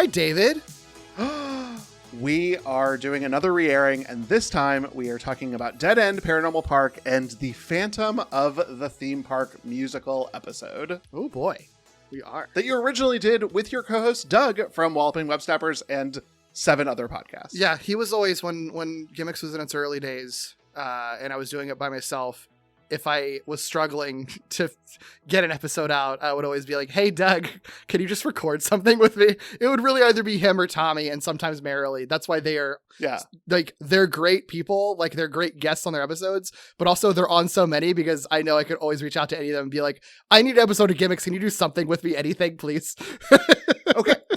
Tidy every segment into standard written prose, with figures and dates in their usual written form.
Hi, David. We are doing another re-airing, and this time we are talking about Dead End Paranormal Park and the Phantom of the Theme Park musical episode. Oh boy, we are. That you originally did with your co-host Doug from Walloping Web Snappers and 7 other podcasts. Yeah, he was always, when Gimmicks was in its early days, and I was doing it by myself, if I was struggling to get an episode out, I would always be like, hey, Doug, can you just record something with me? It would really either be him or Tommy, and sometimes Marilee. That's why they are, like, they're great people. Like, they're great guests on their episodes, but also they're on so many because I know I could always reach out to any of them and be like, I need an episode of Gimmicks. Can you do something with me? Anything, please?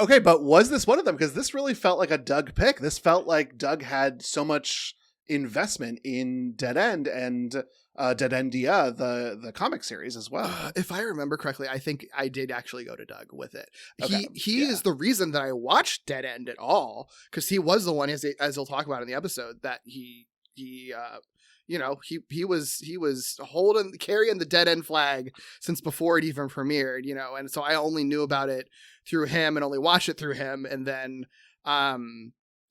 Okay, but was this one of them? Because this really felt like a Doug pick. This felt like Doug had so much investment in Dead End and Dead Endia, the comic series as well. If I remember correctly, I think I did actually go to Doug with it. Okay. He is the reason that I watched Dead End at all, because he was the one, as he'll talk about in the episode, that he was carrying the Dead End flag since before it even premiered, and so I only knew about it through him and only watched it through him, and then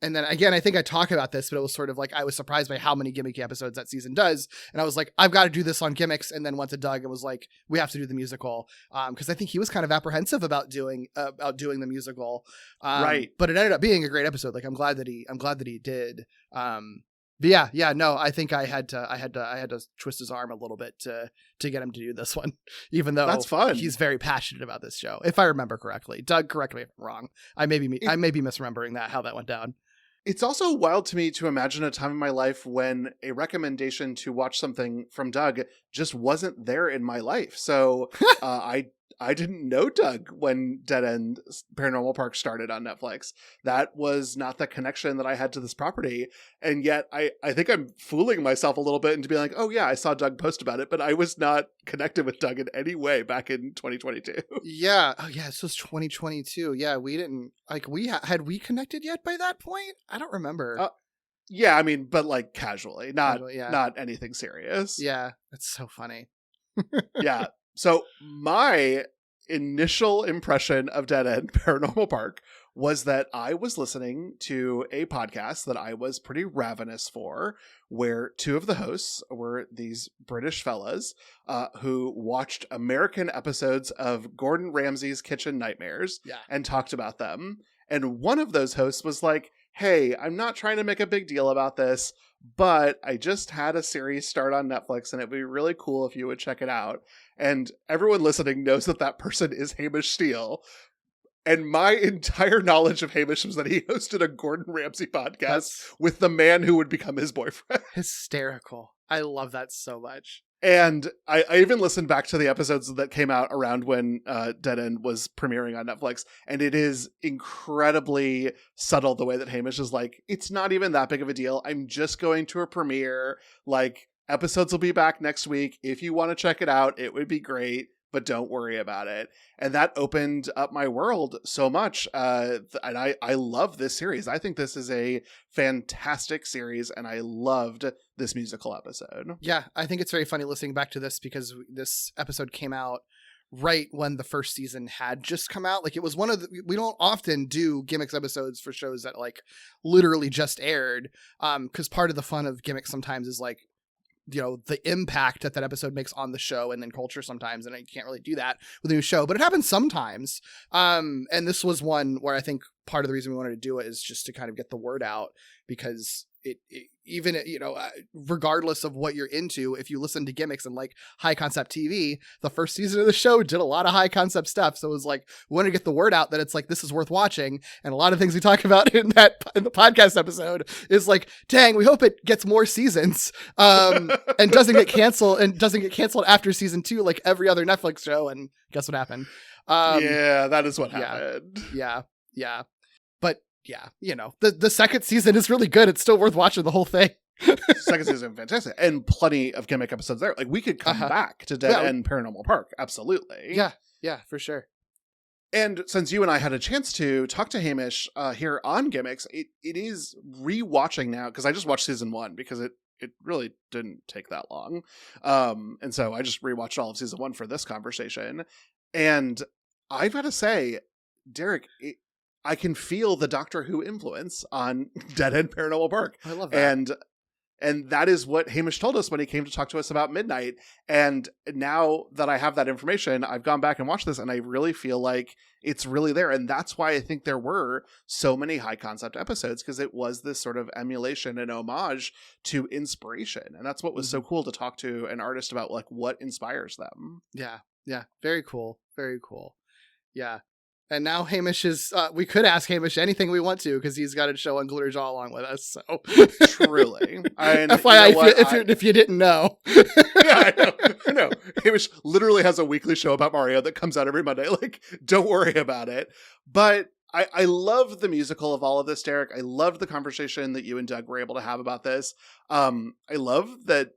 again, I think I talk about this, but it was sort of like I was surprised by how many gimmicky episodes that season does. And I was like, I've got to do this on Gimmicks. And then went to Doug and was like, we have to do the musical. Because I think he was kind of apprehensive about doing the musical. Right. But it ended up being a great episode. Like, I'm glad that he did. But no, I think I had to twist his arm a little bit to get him to do this one, even though that's fun. He's very passionate about this show, if I remember correctly. Doug, correct me if I'm wrong. I may be misremembering how that went down. It's also wild to me to imagine a time in my life when a recommendation to watch something from Doug just wasn't there in my life. So I didn't know Doug when Dead End Paranormal Park started on Netflix. That was not the connection that I had to this property. And yet I think I'm fooling myself a little bit into being like, oh yeah, I saw Doug post about it, but I was not connected with Doug in any way back in 2022. Yeah. Oh yeah, this was 2022. Yeah, we didn't, like, had we connected yet by that point? I don't remember. Yeah, I mean, but like casually, not anything serious. Yeah, that's so funny. Yeah. So my initial impression of Dead End Paranormal Park was that I was listening to a podcast that I was pretty ravenous for, where 2 of the hosts were these British fellas who watched American episodes of Gordon Ramsay's Kitchen Nightmares and talked about them. And one of those hosts was like, hey, I'm not trying to make a big deal about this, but I just had a series start on Netflix and it'd be really cool if you would check it out. And everyone listening knows that person is Hamish Steele. And my entire knowledge of Hamish was that he hosted a Gordon Ramsay podcast with the man who would become his boyfriend. Hysterical. I love that so much. And I even listened back to the episodes that came out around when Dead End was premiering on Netflix. And it is incredibly subtle the way that Hamish is like, it's not even that big of a deal. I'm just going to a premiere. Like, episodes will be back next week. If you want to check it out, it would be great, but don't worry about it. And that opened up my world so much. And I love this series. I think this is a fantastic series, and I loved this musical episode. Yeah, I think it's very funny listening back to this because this episode came out right when the first season had just come out. Like, it was we don't often do Gimmicks episodes for shows that like literally just aired. Because part of the fun of Gimmicks sometimes is like, the impact that episode makes on the show and then culture sometimes. And you can't really do that with a new show, but it happens sometimes. And this was one where I think part of the reason we wanted to do it is just to kind of get the word out, because it even, regardless of what you're into, if you listen to Gimmicks and like high concept TV, the first season of the show did a lot of high concept stuff. So it was like, we want to get the word out that it's like, this is worth watching. And a lot of things we talk about in the podcast episode is like, dang, we hope it gets more seasons, and doesn't get canceled after season 2, like every other Netflix show. And guess what happened? Yeah, that is what happened. Yeah. But yeah, the second season is really good. It's still worth watching the whole thing. Second season, fantastic. And plenty of gimmick episodes there. Like, we could come back to Dead End Paranormal Park. Absolutely. Yeah, for sure. And since you and I had a chance to talk to Hamish here on Gimmicks, it is rewatching now, because I just watched season 1 because it really didn't take that long. And so I just rewatched all of season 1 for this conversation. And I've got to say, Derek, I can feel the Doctor Who influence on Dead End Paranormal Park. I love that. And that is what Hamish told us when he came to talk to us about Midnight. And now that I have that information, I've gone back and watched this, and I really feel like it's really there. And that's why I think there were so many high concept episodes, because it was this sort of emulation and homage to inspiration. And that's what was so cool, to talk to an artist about like what inspires them. Yeah. Yeah. Very cool. Very cool. Yeah. And now Hamish is, we could ask Hamish anything we want to, because he's got a show on Glitter Jaw along with us. So truly. And FYI, you know if you didn't know. Yeah, I know. Hamish literally has a weekly show about Mario that comes out every Monday. Like, don't worry about it. But I love the musical of all of this, Derek. I love the conversation that you and Doug were able to have about this. I love that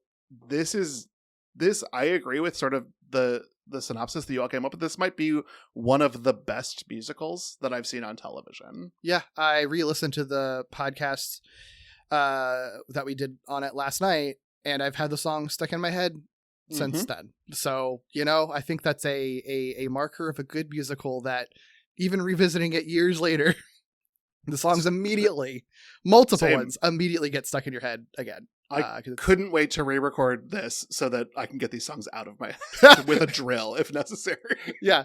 I agree with sort of the synopsis that you all came up with. This might be one of the best musicals that I've seen on television. Yeah, I re-listened to the podcast that we did on it last night, and I've had the song stuck in my head since then. So, you know, I think that's a marker of a good musical, that even revisiting it years later, the songs multiple ones immediately get stuck in your head again. I couldn't wait to re-record this so that I can get these songs out of my head with a drill if necessary. Yeah.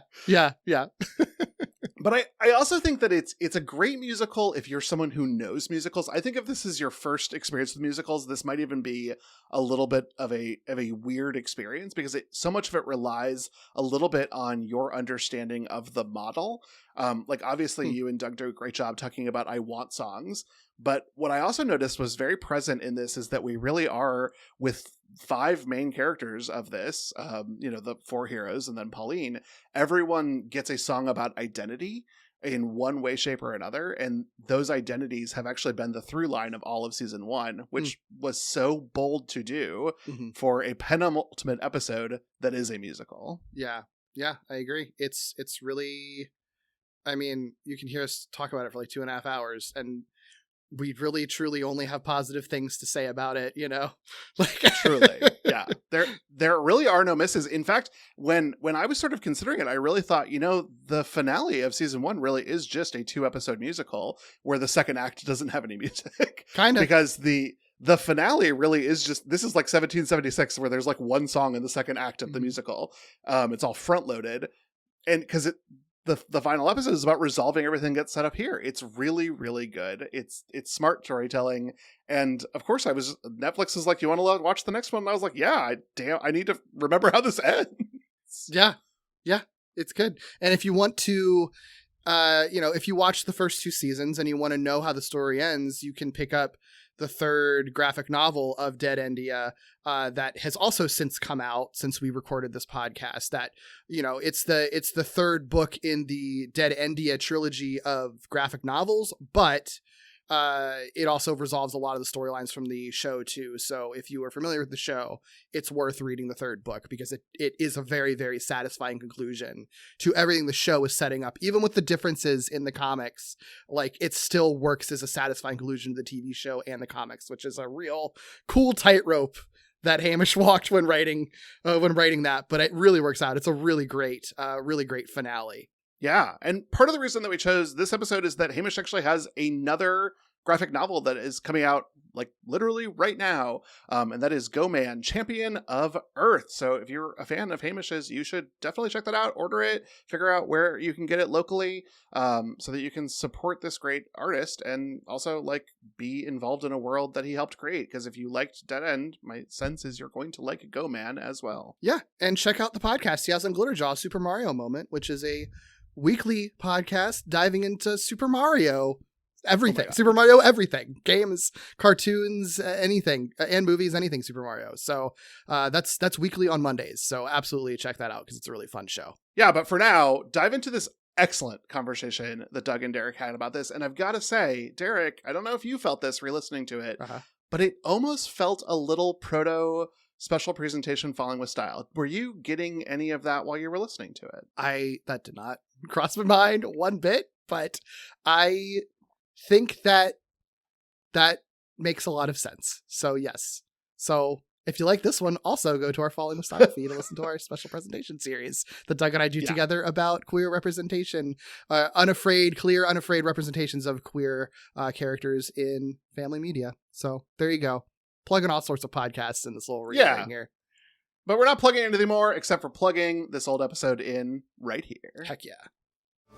But I also think that it's a great musical if you're someone who knows musicals. I think if this is your first experience with musicals, this might even be a little bit of a weird experience, because so much of it relies a little bit on your understanding of the model. Like, obviously you and Doug do a great job talking about I Want songs. But what I also noticed was very present in this is that we really are, with 5 main characters of this, the 4 heroes and then Pauline, everyone gets a song about identity in one way, shape, or another. And those identities have actually been the through line of all of season 1, which was so bold to do for a penultimate episode that is a musical. Yeah. Yeah, I agree. It's really, I mean, you can hear us talk about it for like 2.5 hours, and we really truly only have positive things to say about it, you know? Like, truly. Yeah. There really are no misses. In fact, when I was sort of considering it, I really thought, the finale of season 1 really is just a 2-episode musical where the second act doesn't have any music. Kind of. Because the finale really is just, this is like 1776, where there's like one song in the second act of the musical. It's all front loaded. And because the final episode is about resolving everything that's set up here. It's really, really good. It's smart storytelling. And of course Netflix is like, you want to watch the next one? And I was like, yeah, I need to remember how this ends. Yeah. Yeah. It's good. And if you want to, if you watch the first 2 seasons and you want to know how the story ends, you can pick up the 3rd graphic novel of Dead Endia that has also since come out since we recorded this podcast. That, it's the 3rd book in the Dead Endia trilogy of graphic novels, but it also resolves a lot of the storylines from the show too. So if you are familiar with the show, it's worth reading the 3rd book, because it is a very, very satisfying conclusion to everything the show is setting up. Even with the differences in the comics, like, it still works as a satisfying conclusion to the TV show and the comics, which is a real cool tightrope that Hamish walked when writing that. But it really works out. It's a really great finale. Yeah, and part of the reason that we chose this episode is that Hamish actually has another graphic novel that is coming out, like, literally right now, and that is Go Man, Champion of Earth. So if you're a fan of Hamish's, you should definitely check that out, order it, figure out where you can get it locally, so that you can support this great artist and also, like, be involved in a world that he helped create. Because if you liked Dead End, my sense is you're going to like Go Man as well. Yeah, and check out the podcast he has on Glitterjaw, Super Mario Moment, which is a weekly podcast diving into Super Mario everything. Super Mario everything. Games, cartoons, anything, and movies, anything Super Mario. So that's weekly on Mondays. So absolutely check that out, because it's a really fun show. Yeah, but for now, dive into this excellent conversation that Doug and Derek had about this. And I've got to say, Derek, I don't know if you felt this re-listening to it, but it almost felt a little proto special presentation falling with style. Were you getting any of that while you were listening to it? That did not cross my mind one bit, but I think that makes a lot of sense. So yes. So If you like this one, also go to our Following the Style feed and listen to our special presentation series that Doug and I do together about queer representation, clear, unafraid representations of queer characters in family media. So there you go. Plugging all sorts of podcasts in this little Reairing here. But we're not plugging anything more except for plugging this old episode in right here. Heck yeah.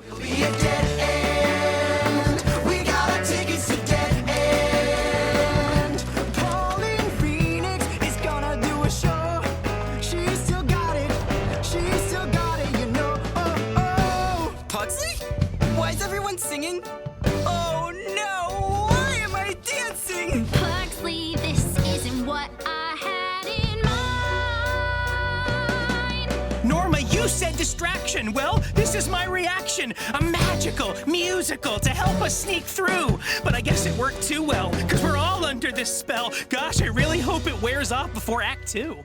We'll be a dead end. We got our tickets to Dead End. Pauline Phoenix is gonna do a show. She still got it. She still got it, you know. Oh, oh. Pugsley? Why is everyone singing? Oh no! Why am I dancing? Pugsley, this isn't what I had in mind. Norma, you said distraction. Well, this is my reaction. A magical musical to help us sneak through. But I guess it worked too well, because we're all under this spell. Gosh, I really hope it wears off before Act 2.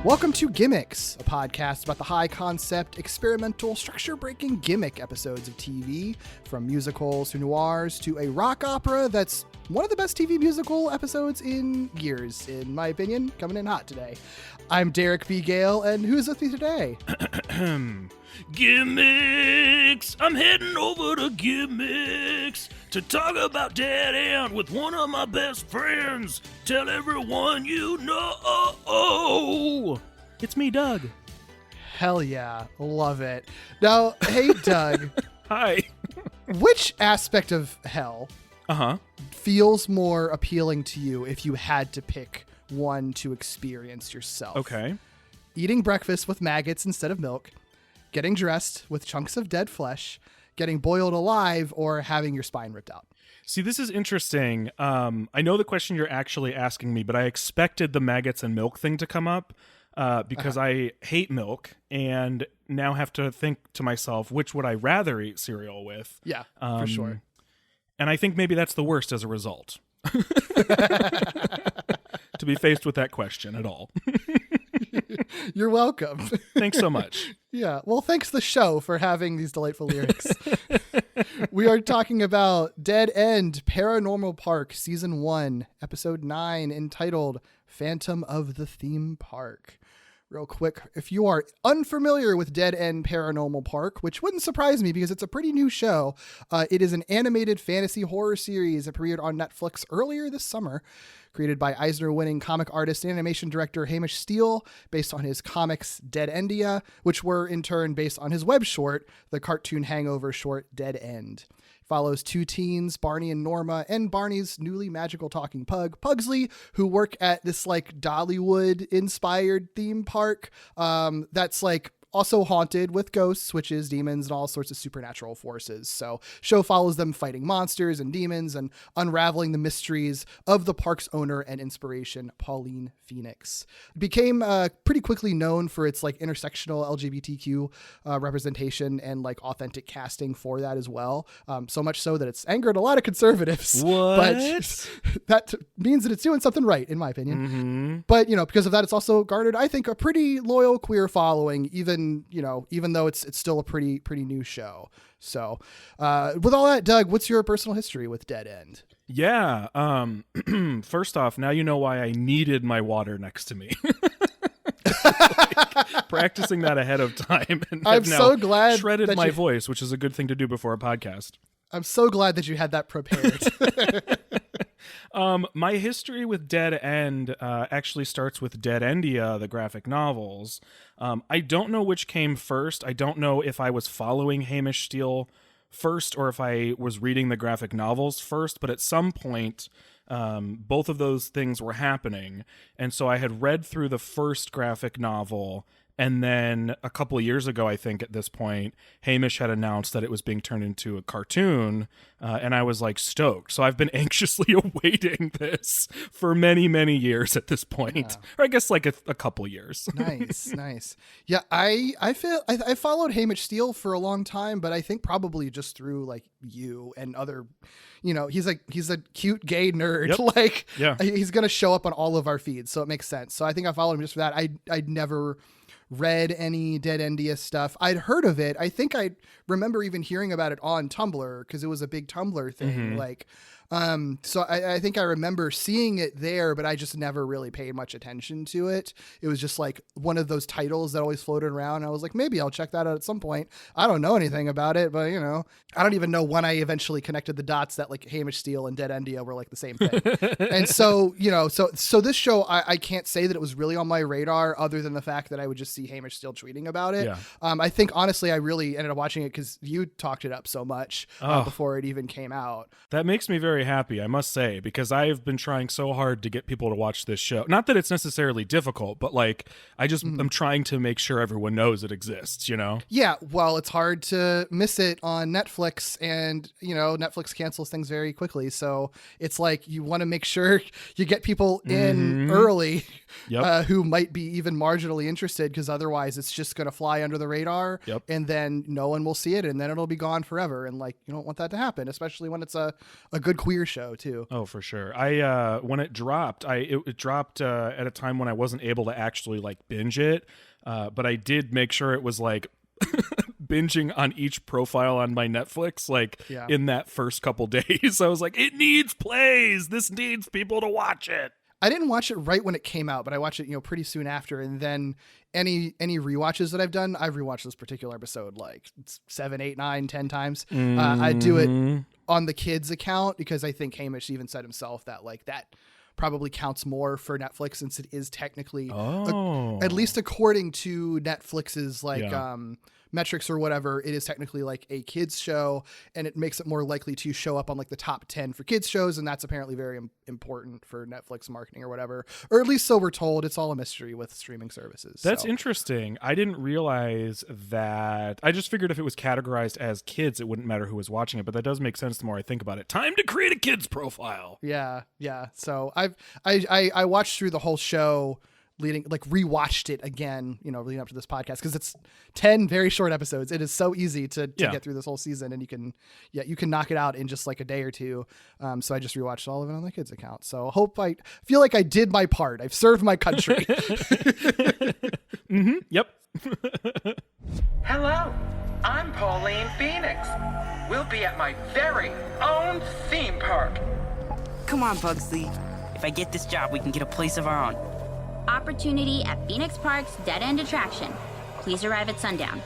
Welcome to Gimmicks, a podcast about the high-concept, experimental, structure-breaking gimmick episodes of TV, from musicals to noirs to a rock opera that's one of the best TV musical episodes in years, in my opinion, coming in hot today. I'm Derek B. Gale, and who's with me today? Gimmicks! I'm heading over to Gimmicks to talk about Dead End with one of my best friends. Tell everyone you know. It's me, Doug. Hell yeah, love it. Now, hey, Doug. Hi. Which aspect of hell feels more appealing to you if you had to pick one to experience yourself? Okay. Eating breakfast with maggots instead of milk, getting dressed with chunks of dead flesh, getting boiled alive, or having your spine ripped out. See, this is interesting. I know the question you're actually asking me, but I expected the maggots and milk thing to come up because I hate milk and now have to think to myself, which would I rather eat cereal with? Yeah, for sure. And I think maybe that's the worst as a result. To be faced with that question at all. You're welcome. Thanks so much. Yeah. Well, thanks to the show for having these delightful lyrics. We are talking about Dead End, Paranormal Park, Season 1, Episode 9, entitled Phantom of the Theme Park. Real quick, if you are unfamiliar with Dead End Paranormal Park, which wouldn't surprise me because it's a pretty new show, it is an animated fantasy horror series that premiered on Netflix earlier this summer. Created by Eisner-winning comic artist and animation director Hamish Steele, based on his comics Dead Endia, which were in turn based on his web short, the cartoon hangover short Dead End. Follows two teens, Barney and Norma, and Barney's newly magical talking pug, Pugsley, who work at this like Dollywood-inspired theme park that's like also haunted with ghosts, witches, demons, and all sorts of supernatural forces. So show follows them fighting monsters and demons and unraveling the mysteries of the park's owner and inspiration, Pauline Phoenix. It became pretty quickly known for its like intersectional LGBTQ representation and like authentic casting for that as well. So much so that it's angered a lot of conservatives. What? But that means that it's doing something right, in my opinion. Mm-hmm. But, you know, because of that, it's also garnered, I think, a pretty loyal queer following, even though it's still a pretty new show. So with all that, Doug, what's your personal history with Dead End? Yeah. First off, now you know why I needed my water next to me. Practicing that ahead of time. And I'm so glad shredded that my you- voice, which is a good thing to do before a podcast. I'm so glad that you had that prepared. My history with Dead End actually starts with Dead Endia, the graphic novels. I don't know which came first. I don't know if I was following Hamish Steele first or if I was reading the graphic novels first, but at some point, both of those things were happening. And so I had read through the first graphic novel, And then a couple of years ago, I think at this point, Hamish had announced that it was being turned into a cartoon, and I was like stoked. So I've been anxiously awaiting this for many, many years at this point, or I guess like a couple years. Nice. Yeah, I followed Hamish Steele for a long time, but I think probably just through like you and other, he's a cute gay nerd. Yep. Like, Yeah. he's gonna show up on all of our feeds, so it makes sense. So I think I followed him just for that. I'd never read any Dead Endia stuff. I'd heard of it. I think I remember even hearing about it on Tumblr because it was a big Tumblr thing. Like, so I think I remember seeing it there, but I just never really paid much attention to it. It was just like one of those titles that always floated around. I was like, maybe I'll check that out at some point. I don't know anything about it, but I don't even know when I eventually connected the dots that like Hamish Steele and Dead Endia were like the same thing. And so, so this show, I can't say that it was really on my radar other than the fact that I would just see Hamish Steele tweeting about it. Yeah. I think honestly, I really ended up watching it because you talked it up so much before it even came out. That makes me very happy, I must say, because I've been trying so hard to get people to watch this show. Not that it's necessarily difficult, but like I just am trying to make sure everyone knows it exists, Yeah, well, it's hard to miss it on Netflix, and Netflix cancels things very quickly. So it's like you want to make sure you get people in early who might be even marginally interested, because otherwise it's just going to fly under the radar, and then no one will see it, and then it'll be gone forever. And like you don't want that to happen, especially when it's a good queer show too. Oh, for sure. I when it dropped, it dropped at a time when I wasn't able to actually like binge it, but I did make sure it was like binging on each profile on my Netflix, like in that first couple days. I was like, it needs plays. This needs people to watch it. I didn't watch it right when it came out, but I watched it, pretty soon after. And then any rewatches that I've done, I've rewatched this particular episode like 7, 8, 9, 10 times. I do it on the kids account because I think Hamish even said himself that like that probably counts more for Netflix, since it is technically, at least according to Netflix's like metrics or whatever, it is technically like a kids show, and it makes it more likely to show up on like the top 10 for kids shows. And that's apparently very important for Netflix marketing or whatever, or at least so we're told. It's all a mystery with streaming services. That's interesting. I didn't realize that. I just figured if it was categorized as kids, it wouldn't matter who was watching it, but that does make sense the more I think about it. Time to create a kids profile. Yeah. So I watched through the whole show, rewatched it again, leading up to this podcast, because it's 10 very short episodes. It is so easy to get through this whole season, and you can knock it out in just like a day or two. So I just rewatched all of it on the kids account. So I feel like I did my part. I've served my country. Yep. Hello, I'm Pauline Phoenix. We'll be at my very own theme park. Come on, Pugsley. If I get this job, we can get a place of our own. Opportunity at Phoenix Park's Dead End attraction. Please arrive at sundown.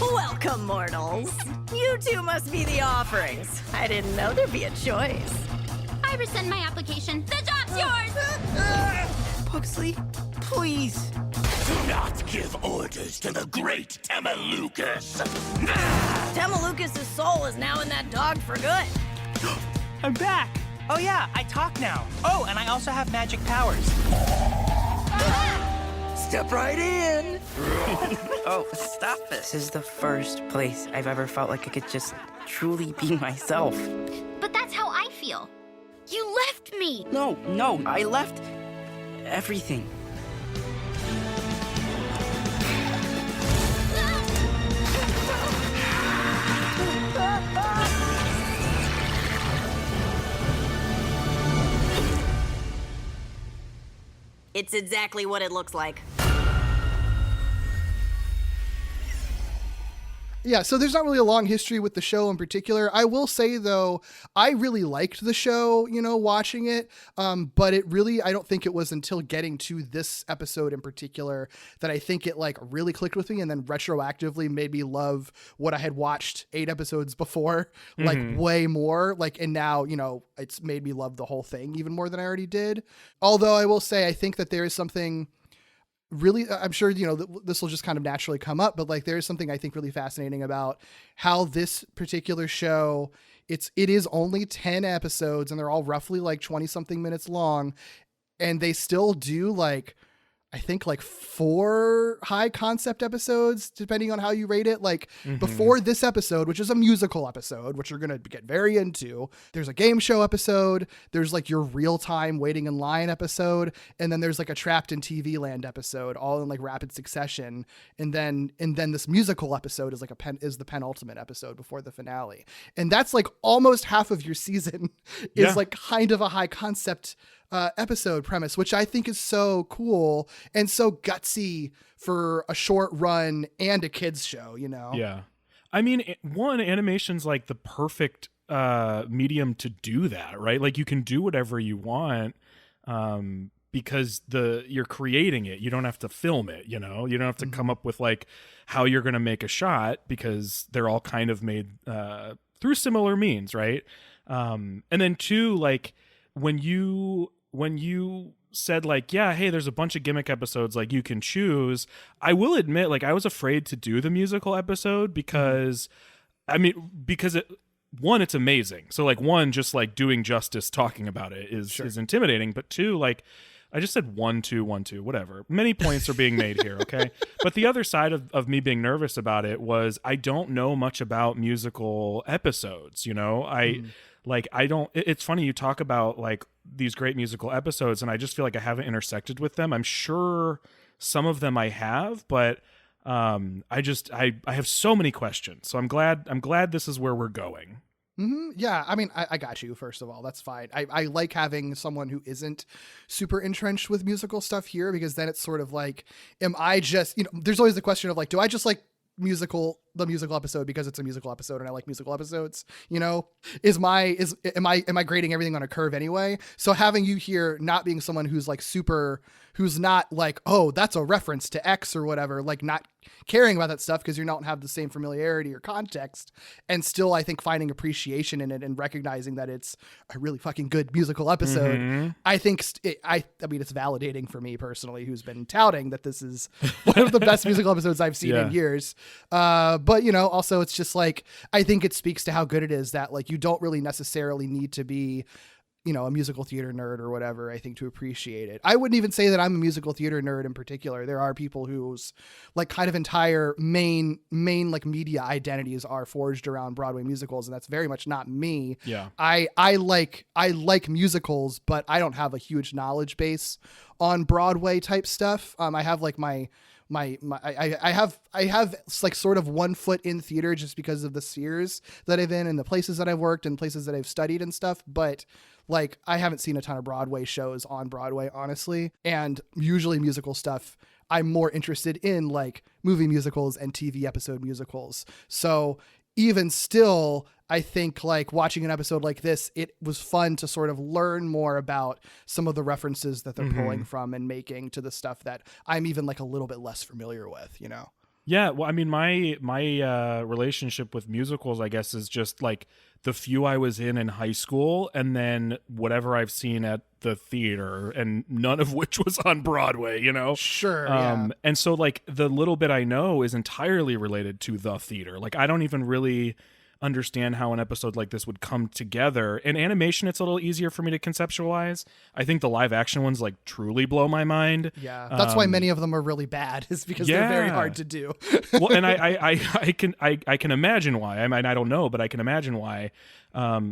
Welcome, mortals. You two must be the offerings. I didn't know there'd be a choice. I rescind my application. The job's yours! Pugsley, please. Do not give orders to the great Tamalucas. Tamalucas' soul is now in that dog for good. I'm back. Oh yeah, I talk now. Oh, and I also have magic powers. Step right in. Oh, stop it. This is the first place I've ever felt like I could just truly be myself. But that's how I feel. You left me. No, I left everything. It's exactly what it looks like. Yeah, so there's not really a long history with the show in particular. I will say, though, I really liked the show, watching it. But I don't think it was until getting to this episode in particular that I think it like really clicked with me, and then retroactively made me love what I had watched 8 episodes before, like way more. And now, it's made me love the whole thing even more than I already did. Although I will say, I think that there is something really, I'm sure, this will just kind of naturally come up, but like there's something I think really fascinating about how this particular show, it is only 10 episodes and they're all roughly like 20 something minutes long. And they still do like, I think like 4 high concept episodes, depending on how you rate it. Like before this episode, which is a musical episode, which we're going to get very into, there's a game show episode. There's like your real time waiting in line episode. And then there's like a trapped in TV land episode, all in like rapid succession. And then this musical episode is like is the penultimate episode before the finale. And that's like almost half of your season is like kind of a high concept episode premise, which I think is so cool and so gutsy for a short run and a kids show, Yeah. I mean, animation's like the perfect medium to do that, right? Like you can do whatever you want because you're creating it. You don't have to film it, you don't have to come up with like how you're going to make a shot because they're all kind of made through similar means, right? And then two, like when you said like, yeah, hey, there's a bunch of gimmick episodes, like you can choose. I will admit, like I was afraid to do the musical episode because it's amazing. So like one, just like doing justice talking about it is intimidating. But two, like I just said 1, 2, 1, 2, whatever. Many points are being made here, okay? But the other side of me being nervous about it was I don't know much about musical episodes, it's funny you talk about like these great musical episodes and I just feel like I haven't intersected with them. I'm sure some of them I have, but I have so many questions. So I'm glad this is where we're going. Yeah, I mean, I got you, first of all. That's fine. I like having someone who isn't super entrenched with musical stuff here, because then it's sort of like, am I just, there's always the question of like, do I just like the musical episode because it's a musical episode and I like musical episodes, am I grading everything on a curve anyway? So having you here not being someone who's like who's not like, oh, that's a reference to X or whatever, like not caring about that stuff because you don't have the same familiarity or context, and still I think finding appreciation in it and recognizing that it's a really fucking good musical episode. I think I mean it's validating for me personally, who's been touting that this is one of the best musical episodes I've seen in years. But also it's just like, I think it speaks to how good it is that like you don't really necessarily need to be a musical theater nerd or whatever, I think, to appreciate it. I wouldn't even say that I'm a musical theater nerd in particular. There are people whose like kind of entire main like media identities are forged around Broadway musicals, and that's very much not me. Yeah. I like musicals, but I don't have a huge knowledge base on Broadway type stuff. I have like I have like sort of 1 foot in theater just because of the spheres that I've in and the places that I've worked and places that I've studied and stuff. But like, I haven't seen a ton of Broadway shows on Broadway, honestly. And usually musical stuff, I'm more interested in like movie musicals and TV episode musicals. So even still, I think like watching an episode like this, it was fun to sort of learn more about some of the references that they're pulling from and making to the stuff that I'm even like a little bit less familiar with, Yeah, well, I mean, my relationship with musicals, I guess, is just like the few I was in high school, and then whatever I've seen at the theater, and none of which was on Broadway, Sure. And so like the little bit I know is entirely related to the theater. Like I don't even really understand how an episode like this would come together. In animation, it's a little easier for me to conceptualize. I think the live action ones like truly blow my mind. Yeah, that's why many of them are really bad, is because they're very hard to do. Well, and I can imagine why. I mean, I don't know, but I can imagine why.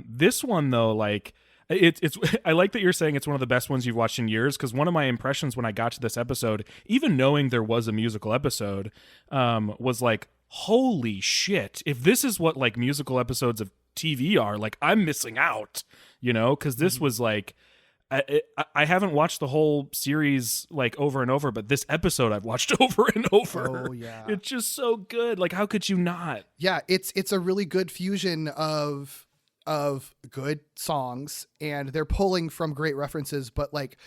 This one though, like it's I like that you're saying it's one of the best ones you've watched in years, because one of my impressions when I got to this episode, even knowing there was a musical episode, was like, holy shit, if this is what like musical episodes of TV are, like I'm missing out, because this was like, I haven't watched the whole series like over and over, but this episode I've watched over and over. Oh yeah, it's just so good. Like how could you not? Yeah, it's a really good fusion of good songs, and they're pulling from great references, but like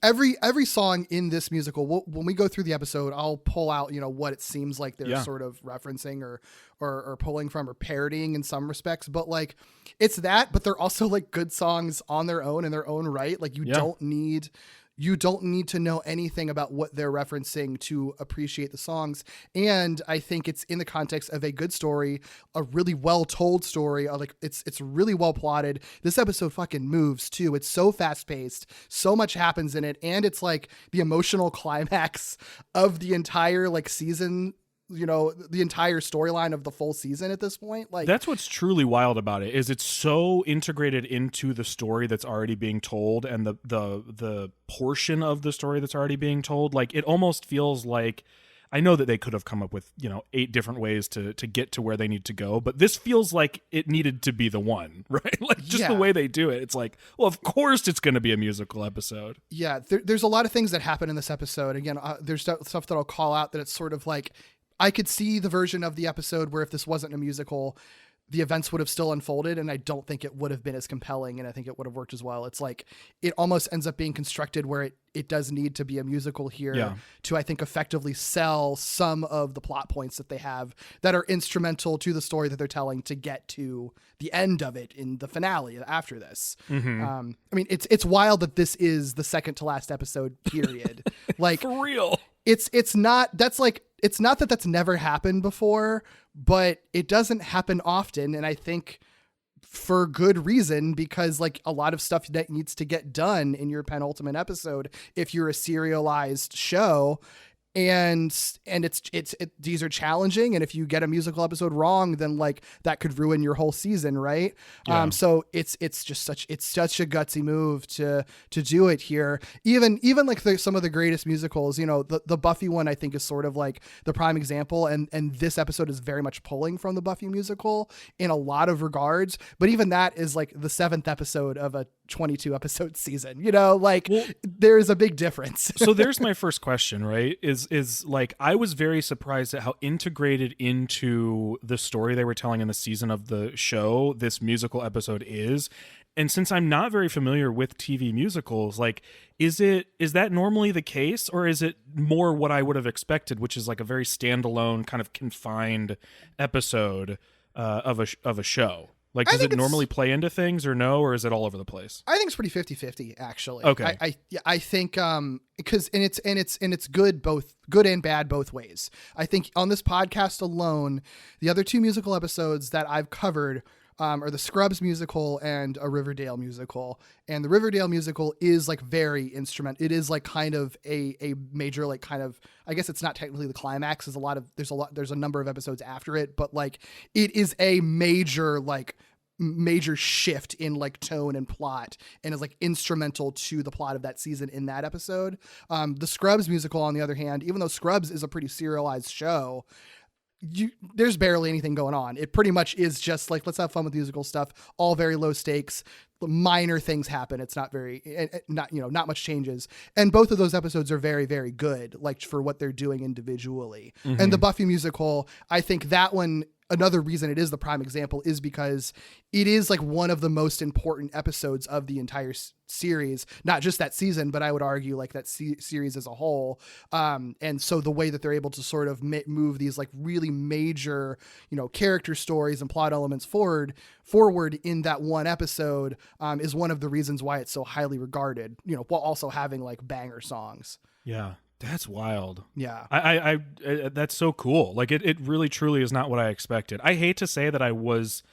every song in this musical, when we go through the episode, I'll pull out what it seems like they're sort of referencing or pulling from or parodying in some respects, but like it's that, but they're also like good songs on their own in their own right. Like you don't need you don't need to know anything about what they're referencing to appreciate the songs. And I think it's in the context of a good story, a really well told story. Like it's really well plotted. This episode fucking moves too. It's so fast paced. So much happens in it. And it's like the emotional climax of the entire like season, you know, the entire storyline of the full season at this point. Like that's what's truly wild about it, is it's so integrated into the story that's already being told, and the portion of the story that's already being told. Like it almost feels like, I know that they could have come up with, 8 different ways to get to where they need to go, but this feels like it needed to be the one, right? Like just the way they do it. It's like, well, of course it's going to be a musical episode. Yeah. There's a lot of things that happen in this episode. Again, there's stuff that I'll call out that it's sort of like, I could see the version of the episode where if this wasn't a musical, the events would have still unfolded, and I don't think it would have been as compelling, and I think it would have worked as well. It's like it almost ends up being constructed where it does need to be a musical here to, I think, effectively sell some of the plot points that they have that are instrumental to the story that they're telling to get to the end of it in the finale after this. Mm-hmm. I mean, it's wild that this is the second to last episode, period. Like for real. It's not that that's never happened before, but it doesn't happen often. And I think for good reason, because like a lot of stuff that needs to get done in your penultimate episode, if you're a serialized show, and these are challenging. And if you get a musical episode wrong, then like that could ruin your whole season. Right. Yeah. So it's such a gutsy move to do it here. Even like some of the greatest musicals, the Buffy one, I think is sort of like the prime example. And this episode is very much pulling from the Buffy musical in a lot of regards. But even that is like the 7th episode of a 22 episode season, there's a big difference. So there's my first question, right? Is like, I was very surprised at how integrated into the story they were telling in the season of the show this musical episode is. And since I'm not very familiar with TV musicals, like, is that normally the case, or is it more what I would have expected, which is like a very standalone kind of confined episode of a show? Like, does it normally play into things or no, or is it all over the place? I think it's pretty 50-50 actually. Okay. I think, because it's good and bad both ways. I think on this podcast alone, the other 2 musical episodes that I've covered are the Scrubs musical and a Riverdale musical. And the Riverdale musical is like very instrumental. It is like kind of a major, like kind of, I guess it's not technically the climax. There's a number of episodes after it, but like it is a major shift in like tone and plot, and is like instrumental to the plot of that season in that episode. The Scrubs musical, on the other hand, even though Scrubs is a pretty serialized show, there's barely anything going on. It pretty much is just like, let's have fun with musical stuff, all very low stakes, minor things happen. It's not not much changes. And both of those episodes are very, very good, like for what they're doing individually. Mm-hmm. And the Buffy musical, I think that one, another reason it is the prime example is because it is like one of the most important episodes of the entire series, not just that season, but I would argue like that series as a whole. And so the way that they're able to sort of move these like really major, character stories and plot elements forward in that one episode, is one of the reasons why it's so highly regarded, while also having like banger songs. Yeah. That's wild. Yeah. I that's so cool. Like it really truly is not what I expected. I hate to say that I was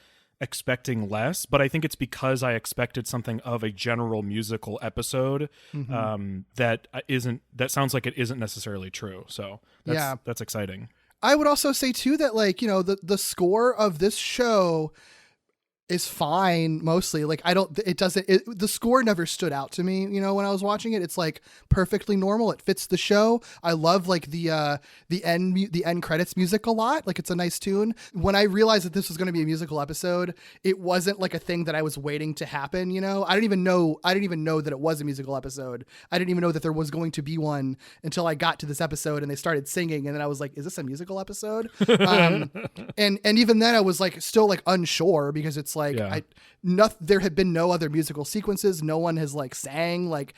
expecting less, but I think it's because I expected something of a general musical episode, that sounds like it isn't necessarily true. So that's exciting. I would also say too that like, the score of this show is fine mostly. Like the score never stood out to me, when I was watching it. It's like perfectly normal. It fits the show. I love like the end credits music a lot. Like it's a nice tune. When I realized that this was going to be a musical episode, it wasn't like a thing that I was waiting to happen. I didn't even know that it was a musical episode. I didn't even know that there was going to be one until I got to this episode and they started singing. And then I was like, is this a musical episode? And even then I was like, still like unsure, because it's like, there had been no other musical sequences. No one has like sang like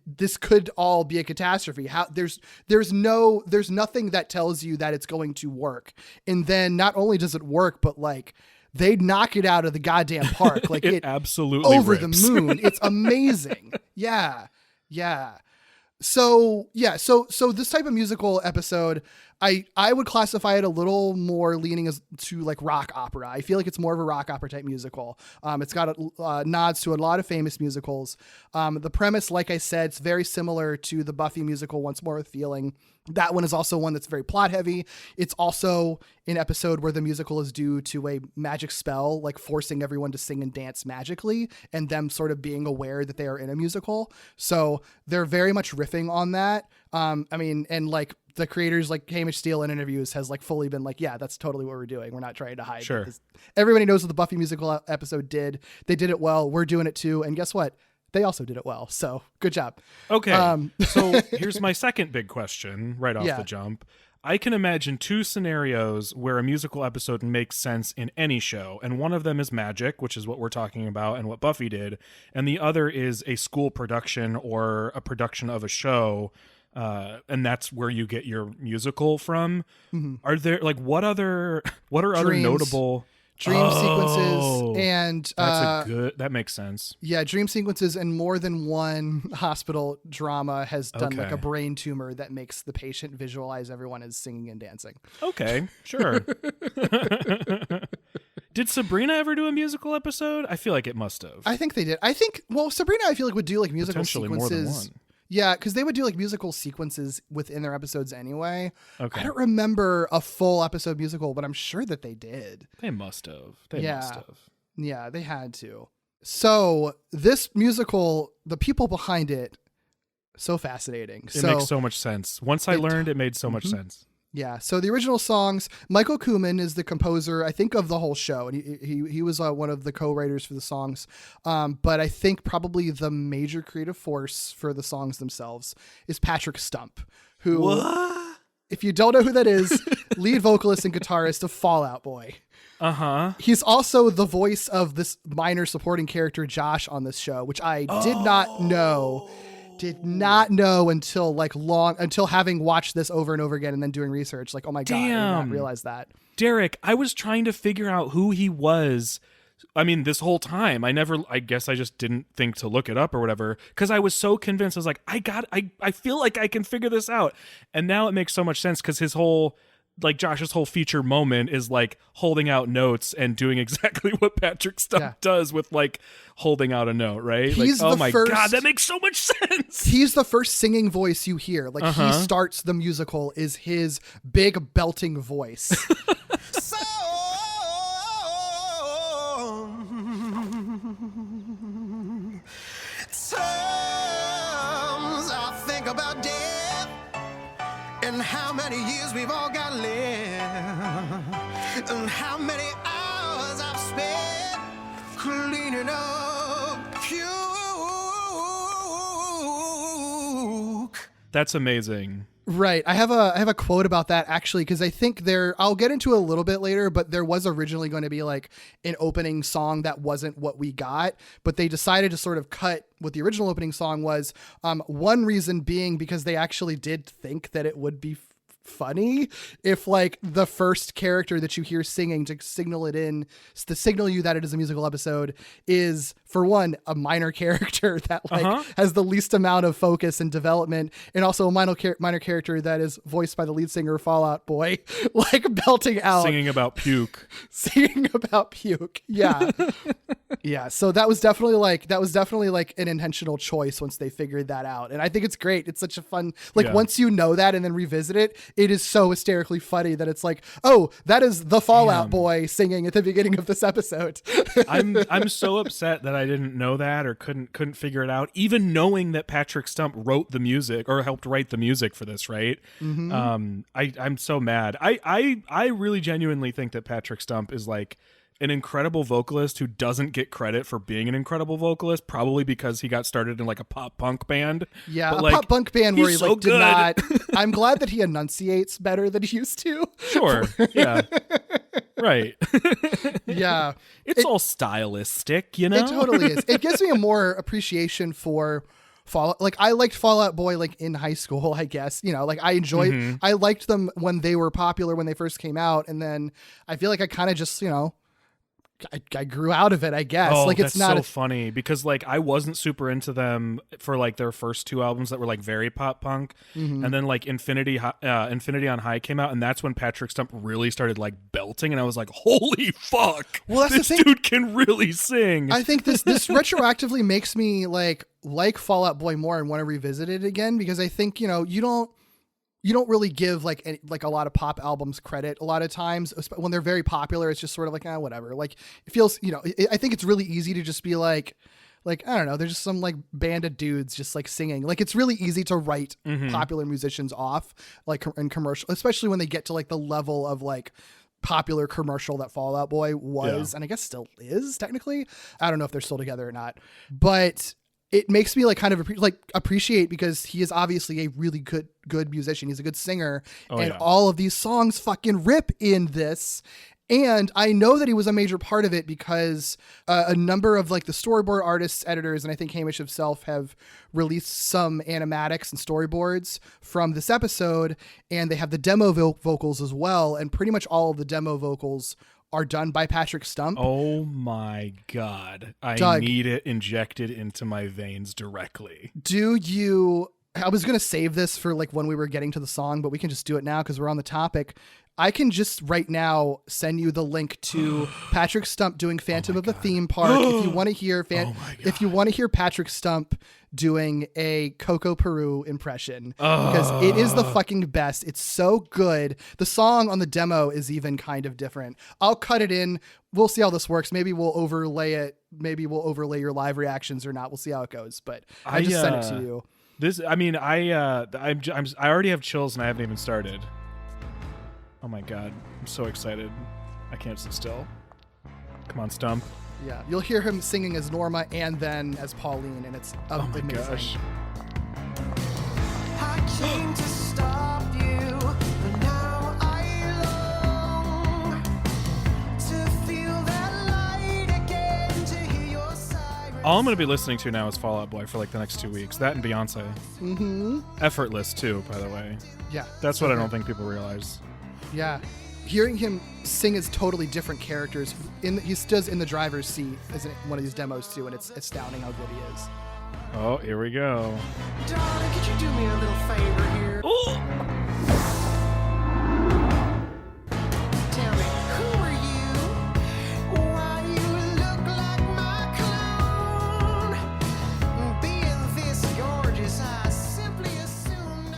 this could all be a catastrophe. There's nothing that tells you that it's going to work. And then not only does it work, but like they knock it out of the goddamn park. Like it absolutely over rips. The moon. It's amazing. Yeah. Yeah. So this type of musical episode, I would classify it a little more leaning to like rock opera. I feel like it's more of a rock opera type musical. It's got nods to a lot of famous musicals. The premise, like I said, it's very similar to the Buffy musical, Once More with Feeling. That one is also one that's very plot heavy. It's also an episode where the musical is due to a magic spell, like forcing everyone to sing and dance magically, and them sort of being aware that they are in a musical. So they're very much riffing on that. And like the creators, like Hamish Steele in interviews has like fully been like, yeah, that's totally what we're doing. We're not trying to hide. Sure. Everybody knows what the Buffy musical episode did. They did it well. We're doing it too. And guess what? They also did it well. So good job. Okay. So here's my second big question right off the jump. I can imagine two scenarios where a musical episode makes sense in any show. And one of them is magic, which is what we're talking about and what Buffy did. And the other is a school production or a production of a show. And that's where you get your musical from. Mm-hmm. Are there like what are other notable dream sequences and that makes sense. Yeah, dream sequences, and more than one hospital drama has done like a brain tumor that makes the patient visualize everyone as singing and dancing. Okay, sure. Did Sabrina ever do a musical episode? I feel like it must have. I think they did. Sabrina I feel like would do like musical sequences. More than one. Yeah, because they would do like musical sequences within their episodes anyway. Okay. I don't remember a full episode musical, but I'm sure that they did. They must have. Yeah, they had to. So this musical, the people behind it, so fascinating. It makes so much sense. Once I learned, it made so much sense. Yeah. So the original songs, Michael Kuhlman is the composer, I think, of the whole show. And he was one of the co-writers for the songs. But I think probably the major creative force for the songs themselves is Patrick Stump, who, if you don't know who that is, lead vocalist and guitarist of Fall Out Boy. Uh-huh. He's also the voice of this minor supporting character, Josh, on this show, which I did not know. Did not know until having watched this over and over again and then doing research. Like, oh my God, I did not realize that. Derek, I was trying to figure out who he was. I mean, this whole time, I guess I just didn't think to look it up or whatever, because I was so convinced. I was like, I feel like I can figure this out. And now it makes so much sense because Josh's whole feature moment is like holding out notes and doing exactly what Patrick Stump does with like holding out a note, right? He's like, oh my God, that makes so much sense. He's the first singing voice you hear. Like he starts the musical is his big belting voice. Sometimes I think about death and how many years we've all got left, and how many hours I've spent cleaning up puke. That's amazing. Right. I have a quote about that actually, because I think I'll get into it a little bit later, but there was originally going to be like an opening song that wasn't what we got, but they decided to sort of cut what the original opening song was. One reason being because they actually did think that it would be funny if like the first character that you hear singing to signal you that it is a musical episode is, for one, a minor character that like has the least amount of focus and development, and also a minor character that is voiced by the lead singer of Fall Out Boy, like belting out singing about puke. Yeah. Yeah, so that was definitely like an intentional choice once they figured that out, and I think it's great. It's such a fun once you know that and then revisit it, it is so hysterically funny that it's like, oh, that is the Fall Out Boy singing at the beginning of this episode. I'm so upset that I didn't know that or couldn't figure it out, even knowing that Patrick Stump wrote the music or helped write the music for this, right? Mm-hmm. I'm so mad. I really genuinely think that Patrick Stump is like an incredible vocalist who doesn't get credit for being an incredible vocalist, probably because he got started in like a pop punk band. Yeah, but, a pop punk band where he so like did not. I'm glad that he enunciates better than he used to. Sure. Yeah. Right. Yeah. It's all stylistic, you know? It totally is. It gives me a more appreciation for I liked Fall Out Boy like in high school, I guess, like I enjoyed, I liked them when they were popular, when they first came out. And then I feel like I kind of just, I grew out of it, I guess. Oh, like, it's that's not so funny because like I wasn't super into them for like their first 2 albums that were like very pop punk, and then like Infinity on High came out, and that's when Patrick Stump really started like belting, and I was like, holy fuck! Well, that's this the thing. dude can really sing. I think this retroactively makes me like Fall Out Boy more and want to revisit it again, because I think, you know, you don't really give like a lot of pop albums credit a lot of times when they're very popular. It's just sort of like, whatever. Like, it feels, you know, I think it's really easy to just be like, I don't know, there's just some like band of dudes just like singing. Like, it's really easy to write popular musicians off, like in commercial, especially when they get to like the level of like popular commercial that Fall Out Boy was, and I guess still is technically. I don't know if they're still together or not, but it makes me like kind of appreciate, because he is obviously a really good musician. He's a good singer, all of these songs fucking rip in this. And I know that he was a major part of it because a number of like the storyboard artists, editors, and I think Hamish himself have released some animatics and storyboards from this episode, and they have the demo vocals as well. And pretty much all of the demo vocals are done by Patrick Stump. Oh my God. I Doug, need it injected into my veins directly. I was going to save this for like when we were getting to the song, but we can just do it now because we're on the topic. I can just right now send you the link to Patrick Stump doing Phantom of the Theme Park. If you want to hear if you want to hear Patrick Stump doing a Coco Peru impression, because it is the fucking best. It's so good. The song on the demo is even kind of different. I'll cut it in. We'll see how this works. Maybe we'll overlay it. Maybe we'll overlay your live reactions or not. We'll see how it goes. But I just sent it to you. I already have chills and I haven't even started. Oh my God, I'm so excited. I can't sit still. Come on, Stump. Yeah, you'll hear him singing as Norma and then as Pauline, and it's amazing. Gosh. I came to stop you, but now I long to feel that light again, to hear your sirens. All I'm going to be listening to now is Fall Out Boy for like the next 2 weeks. That and Beyonce. Mm-hmm. Effortless too, by the way. Yeah. That's what I don't think people realize. Yeah. Hearing him sing as totally different characters. He does In the Driver's Seat as in one of these demos too, and it's astounding how good he is. Oh, here we go. Darling, could you do me a little favor here? Tell me, who are you? Why you look like my clone? Being this gorgeous, I simply assumed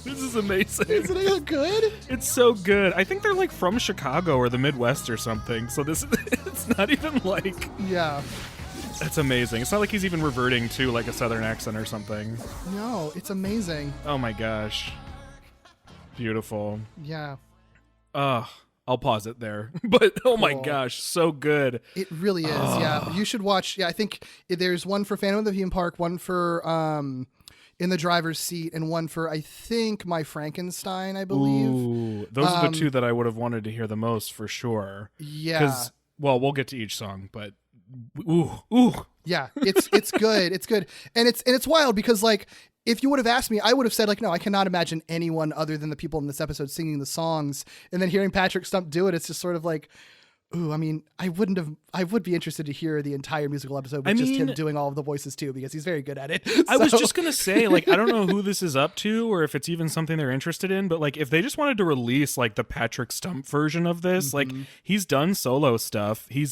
This is amazing. Isn't it good? It's so good. I think they're like from Chicago or the Midwest or something. So it's not even like... Yeah. That's amazing. It's not like he's even reverting to like a Southern accent or something. No, it's amazing. Oh my gosh. Beautiful. Yeah. I'll pause it there. But oh my gosh, so good. It really is. Yeah. You should watch. Yeah, I think there's one for Phantom of the Theme Park, one for In the Driver's Seat, and one for, I think, My Frankenstein, I believe. Ooh, those are the two that I would have wanted to hear the most for sure. Yeah. Because, well, we'll get to each song, but ooh. Yeah, it's good. It's good. And it's wild because like if you would have asked me, I would have said like, no, I cannot imagine anyone other than the people in this episode singing the songs. And then hearing Patrick Stump do it, it's just sort of like, ooh, I mean, I would be interested to hear the entire musical episode with just him doing all of the voices too, because he's very good at it. I was just going to say, like, I don't know who this is up to or if it's even something they're interested in, but like if they just wanted to release like the Patrick Stump version of this, like he's done solo stuff. He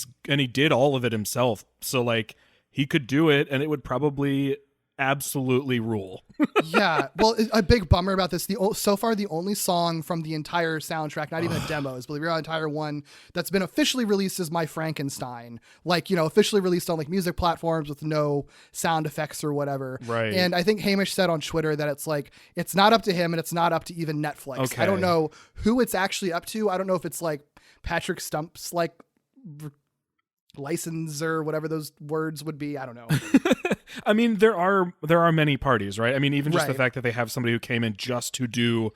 did all of it himself. So like he could do it and it would probably absolutely rule. Yeah. Well, a big bummer about this. So far, the only song from the entire soundtrack, not even the demos, but the entire one that's been officially released is My Frankenstein. Like, you know, officially released on like music platforms with no sound effects or whatever. Right. And I think Hamish said on Twitter that it's like, it's not up to him and it's not up to even Netflix. Okay. I don't know who it's actually up to. I don't know if it's like Patrick Stump's like license or whatever those words would be. I don't know. I mean, there are many parties, right? I mean, even just the fact that they have somebody who came in just to do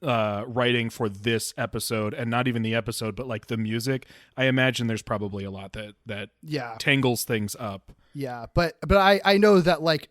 writing for this episode, and not even the episode, but like the music. I imagine there's probably a lot that tangles things up. Yeah, but I know that like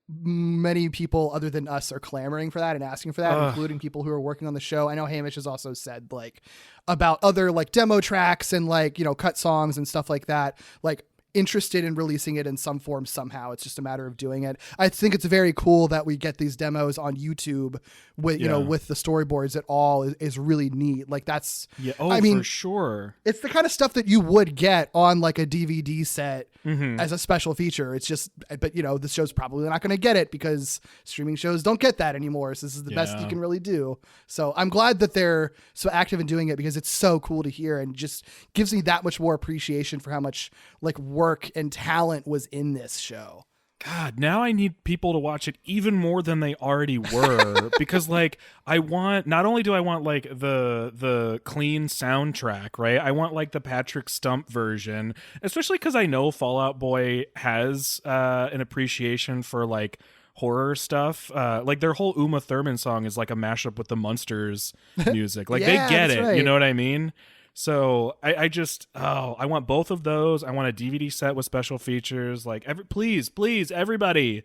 many people other than us are clamoring for that and asking for that, including people who are working on the show. I know Hamish has also said like about other like demo tracks and like, you know, cut songs and stuff like that, like interested in releasing it in some form somehow. It's just a matter of doing it. I think it's very cool that we get these demos on YouTube with, you know, with the storyboards at all is really neat. Like that's, I mean, for sure. It's the kind of stuff that you would get on like a DVD set as a special feature. It's just, but you know, the show's probably not going to get it because streaming shows don't get that anymore. So this is the best you can really do. So I'm glad that they're so active in doing it because it's so cool to hear and just gives me that much more appreciation for how much like work and talent was in this show. God, now I need people to watch it even more than they already were because like I want, not only do I want like the clean soundtrack, right? I want like the Patrick Stump version, especially because I know Fall Out Boy has an appreciation for like horror stuff. Like their whole Uma Thurman song is like a mashup with the Munsters music. Like they get it, right. You know what I mean? So I just, I want both of those. I want a DVD set with special features. Like, please, everybody,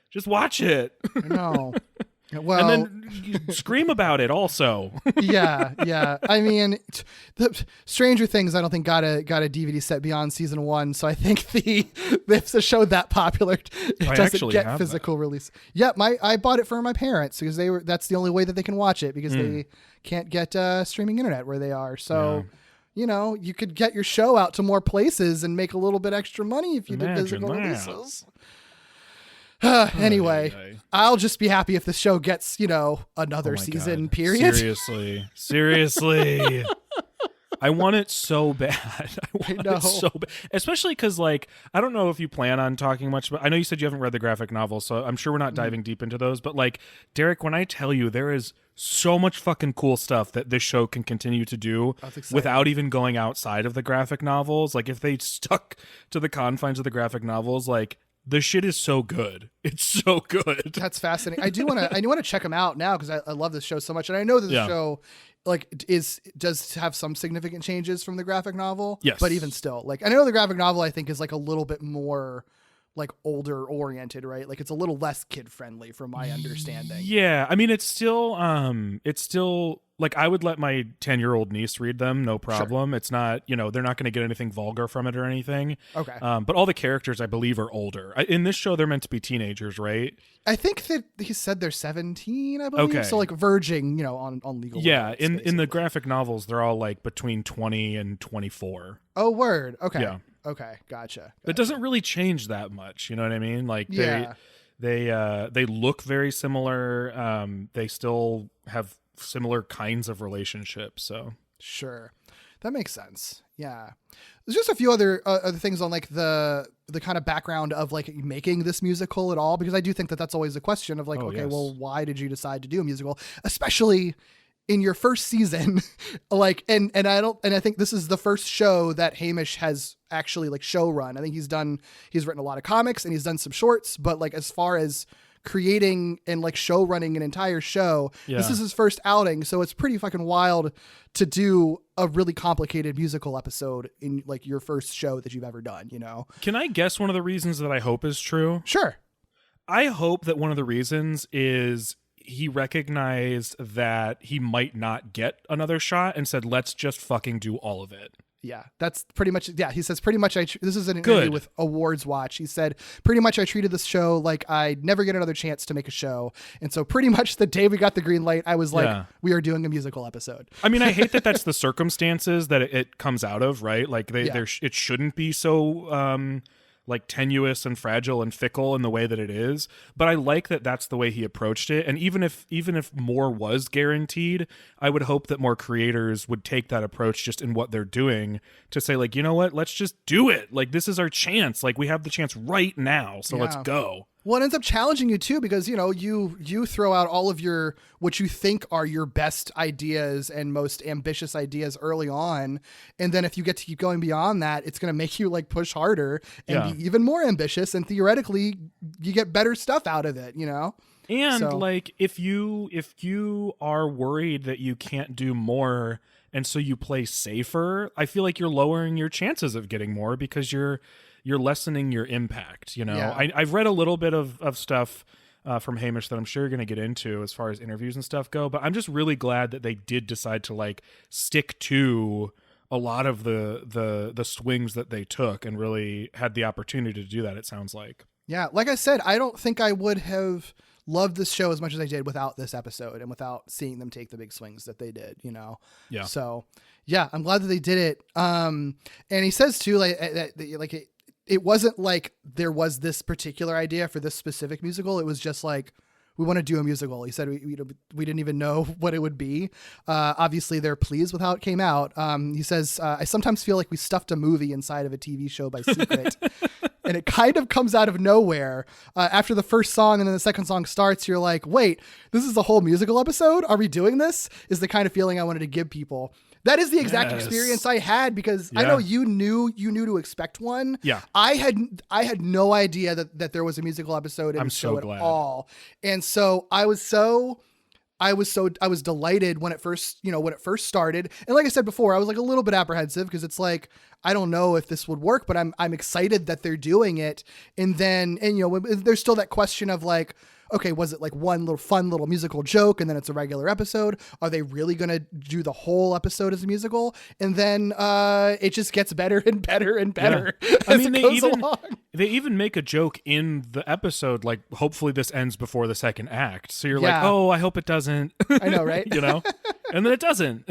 just watch it. No. Well, and then you scream about it also. yeah. I mean, the Stranger Things, I don't think got a DVD set beyond season 1. So I think if the show that popular, it doesn't get physical release. Yeah, I bought it for my parents because that's the only way that they can watch it because they can't get streaming internet where they are. So. Yeah. You know, you could get your show out to more places and make a little bit extra money if you did physical releases. Anyway, I'll just be happy if the show gets, you know, another season, period. Seriously. I want it so bad. I want it so bad. Especially because, like, I don't know if you plan on talking much, but I know you said you haven't read the graphic novel, so I'm sure we're not diving deep into those. But, like, Derek, when I tell you there is so much fucking cool stuff that this show can continue to do without even going outside of the graphic novels, like, if they stuck to the confines of the graphic novels, like, the shit is so good. It's so good. That's fascinating. I do want to check them out now because I love this show so much, and I know that the show like does have some significant changes from the graphic novel. Yes, but even still, like I know the graphic novel I think is like a little bit more like older oriented, right? Like it's a little less kid friendly from my understanding. Yeah, I mean it's still like I would let my 10-year-old niece read them, no problem. Sure. It's not, you know, they're not going to get anything vulgar from it or anything. Okay. But all the characters, I believe, are older. In this show, they're meant to be teenagers, right? I think that he said they're 17, I believe. Okay. So like verging, you know, on legal. Yeah. In the graphic novels, they're all like between 20 and 24. Oh, word. Okay. Yeah. Okay. Gotcha. It doesn't really change that much. You know what I mean? Like they look very similar. They still have similar kinds of relationships. So sure, that makes sense. Yeah, there's just a few other things on like the kind of background of like making this musical at all, because I do think that that's always a question of like, well, why did you decide to do a musical, especially in your first season? Like, and I think this is the first show that Hamish has actually like show run. I think he's written a lot of comics and he's done some shorts, but like as far as creating and like show running an entire show, this is his first outing, so it's pretty fucking wild to do a really complicated musical episode in like your first show that you've ever done, you know? Can I guess one of the reasons that I hope is true? Sure. I hope that one of the reasons is he recognized that he might not get another shot and said, let's just fucking do all of it. Yeah, that's pretty much. Yeah, he says pretty much. This is an interview with Awards Watch. He said pretty much I treated this show like I'd never get another chance to make a show, and so pretty much the day we got the green light, I was like, we are doing a musical episode. I mean, I hate that that's the circumstances that it comes out of, right? Like it shouldn't be so like tenuous and fragile and fickle in the way that it is, but I like that that's the way he approached it. And even if more was guaranteed, I would hope that more creators would take that approach just in what they're doing to say like, you know what, let's just do it. Like this is our chance. Like we have the chance right now. So let's go. Well, it ends up challenging you too, because, you know, you throw out all of your, what you think are your best ideas and most ambitious ideas early on. And then if you get to keep going beyond that, it's going to make you like push harder and be even more ambitious. And theoretically you get better stuff out of it, you know? And like, if you are worried that you can't do more, and so you play safer, I feel like you're lowering your chances of getting more because you're you're lessening your impact. You know, Yeah. I've read a little bit of stuff from Hamish that I'm sure you're going to get into as far as interviews and stuff go, but I'm just really glad that they did decide to like stick to a lot of the swings that they took and really had the opportunity to do that. It sounds like. Yeah, like I said, I don't think I would have loved this show as much as I did without this episode and without seeing them take the big swings that they did, you know? Yeah. So, yeah, I'm glad that they did it. And he says, too, like, it wasn't like there was this particular idea for this specific musical. It was just like, we want to do a musical. He said we didn't even know what it would be. Obviously, they're pleased with how it came out. He says, I sometimes feel like we stuffed a movie inside of a TV show by secret. And it kind of comes out of nowhere. After the first song and then the second song starts, you're like, wait, this is a whole musical episode? Are we doing this? Is the kind of feeling I wanted to give people. That is the exact experience I had because I know you knew to expect one. Yeah. I had no idea that there was a musical episode in the show at all. And so I was delighted when it first started. And like I said before, I was like a little bit apprehensive because it's like, I don't know if this would work, but I'm excited that they're doing it. And then, there's still that question of like, okay, was it like one little fun little musical joke and then it's a regular episode? Are they really going to do the whole episode as a musical? And then it just gets better and better and better. Yeah. I mean, they even make a joke in the episode, like, hopefully this ends before the second act. So you're Yeah. like, oh, I hope it doesn't. I know, right? And then it doesn't.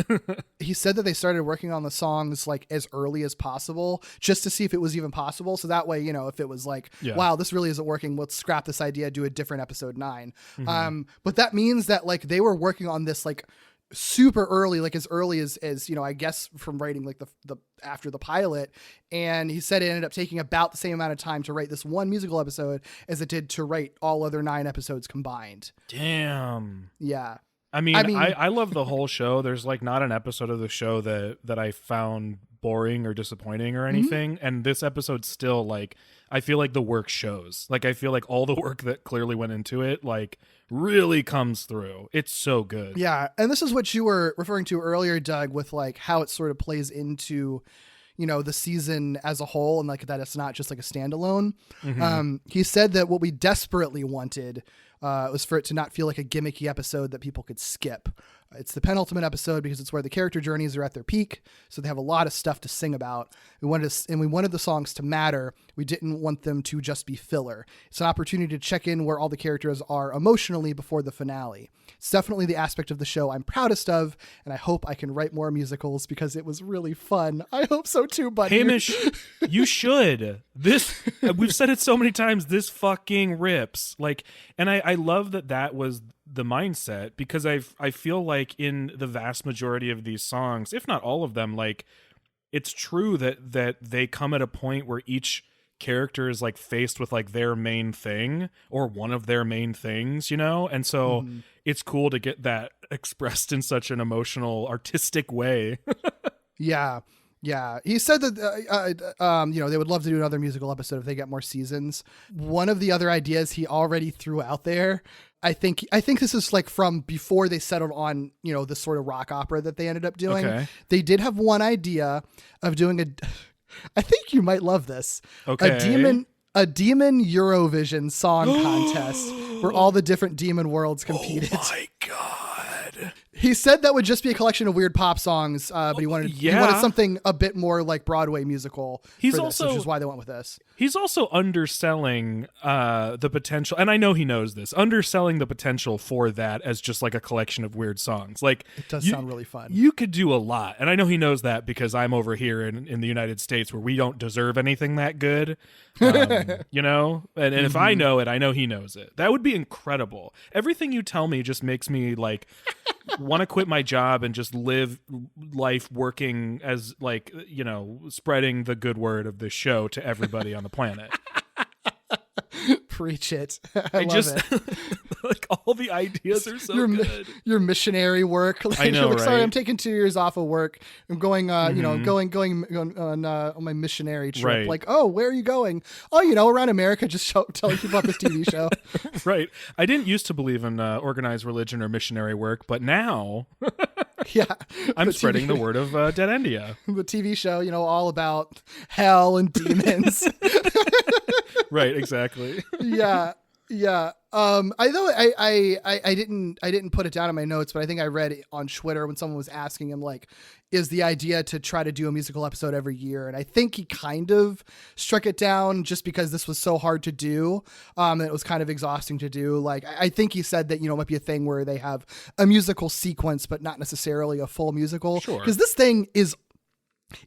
He said that they started working on the songs like as early as possible just to see if it was even possible. So that way, if it was like, wow, this really isn't working, let's scrap this idea, do a different episode 9. Mm-hmm. But that means that like they were working on this like super early, like as early as I guess from writing like the after the pilot. And he said it ended up taking about the same amount of time to write this one musical episode as it did to write all other 9 episodes combined. Damn. Yeah. I mean, I love the whole show. There's like not an episode of the show that I found boring or disappointing or anything. And this episode still, like, I feel like the work shows. Like, I feel like all the work that clearly went into it, like, really comes through. It's so good. Yeah. And this is what you were referring to earlier, Doug, with like how it sort of plays into, the season as a whole and like that it's not just like a standalone. He said that what we desperately wanted was for it to not feel like a gimmicky episode that people could skip. It's the penultimate episode because it's where the character journeys are at their peak. So they have a lot of stuff to sing about. We wanted the songs to matter. We didn't want them to just be filler. It's an opportunity to check in where all the characters are emotionally before the finale. It's definitely the aspect of the show I'm proudest of, and I hope I can write more musicals because it was really fun. I hope so too, buddy. Hamish, you should. We've said it so many times, this fucking rips. Like, and I love that was the mindset because I feel like in the vast majority of these songs, if not all of them, like it's true that they come at a point where each character is like faced with like their main thing or one of their main things, and so it's cool to get that expressed in such an emotional, artistic way. Yeah. He said that, they would love to do another musical episode if they get more seasons. One of the other ideas he already threw out there, I think this is like from before they settled on, this sort of rock opera that they ended up doing. Okay. They did have one idea of doing I think you might love this. Okay. A demon Eurovision song contest where all the different demon worlds competed. Oh my God. He said that would just be a collection of weird pop songs, but he wanted something a bit more like Broadway musical. Which is why they went with this. He's also underselling the potential, and I know he knows this, underselling the potential for that as just like a collection of weird songs. Like, it does sound really fun. You could do a lot, and I know he knows that because I'm over here in the United States where we don't deserve anything that good, and if I know it, I know he knows it. That would be incredible. Everything you tell me just makes me like want to quit my job and just live life working as like, spreading the good word of this show to everybody on the planet. Preach it. I love it. Like all the ideas are so good. Your missionary work. Like, I know, like, right? Sorry, I'm taking 2 years off of work. I'm going, going on my missionary trip. Right. Like, oh, where are you going? Oh, around America, just telling people about this TV show. Right. I didn't used to believe in organized religion or missionary work, but now Yeah. I'm spreading the word of Dead Endia. The TV show, all about hell and demons. Right, exactly. Yeah. Yeah. I didn't put it down in my notes, but I think I read it on Twitter when someone was asking him, like, is the idea to try to do a musical episode every year? And I think he kind of struck it down just because this was so hard to do. And it was kind of exhausting to do. Like, I think he said that, it might be a thing where they have a musical sequence, but not necessarily a full musical. Sure. Because this thing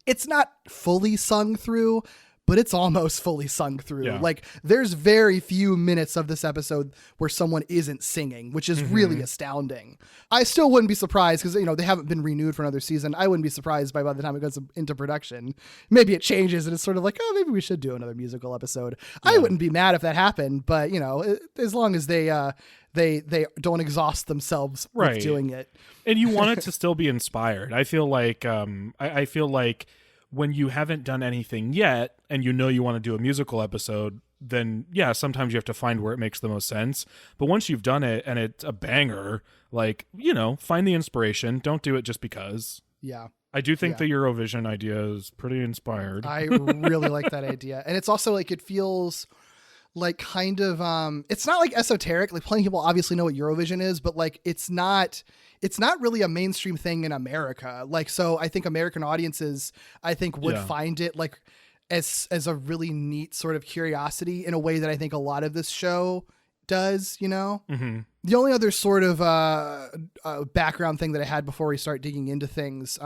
it's not fully sung through, but it's almost fully sung through. Yeah. Like, there's very few minutes of this episode where someone isn't singing, which is really astounding. I still wouldn't be surprised because, they haven't been renewed for another season. I wouldn't be surprised by the time it goes into production. Maybe it changes and it's sort of like, oh, maybe we should do another musical episode. Yeah. I wouldn't be mad if that happened, but, as long as they don't exhaust themselves right. with doing it. And you want it to still be inspired. I feel like, I feel like, when you haven't done anything yet and you want to do a musical episode, then yeah, sometimes you have to find where it makes the most sense. But once you've done it and it's a banger, like, find the inspiration. Don't do it just because. Yeah. I do think the Eurovision idea is pretty inspired. I really like that idea. And it's also like, it feels like kind of, it's not like esoteric. Like, plenty of people obviously know what Eurovision is, but like, it's not really a mainstream thing in America. Like, so I think American audiences, would find it like as a really neat sort of curiosity in a way that I think a lot of this show does, Mm-hmm. The only other sort of background thing that I had before we start digging into things,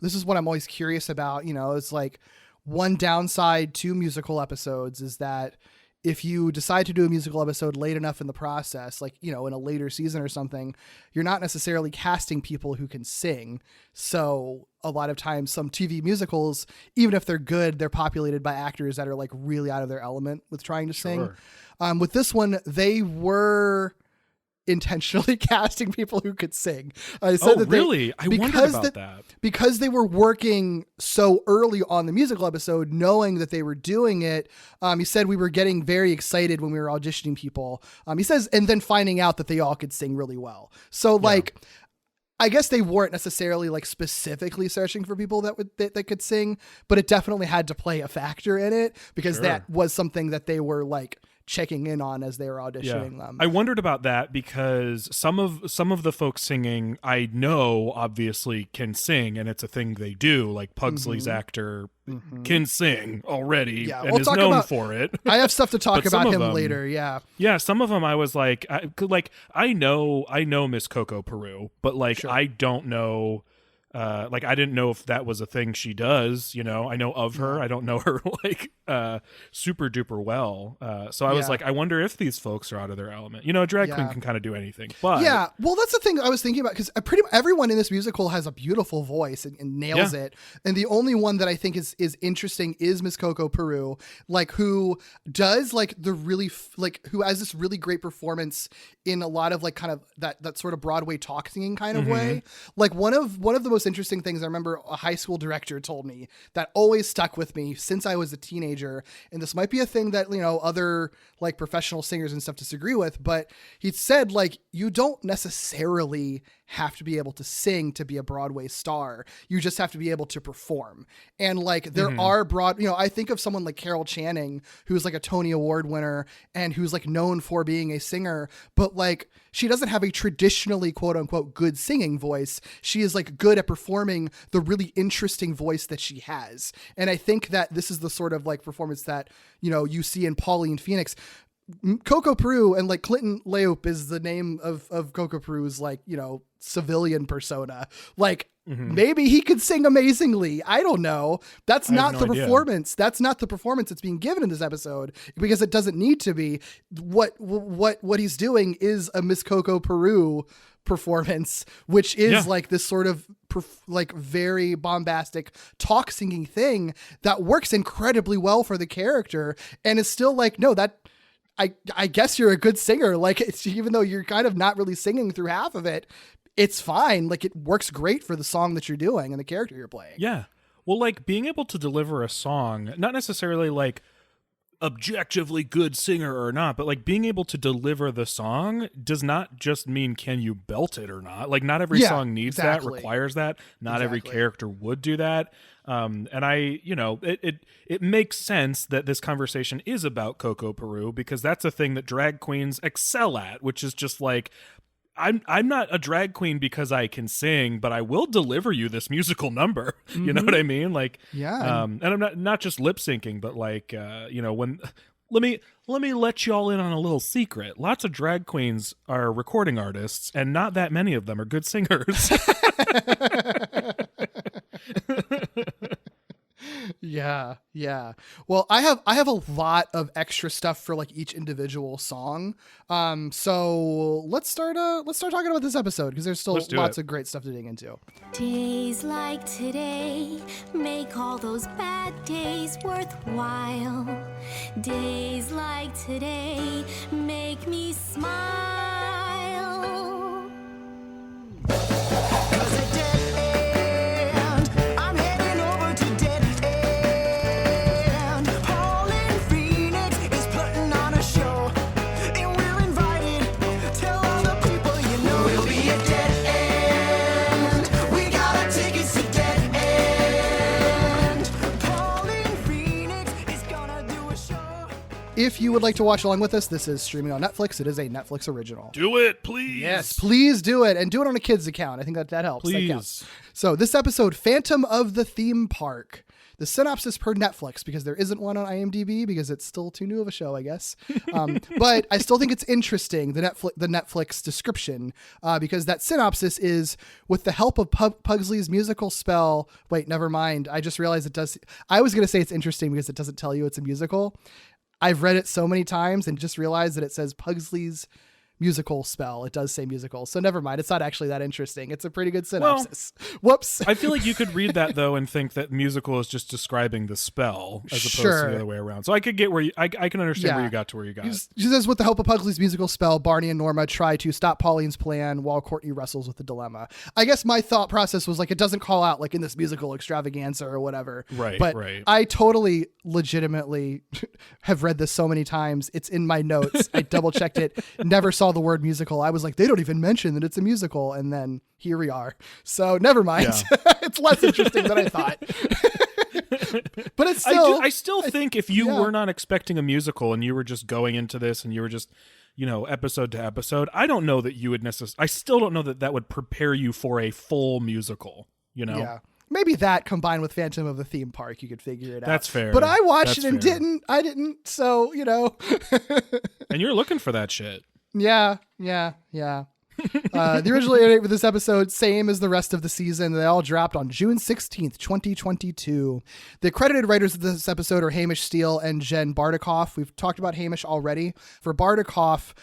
this is what I'm always curious about, it's like one downside to musical episodes is that if you decide to do a musical episode late enough in the process, like, in a later season or something, you're not necessarily casting people who can sing. So a lot of times some TV musicals, even if they're good, they're populated by actors that are like really out of their element with trying to sing. With this one, they were intentionally casting people who could sing. I said that really? I wondered about that. Because they were working so early on the musical episode, knowing that they were doing it. He said we were getting very excited when we were auditioning people. He says, and then finding out that they all could sing really well. So like, I guess they weren't necessarily like specifically searching for people that could sing, but it definitely had to play a factor in it because that was something that they were like checking in on as they were auditioning them. I wondered about that because some of the folks singing I know obviously can sing, and it's a thing they do. Like Pugsley's actor can sing already and is known for it. I have stuff to talk about him later. Yeah, some of them I was like, I know Miss Coco Peru, but like I don't know. Like I didn't know if that was a thing she does, I know of her. I don't know her like super duper well. So I was like, I wonder if these folks are out of their element. A drag queen can kind of do anything. But yeah, well, that's the thing I was thinking about because pretty everyone in this musical has a beautiful voice and nails it. And the only one that I think is interesting is Miss Coco Peru, like who does like the really who has this really great performance in a lot of like kind of that sort of Broadway talk singing kind of way. Like one of the most interesting things I remember a high school director told me that always stuck with me since I was a teenager. And this might be a thing that, other like professional singers and stuff disagree with, but he said like, you don't necessarily have to be able to sing to be a Broadway star. You just have to be able to perform. And like, there are I think of someone like Carol Channing, who's like a Tony Award winner and who's like known for being a singer, but like, she doesn't have a traditionally quote unquote good singing voice. She is like good at performing the really interesting voice that she has. And I think that this is the sort of like performance that, you see in Pauline Phoenix. Coco Peru and like Clinton Leop is the name of Coco Peru's like, civilian persona. Like maybe he could sing amazingly. I don't know. That's not the performance. That's not the performance that's being given in this episode because it doesn't need to be. What he's doing is a Miss Coco Peru performance, which is like this sort of like very bombastic talk singing thing that works incredibly well for the character and is still like, no, that I guess you're a good singer. Like it's, even though you're kind of not really singing through half of it, it's fine. Like it works great for the song that you're doing and the character you're playing. Yeah. Well, like being able to deliver a song, not necessarily like objectively good singer or not, but like being able to deliver the song does not just mean can you belt it or not. Like not every song needs that, requires that. Not every character would do that. And I, it makes sense that this conversation is about Coco Peru because that's a thing that drag queens excel at, which is just like, I'm not a drag queen because I can sing, but I will deliver you this musical number. You know what I mean? Like, and I'm not just lip syncing, but like, when let me let y'all in on a little secret. Lots of drag queens are recording artists, and not that many of them are good singers. Yeah. Well, I have a lot of extra stuff for like each individual song. So let's start talking about this episode because there's still lots of great stuff to dig into. Days like today make all those bad days worthwhile. Days like today make me smile. 'Cause at dead end, I'm heading over to dead end. Pauline Phoenix is putting on a show, and we're invited. Tell all the people you know we'll be at dead end. We got our tickets to dead end. Pauline Phoenix is gonna do a show. If you would like to watch along with us, this is streaming on Netflix. It is a Netflix original. Do it, please. Yes, please do it. And do it on a kid's account. I think that helps. Please. That counts. So this episode, Phantom of the Theme Park. The synopsis per Netflix, because there isn't one on IMDb because it's still too new of a show, I guess. But I still think it's interesting, the Netflix description, because that synopsis is, with the help of Pugsley's musical spell. Wait, never mind. I just realized it does. I was going to say it's interesting because it doesn't tell you it's a musical. I've read it so many times and just realized that it says Pugsley's musical spell. It does say musical. So never mind. It's not actually that interesting. It's a pretty good synopsis. Whoops. I feel like you could read that though and think that musical is just describing the spell as opposed to the other way around. So I could get where I can understand where you got to where you got. She says, with the help of Pugsley's musical spell, Barney and Norma try to stop Pauline's plan while Courtney wrestles with the dilemma. I guess my thought process was like, it doesn't call out like in this musical extravaganza or whatever. Right. But right. I totally legitimately have read this so many times. It's in my notes. I double checked it. Never saw the word musical. I was like, they don't even mention that it's a musical. And then here we are. So never mind. Yeah. It's less interesting than I thought. But it's still, I still think if you were not expecting a musical and you were just going into this and you were just, episode to episode, I don't know that you would I still don't know that would prepare you for a full musical, Yeah. Maybe that combined with Phantom of the Theme Park, you could figure it out. That's fair. But I watched it and I didn't. So, And you're looking for that shit. Yeah. The original air date for this episode, same as the rest of the season. They all dropped on June 16th, 2022. The credited writers of this episode are Hamish Steele and Jen Bartikoff. We've talked about Hamish already. For Bartikoff,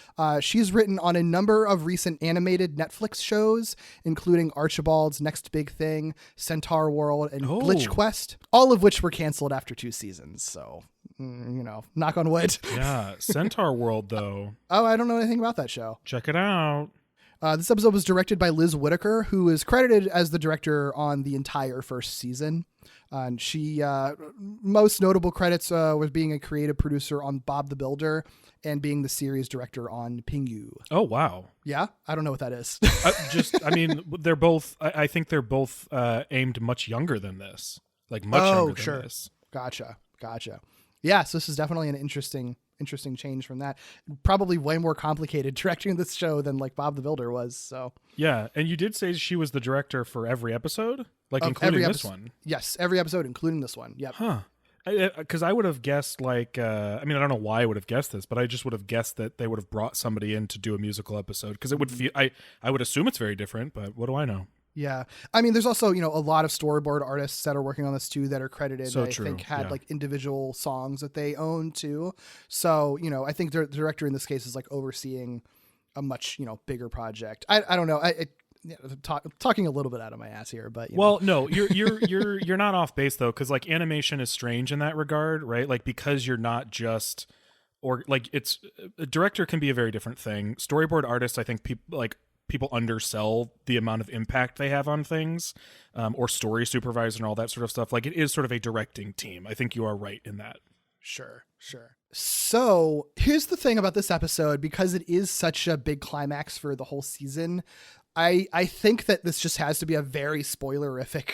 she's written on a number of recent animated Netflix shows, including Archibald's Next Big Thing, Centaur World, and Glitch Quest, all of which were canceled after 2 seasons. So, knock on wood. Yeah, Centaur World, though. Oh, I don't know anything about that show. Check it out. This episode was directed by Liz Whitaker, who is credited as the director on the entire first season. And she, most notable credits was being a creative producer on Bob the Builder and being the series director on Pingu. Oh, wow. Yeah? I don't know what that is. They're both, I think they're both aimed much younger than this. Like much younger than this. Gotcha. Yeah, so this is definitely an interesting change from that. Probably way more complicated directing this show than like Bob the Builder was. So yeah, and you did say she was the director for every episode, like including this one. Yes, every episode, including this one. Yep. Huh. Because I would have guessed like I don't know why I would have guessed this, but I just would have guessed that they would have brought somebody in to do a musical episode because it would feel I would assume it's very different, but what do I know? Yeah. I mean, there's also, a lot of storyboard artists that are working on this too that are credited. So I think had like individual songs that they own too. So, I think the director in this case is like overseeing a much, bigger project. I don't know. Talking a little bit out of my ass here, but no, you're not off base though. Cause like animation is strange in that regard, right? Like, because you're not just, or like it's a director can be a very different thing. Storyboard artists, I think people undersell the amount of impact they have on things, or story supervisor and all that sort of stuff. Like it is sort of a directing team. I think you are right in that. Sure. So here's the thing about this episode, because it is such a big climax for the whole season. I think that this just has to be a very spoilerific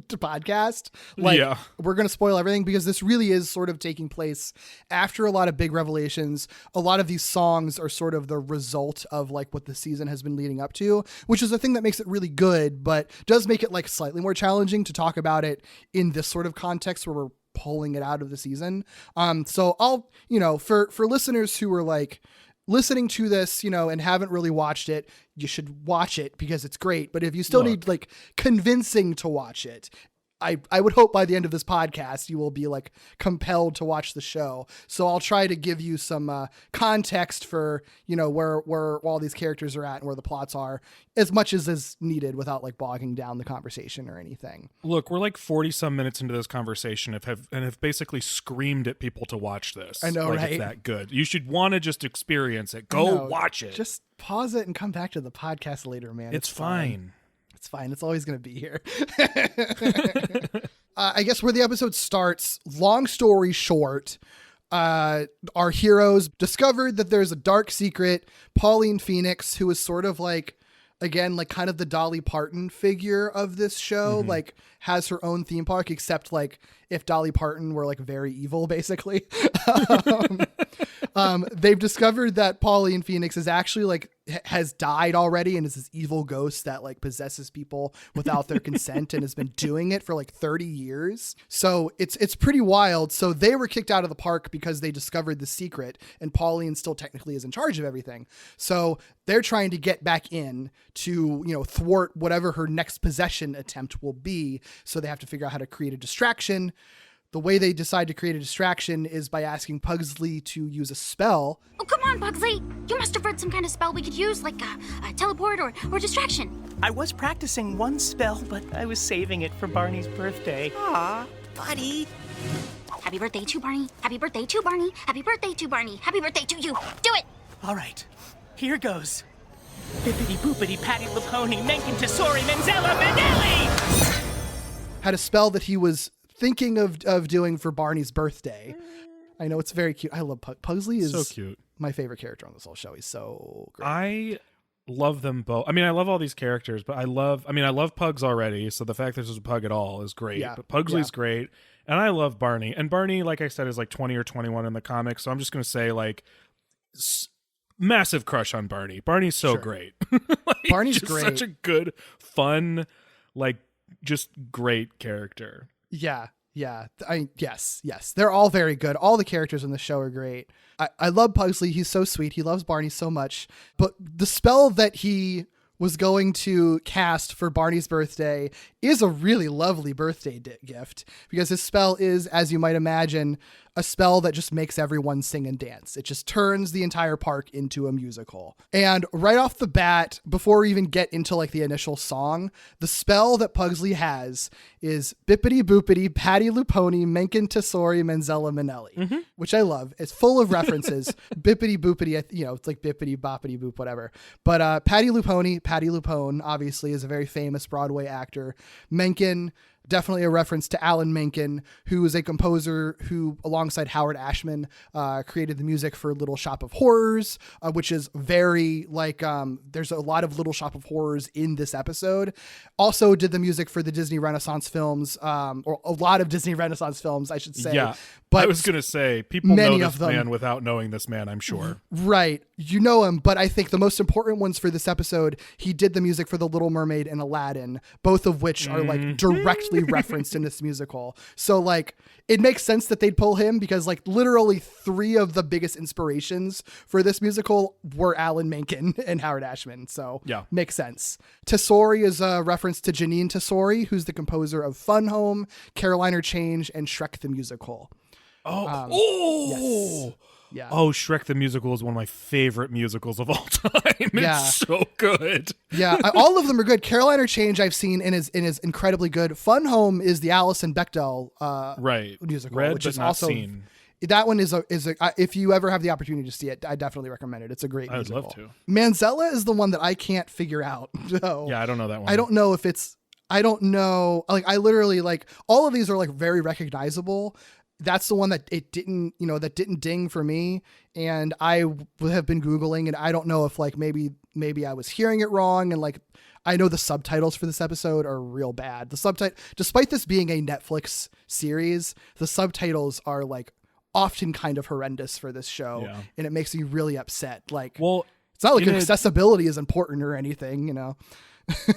podcast. Like, Yeah. we're going to spoil everything because this really is sort of taking place after a lot of big revelations. A lot of these songs are sort of the result of like what the season has been leading up to, which is the thing that makes it really good, but does make it like slightly more challenging to talk about it in this sort of context where we're pulling it out of the season. So I'll, for listeners who are like listening to this, and haven't really watched it, you should watch it because it's great. But if you still need like convincing to watch it, I would hope by the end of this podcast, you will be like compelled to watch the show. So I'll try to give you some context for, where all these characters are at and where the plots are, as much as is needed without like bogging down the conversation or anything. Look, we're like 40 some minutes into this conversation and have basically screamed at people to watch this. I know, like, right? It's that good. You should want to just experience it. Go watch it. Just pause it and come back to the podcast later, man. It's fine. It's fine. It's always going to be here. I guess where the episode starts, long story short, our heroes discovered that there's a dark secret. Pauline Phoenix, who is sort of like, again, like kind of the Dolly Parton figure of this show, like has her own theme park, except like if Dolly Parton were like very evil, basically. They've discovered that Pauline Phoenix is actually like has died already and is this evil ghost that like possesses people without their consent and has been doing it for like 30 years. So it's pretty wild. So they were kicked out of the park because they discovered the secret, and Pauline still technically is in charge of everything. So they're trying to get back in to, thwart whatever her next possession attempt will be. So they have to figure out how to create a distraction. The way they decide to create a distraction is by asking Pugsley to use a spell. Oh, come on, Pugsley. You must have read some kind of spell we could use, like a teleport or distraction. I was practicing one spell, but I was saving it for Barney's birthday. Aw, buddy. Happy birthday to Barney. Happy birthday to Barney. Happy birthday to Barney. Happy birthday to you. Do it. All right, here goes. Bippity boopity patty laponi menken tesori menzella manelli! Had a spell that he was thinking of doing for Barney's birthday. I know, it's very cute. I love Pugsley. Is so cute. My favorite character on this whole show. He's so great. I love them both. I mean, I love all these characters, but I love Pugs already. So the fact there's a Pug at all is great. Yeah. But Pugsley's great. And I love Barney. And Barney, like I said, is like 20 or 21 in the comics. So I'm just going to say like massive crush on Barney. Barney's so great. Like, Barney's just great. Such a good, fun, like just great character. Yeah. Yes. They're all very good. All the characters in the show are great. I love Pugsley. He's so sweet. He loves Barney so much. But the spell that he was going to cast for Barney's birthday is a really lovely birthday gift, because his spell is, as you might imagine, a spell that just makes everyone sing and dance. It just turns the entire park into a musical. And right off the bat, before we even get into like the initial song, the spell that Pugsley has is bippity boopity patty luponi menken tesori menzella manelli, which I love. It's full of references. Bippity boopity, it's like bippity boppity boop, whatever. But Patty Lupone, obviously, is a very famous Broadway actor. Menken, definitely a reference to Alan Menken, who is a composer who, alongside Howard Ashman, created the music for Little Shop of Horrors, which is very like, there's a lot of Little Shop of Horrors in this episode. Also did the music for the Disney Renaissance films, or a lot of Disney Renaissance films, I should say. Yeah, but I was going to say, people know this them, man without knowing this man, I'm sure. Right. You know him, but I think the most important ones for this episode, he did the music for The Little Mermaid and Aladdin, both of which are like directly referenced in this musical. So like it makes sense that they'd pull him, because like literally 3 of the biggest inspirations for this musical were Alan Menken and Howard Ashman. So yeah, makes sense. Tesori is a reference to Janine Tesori, who's the composer of Fun Home, Carolina Change, and Shrek the Musical. Yes. Yeah. Oh, Shrek the Musical is one of my favorite musicals of all time. It's so good. Yeah, all of them are good. Carolina Change I've seen and is incredibly good. Fun Home is the Alison Bechdel musical, Read, which but is not also seen. That one is a if you ever have the opportunity to see it, I definitely recommend it. It's a great musical. I would love to. Manzella is the one that I can't figure out. So yeah, I don't know that one. I don't know. Like I literally like all of these are like very recognizable. that's the one that it didn't, that didn't ding for me. And I have been Googling, and I don't know if like maybe I was hearing it wrong. And like, I know the subtitles for this episode are real bad. Despite this being a Netflix series, the subtitles are like often kind of horrendous for this show. Yeah. And it makes me really upset. Like, well, it's not like accessibility is important or anything,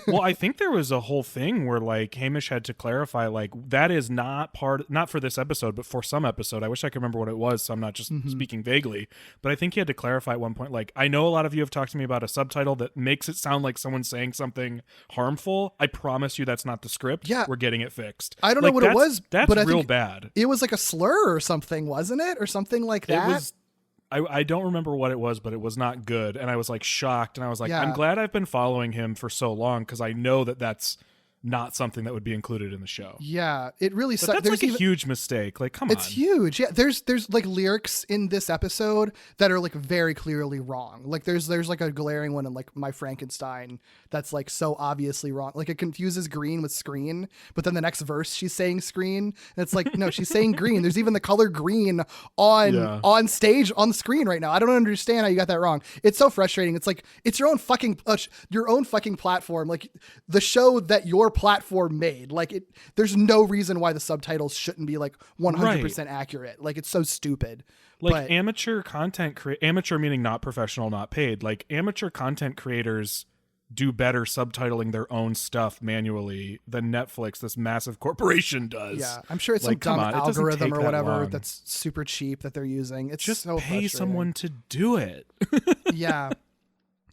Well, I think there was a whole thing where like Hamish had to clarify, like, that is not for this episode, but for some episode. I wish I could remember what it was, so I'm not just speaking vaguely. But I think he had to clarify at one point, like, I know a lot of you have talked to me about a subtitle that makes it sound like someone's saying something harmful. I promise you that's not the script. Yeah. We're getting it fixed. I don't know what it was, that's but I real think bad. It was like a slur or something, wasn't it? Or something like that? It was. I don't remember what it was, but it was not good. And I was like shocked. And I was like, Yeah. I'm glad I've been following him for so long, because I know that that's not something that would be included in the show. Yeah, it really But sucks. that's like a huge mistake. Like, come on. It's huge. Yeah, there's like lyrics in this episode that are like very clearly wrong. Like there's like a glaring one in like My Frankenstein that's like so obviously wrong. Like it confuses green with screen, but then the next verse she's saying screen, and it's like no, she's saying green. There's even the color green on stage on the screen right now. I don't understand how you got that wrong. It's so frustrating. It's like it's your own fucking platform. Like the show that your platform made. Like there's no reason why the subtitles shouldn't be like 100% accurate. Like it's so stupid. Like amateur amateur meaning not professional, not paid. Like amateur content creators do better subtitling their own stuff manually than Netflix, this massive corporation, does. Yeah, I'm sure it's like, some dumb algorithm or whatever long. that's super cheap that they're using. It's just so pay someone to do it. Yeah.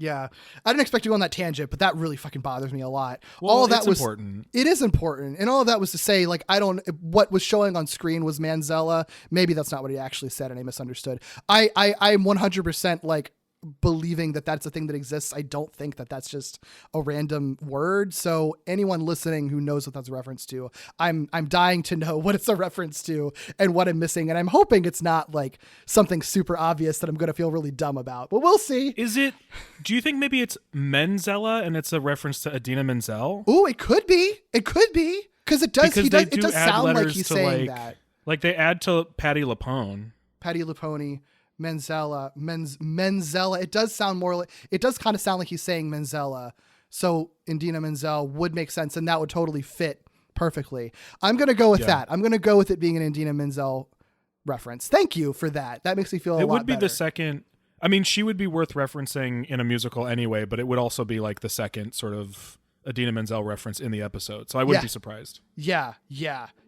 Yeah, I didn't expect to go on that tangent, but that really fucking bothers me a lot. Well, all of that was important. It is important, and all of that was to say, like, what was showing on screen was Manzella. Maybe that's not what he actually said, and I misunderstood. I'm 100% like believing that that's a thing that exists. I don't think that that's just a random word. So anyone listening who knows what that's a reference to, I'm dying to know what it's a reference to and what I'm missing. And I'm hoping it's not like something super obvious that I'm going to feel really dumb about, but we'll see. Do you think maybe it's Menzella and it's a reference to Idina Menzel? Oh, it could be. It could be. It does sound like he's saying that. Like they add to Patti LuPone. Menzella. It does sound more like, it does kind of sound like he's saying Menzella. So Idina Menzel would make sense, and that would totally fit perfectly. I'm going to go with that. I'm going to go with it being an Idina Menzel reference. Thank you for that. That makes me feel a lot better. It would be the second. I mean, she would be worth referencing in a musical anyway, but it would also be like the second sort of Idina Menzel reference in the episode. So I wouldn't be surprised. Yeah.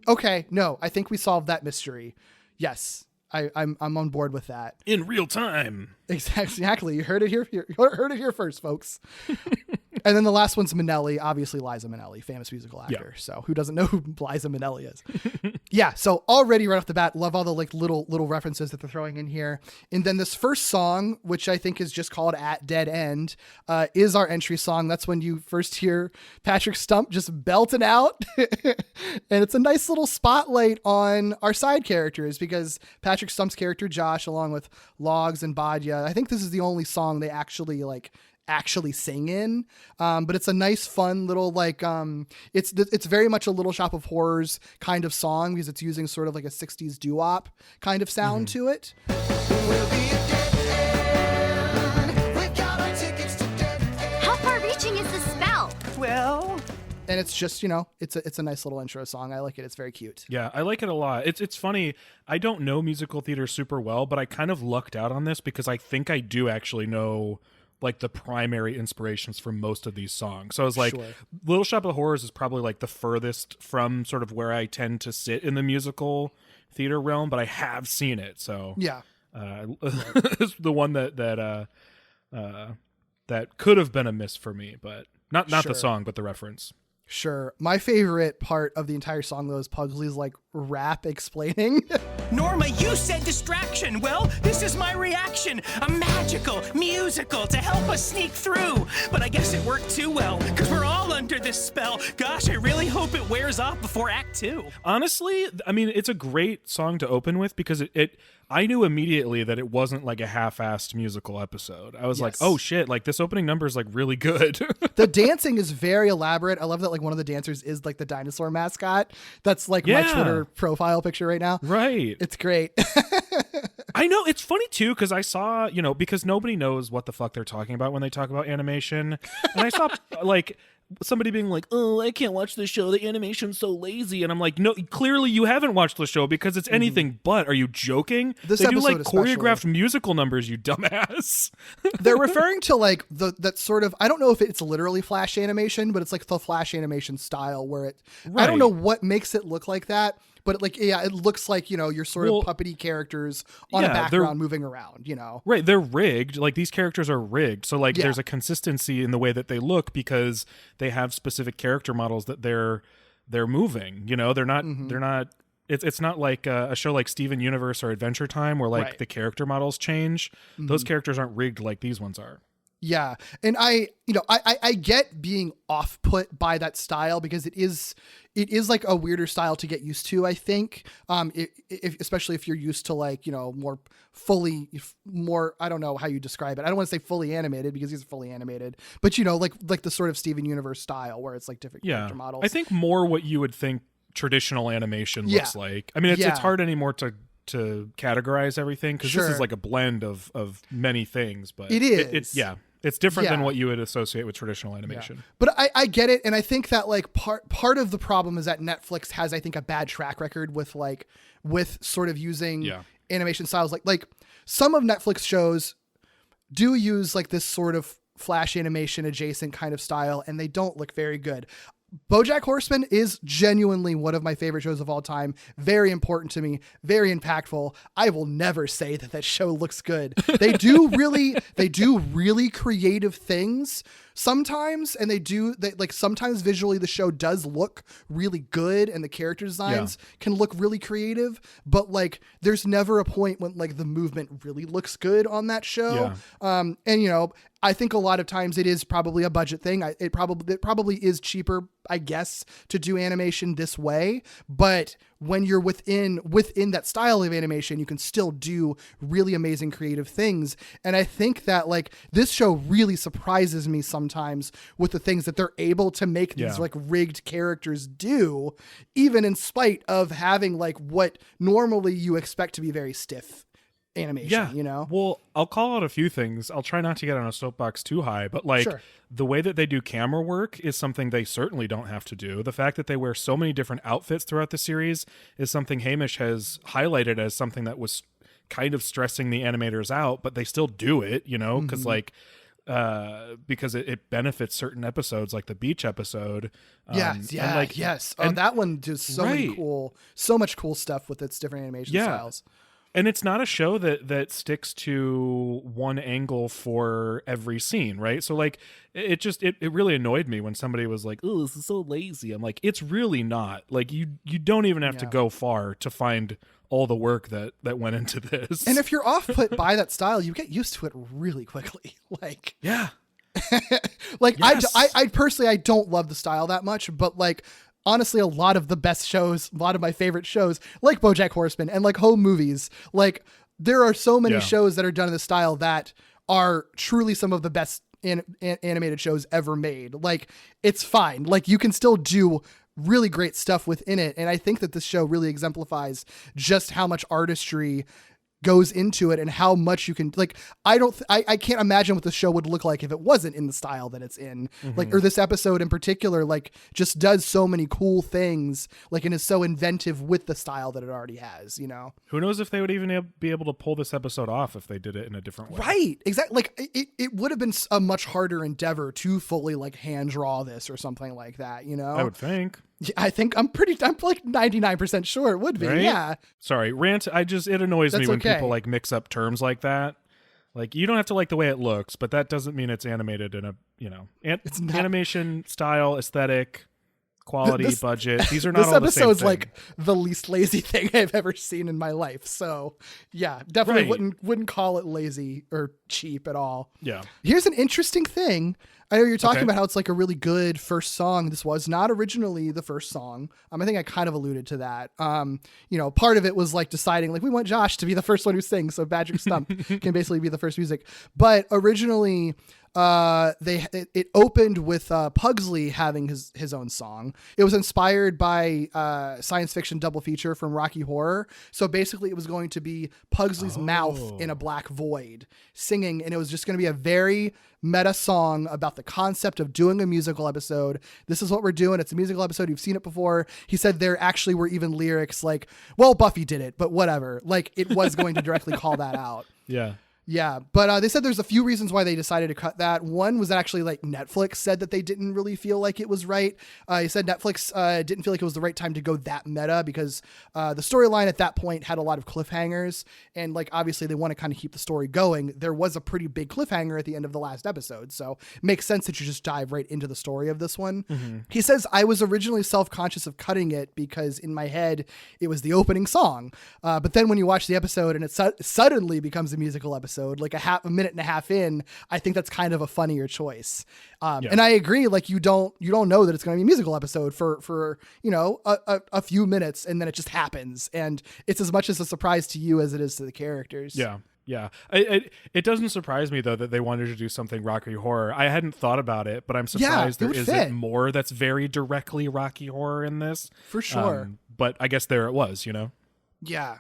Okay. No, I think we solved that mystery. Yes. I'm on board with that. In real time. Exactly. You heard it here first, folks. And then the last one's Minnelli, obviously Liza Minnelli, famous musical actor. Yeah. So who doesn't know who Liza Minnelli is? Yeah. So already right off the bat, love all the like little references that they're throwing in here. And then this first song, which I think is just called At Dead End, is our entry song. That's when you first hear Patrick Stump just belting out. And it's a nice little spotlight on our side characters, because Patrick Stump's character, Josh, along with Logs and Badya, I think this is the only song they actually sing in, but it's a nice fun little like it's very much a Little Shop of Horrors kind of song, because it's using sort of like a 60s doo-wop kind of sound to it. How far-reaching is the spell? Well, and it's just, it's a nice little intro song. I like it. It's very cute. Yeah, I like it a lot. It's funny. I don't know musical theater super well, but I kind of lucked out on this because I think I do actually know like the primary inspirations for most of these songs. So I was like, sure. Little Shop of Horrors is probably like the furthest from sort of where I tend to sit in the musical theater realm, but I have seen it. So yeah, it's the one that could have been a miss for me, but not the song, but the reference. Sure. My favorite part of the entire song, though, is Pugsley's like rap explaining. Norma, you said distraction. Well, this is my reaction. A magical musical to help us sneak through. But I guess it worked too well, because we're all under this spell. Gosh, I really hope it wears off before Act 2. Honestly, I mean, it's a great song to open with because I knew immediately that it wasn't like a half-assed musical episode. I was like, oh shit, like this opening number is like really good. The dancing is very elaborate. I love that like one of the dancers is like the dinosaur mascot. That's like my Twitter profile picture right now. Right. It's great. I know. It's funny too, because I saw, because nobody knows what the fuck they're talking about when they talk about animation. And I saw like somebody being like, oh, I can't watch this show. The animation's so lazy. And I'm like, no, clearly you haven't watched the show because it's anything but. Are you joking? This they do episode like choreographed musical numbers, you dumbass. They're referring to like that sort of, I don't know if it's literally Flash animation, but it's like the Flash animation style where it, I don't know what makes it look like that. But like, yeah, it looks like, you're sort of puppety characters on a background moving around, Right. They're rigged. Like these characters are rigged. So like there's a consistency in the way that they look because they have specific character models that they're moving, they're not, it's not like a show like Steven Universe or Adventure Time where like the character models change. Those characters aren't rigged like these ones are. Yeah. And I get being off put by that style because it is like a weirder style to get used to, I think. Especially if you're used to like, more, I don't know how you describe it. I don't want to say fully animated because these are fully animated, but like the sort of Steven Universe style where it's like different character models. I think more what you would think traditional animation looks like. I mean, it's hard anymore to categorize everything because this is like a blend of many things, but it is. It's different than what you would associate with traditional animation. Yeah. But I get it. And I think that like part of the problem is that Netflix has, I think, a bad track record with sort of using animation styles. Like some of Netflix shows do use like this sort of Flash animation adjacent kind of style, and they don't look very good. BoJack Horseman is genuinely one of my favorite shows of all time. Very important to me. Very impactful. I will never say that show looks good. They do really creative things sometimes, and sometimes visually the show does look really good, and the character designs can look really creative. But like, there's never a point when like the movement really looks good on that show. And I think a lot of times it is probably a budget thing. It probably is cheaper, I guess, to do animation this way. But when you're within that style of animation, you can still do really amazing creative things. And I think that like this show really surprises me sometimes with the things that they're able to make these like rigged characters do, even in spite of having like what normally you expect to be very stiff animation, Well, I'll call out a few things. I'll try not to get on a soapbox too high, but like the way that they do camera work is something they certainly don't have to do. The fact that they wear so many different outfits throughout the series is something Hamish has highlighted as something that was kind of stressing the animators out, but they still do it, because like because it benefits certain episodes like the beach episode. That one does so much cool stuff with its different animation styles. And it's not a show that sticks to one angle for every scene, right? So like it really annoyed me when somebody was like, "Oh, this is so lazy." I'm like, it's really not. Like you don't even have to go far to find all the work that went into this. And if you're off put by that style, you get used to it really quickly. Like like I personally I don't love the style that much, but like honestly, a lot of the best shows, a lot of my favorite shows, like BoJack Horseman and like home movies, like there are so many shows that are done in the style that are truly some of the best animated shows ever made. Like it's fine. Like you can still do really great stuff within it. And I think that this show really exemplifies just how much artistry goes into it and how much you can like, I can't imagine what the show would look like if it wasn't in the style that it's in. Like, or this episode in particular, like just does so many cool things, like, and is so inventive with the style that it already has, Who knows if they would even be able to pull this episode off if they did it in a different way. Right. Exactly. Like it would have been a much harder endeavor to fully like hand draw this or something like that, I would think. I think I'm like 99% sure it would be. Right? Yeah. Sorry, rant. It annoys me when people like mix up terms like that. Like you don't have to like the way it looks, but that doesn't mean it's animated in a, it's animation style, aesthetic, quality, budget. These are not this all the same episode's thing. like the least lazy thing I've ever seen in my life. So yeah, definitely Right. wouldn't call it lazy or cheap at all. Yeah. Here's an interesting thing. I know you're talking Okay. about how it's like a really good first song. This was not originally the first song. I think I kind of alluded to that. Part of it was like deciding like we want Josh to be the first one who sings, so Patrick Stump can basically be the first music. But originally, it opened with Pugsley having his own song. It was inspired by science fiction double feature from Rocky Horror. So basically, it was going to be Pugsley's mouth in a black void singing, and it was just going to be a very meta song about the concept of doing a musical episode. This is what we're doing. It's a musical episode. You've seen it before. He said there actually were even lyrics like, well, Buffy did it, but whatever. Like it was going to directly call that out. Yeah. Yeah, but they said there's a few reasons why they decided to cut that. One was that actually like Netflix said that they didn't really feel like it was right. He said Netflix didn't feel like it was the right time to go that meta because the storyline at that point had a lot of cliffhangers, and like obviously they want to kind of keep the story going. There was a pretty big cliffhanger at the end of the last episode, so it makes sense that you just dive right into the story of this one. Mm-hmm. He says, I was originally self-conscious of cutting it because in my head it was the opening song, but then when you watch the episode and it suddenly becomes a musical episode, like a minute and a half in, I think that's kind of a funnier choice. And I agree. Like you don't know that it's going to be a musical episode for a few minutes, and then it just happens, and it's as much as a surprise to you as it is to the characters. Yeah. Yeah. It doesn't surprise me though that they wanted to do something Rocky Horror. I hadn't thought about it, but I'm surprised there isn't more that's very directly Rocky Horror in this. For sure. But I guess there it was, Yeah.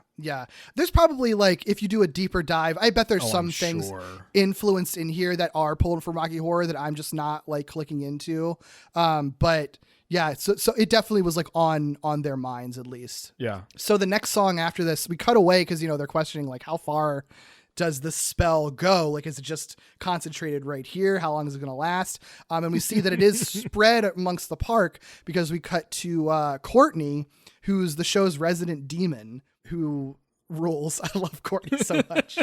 There's probably like, if you do a deeper dive, I bet there's some things influenced in here that are pulled from Rocky Horror that I'm just not like clicking into. But yeah, so it definitely was like on their minds at least. Yeah. So the next song after this, we cut away because, they're questioning like how far does the spell go? Like, is it just concentrated right here? How long is it going to last? And we see that it is spread amongst the park because we cut to Courtney, who's the show's resident demon, who rules. I love Courtney so much.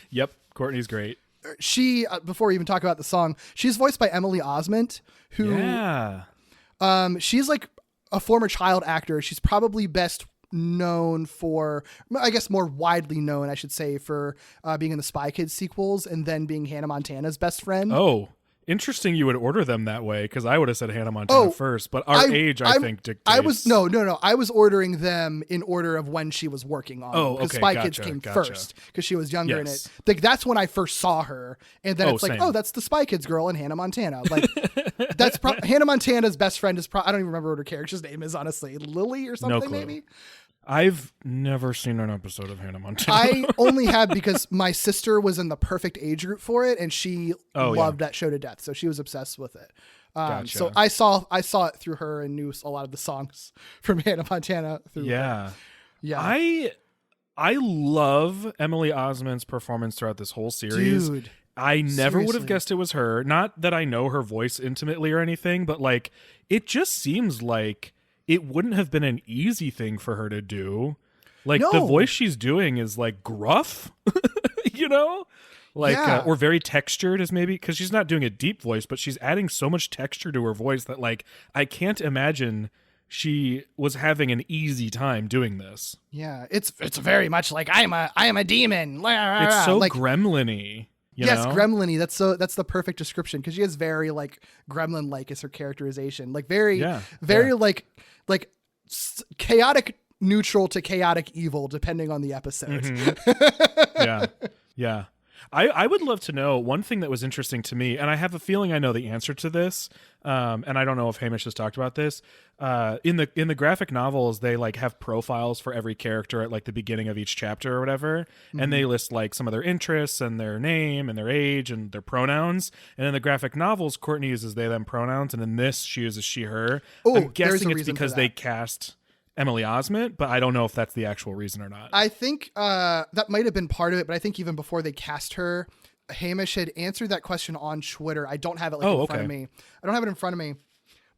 Yep. Courtney's great. She, before we even talk about the song, she's voiced by Emily Osment, who, she's like a former child actor. She's probably best known for, I guess more widely known, I should say, for being in the Spy Kids sequels and then being Hannah Montana's best friend. Oh, interesting you would order them that way, because I would have said Hannah Montana first, but our age, I think, dictates. I was no. I was ordering them in order of when she was working on them, because Spy Kids came first because she was younger in it. Like that's when I first saw her, and then it's like, same. oh, that's the Spy Kids girl and Hannah Montana. Like that's Hannah Montana's best friend is I don't even remember what her character's name is, honestly, Lily or something. No clue. Maybe. I've never seen an episode of Hannah Montana. I only have because my sister was in the perfect age group for it, and she loved that show to death, so she was obsessed with it. Gotcha. So I saw it through her and knew a lot of the songs from Hannah Montana through her. Yeah. I love Emily Osment's performance throughout this whole series. Dude, I never would have seriously. guessed it was her. Not that I know her voice intimately or anything, but like it just seems like it wouldn't have been an easy thing for her to do. Like the voice she's doing is like gruff, like or very textured, as maybe because she's not doing a deep voice, but she's adding so much texture to her voice that like I can't imagine she was having an easy time doing this. Yeah, it's very much like I am a demon. It's so like gremlin-y. Yes, gremlin-y. That's the perfect description, because she is very like gremlin-like is her characterization. Like very like chaotic neutral to chaotic evil depending on the episode. Yeah. I would love to know one thing that was interesting to me, and I have a feeling I know the answer to this, and I don't know if Hamish has talked about this. In the graphic novels, they like have profiles for every character at like the beginning of each chapter or whatever, and they list like some of their interests and their name and their age and their pronouns. And in the graphic novels, Courtney uses they them pronouns, and in this she uses she her. I'm guessing it's because they cast Emily Osment, but I don't know if that's the actual reason or not. I think that might have been part of it, but I think even before they cast her, Hamish had answered that question on Twitter. I don't have it in front of me. I don't have it in front of me,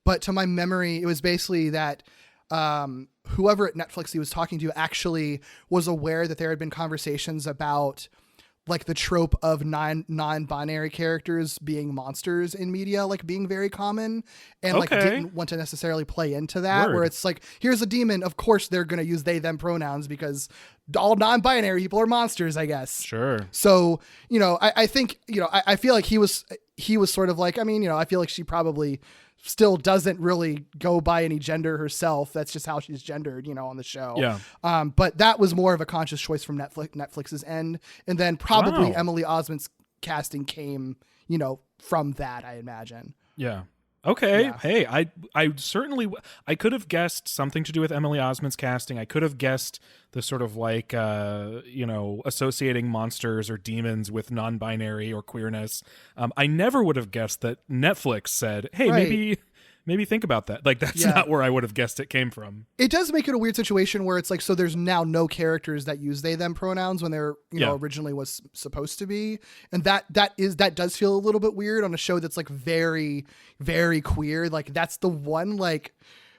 but to my memory, it was basically that whoever at Netflix he was talking to actually was aware that there had been conversations about like the trope of non-binary characters being monsters in media, like being very common, and like didn't want to necessarily play into that. Where it's like, here's a demon, of course they're going to use they them pronouns because all non-binary people are monsters, I guess. Sure. So, you know, I think, you know, I feel like he was sort of like, I mean, you know, I feel like she probably still doesn't really go by any gender herself. That's just how she's gendered, you know, on the show. Yeah. But that was more of a conscious choice from Netflix's end. And then probably Emily Osment's casting came, you know, from that, I imagine. Yeah. Okay. Yeah. Hey, I certainly, I could have guessed something to do with Emily Osment's casting. I could have guessed the sort of like, you know, associating monsters or demons with non-binary or queerness. I never would have guessed that Netflix said, hey, maybe think about that. Like, that's not where I would have guessed it came from. It does make it a weird situation where it's like, so there's now no characters that use they them pronouns when they're, you know, originally was supposed to be. And that does feel a little bit weird on a show that's like very, very queer. Like, that's the one like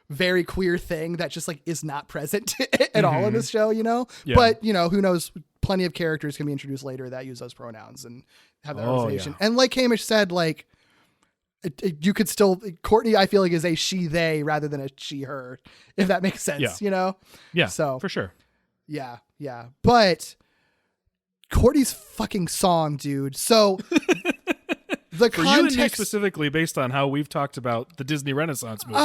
very queer thing that just like is not present at all in this show, you know? Yeah. But, you know, who knows? Plenty of characters can be introduced later that use those pronouns and have that representation. And like Hamish said, like, you could still, Courtney, I feel like, is a she they rather than a she her, if that makes sense, you know? Yeah, so for sure. Yeah. But Courtney's fucking song, dude. So the for you and me specifically, based on how we've talked about the Disney Renaissance movies.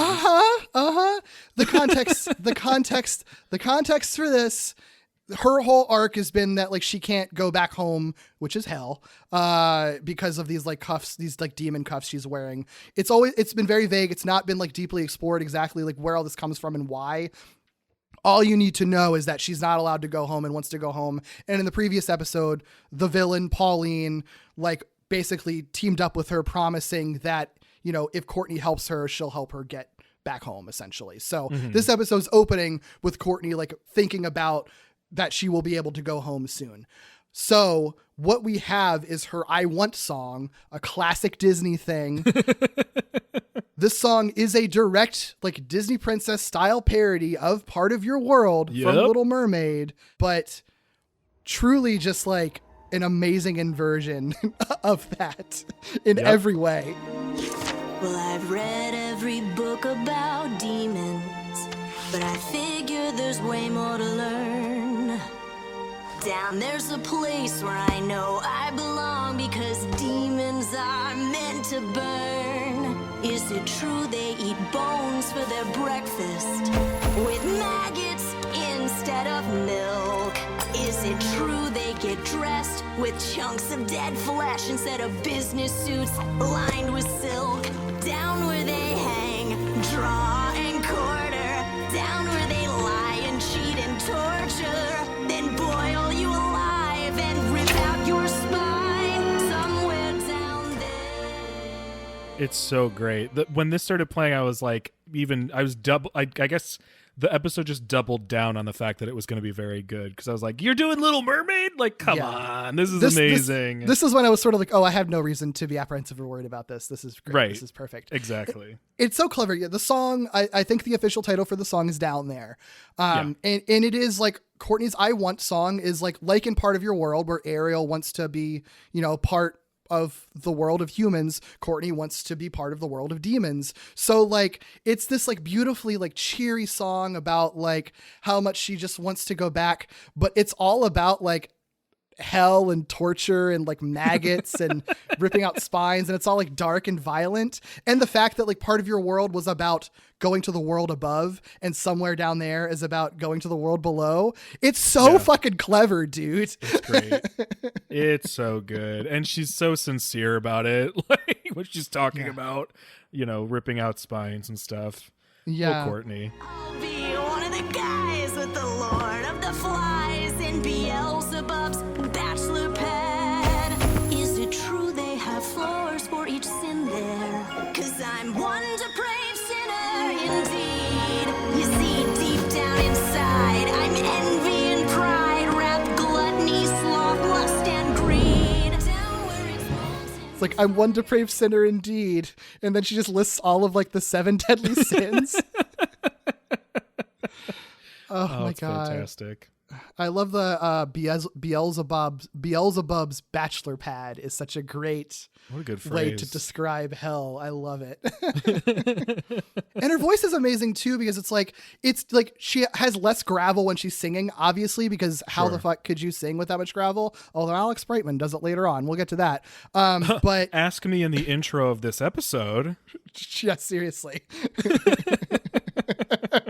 The context for this, her whole arc has been that like she can't go back home, which is hell, because of these like cuffs, these like demon cuffs she's wearing. It's been very vague. It's not been like deeply explored exactly like where all this comes from and why. All you need to know is that she's not allowed to go home and wants to go home. And in the previous episode, the villain Pauline like basically teamed up with her, promising that, you know, if Courtney helps her, she'll help her get back home, essentially. So this episode's opening with Courtney like thinking about that she will be able to go home soon. So what we have is her I Want song, a classic Disney thing. This song is a direct like Disney princess style parody of Part of Your World from Little Mermaid, but truly just like an amazing inversion of that in every way. Well, I've read every book about demons, but I figure there's way more to learn. Down there's a place where I know I belong, because demons are meant to burn. Is it true they eat bones for their breakfast with maggots instead of milk? Is it true they get dressed with chunks of dead flesh instead of business suits lined with silk? Down where they hang, draw and quarter, down where they lie and cheat and torture, then boil you alive and rip out your spine somewhere down there. It's so great. When this started playing, I was like, I guess the episode just doubled down on the fact that it was going to be very good, because I was like, you're doing Little Mermaid? Like, come on, this is amazing. This is when I was sort of like, oh, I have no reason to be apprehensive or worried about this. This is great. Right. This is perfect. Exactly. It's so clever. Yeah, the song, I think the official title for the song is Down There. And it is like Courtney's I Want song is like in Part of Your World, where Ariel wants to be, you know, part of the world of humans. Courtney wants to be part of the world of demons. So like, it's this like beautifully like cheery song about like how much she just wants to go back, but it's all about like hell and torture and like maggots and ripping out spines, and it's all like dark and violent. And the fact that like Part of Your World was about going to the world above, and Somewhere Down There is about going to the world below. It's so fucking clever, dude. It's great. It's so good. And she's so sincere about it. Like when she's talking about, you know, ripping out spines and stuff. Yeah. Oh, Courtney. I'll be one of the guys with the Lord of the Flies in Beelzebub's bachelor pad. Is it true they have floors for each sin there? 'Cause I'm one depraved sinner indeed. You see, deep down inside, I'm envy and pride, wrapped gluttony, sloth, lust, and greed. Down where It's like, I'm one depraved sinner indeed. And then she just lists all of like the 7 deadly sins. Oh my it's God. fantastic. I love the Beelzebub's bachelor pad is such a great What a good way phrase. to describe hell. I love it. And her voice is amazing too, because it's like she has less gravel when she's singing, obviously, because how the Sure. fuck could you sing with that much gravel? Although Alex Brightman does it later on. We'll get to that. But Ask me in the intro of this episode. yeah, seriously.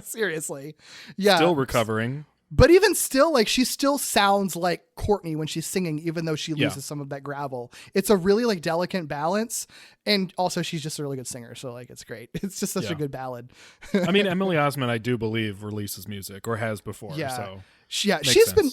Seriously. Yeah. Still recovering. But even still, like, she still sounds like Courtney when she's singing, even though she loses some of that gravel. It's a really like delicate balance. And also she's just a really good singer. So like, it's great. It's just such a good ballad. I mean, Emily Osment, I do believe, releases music or has before. Yeah. So She's been,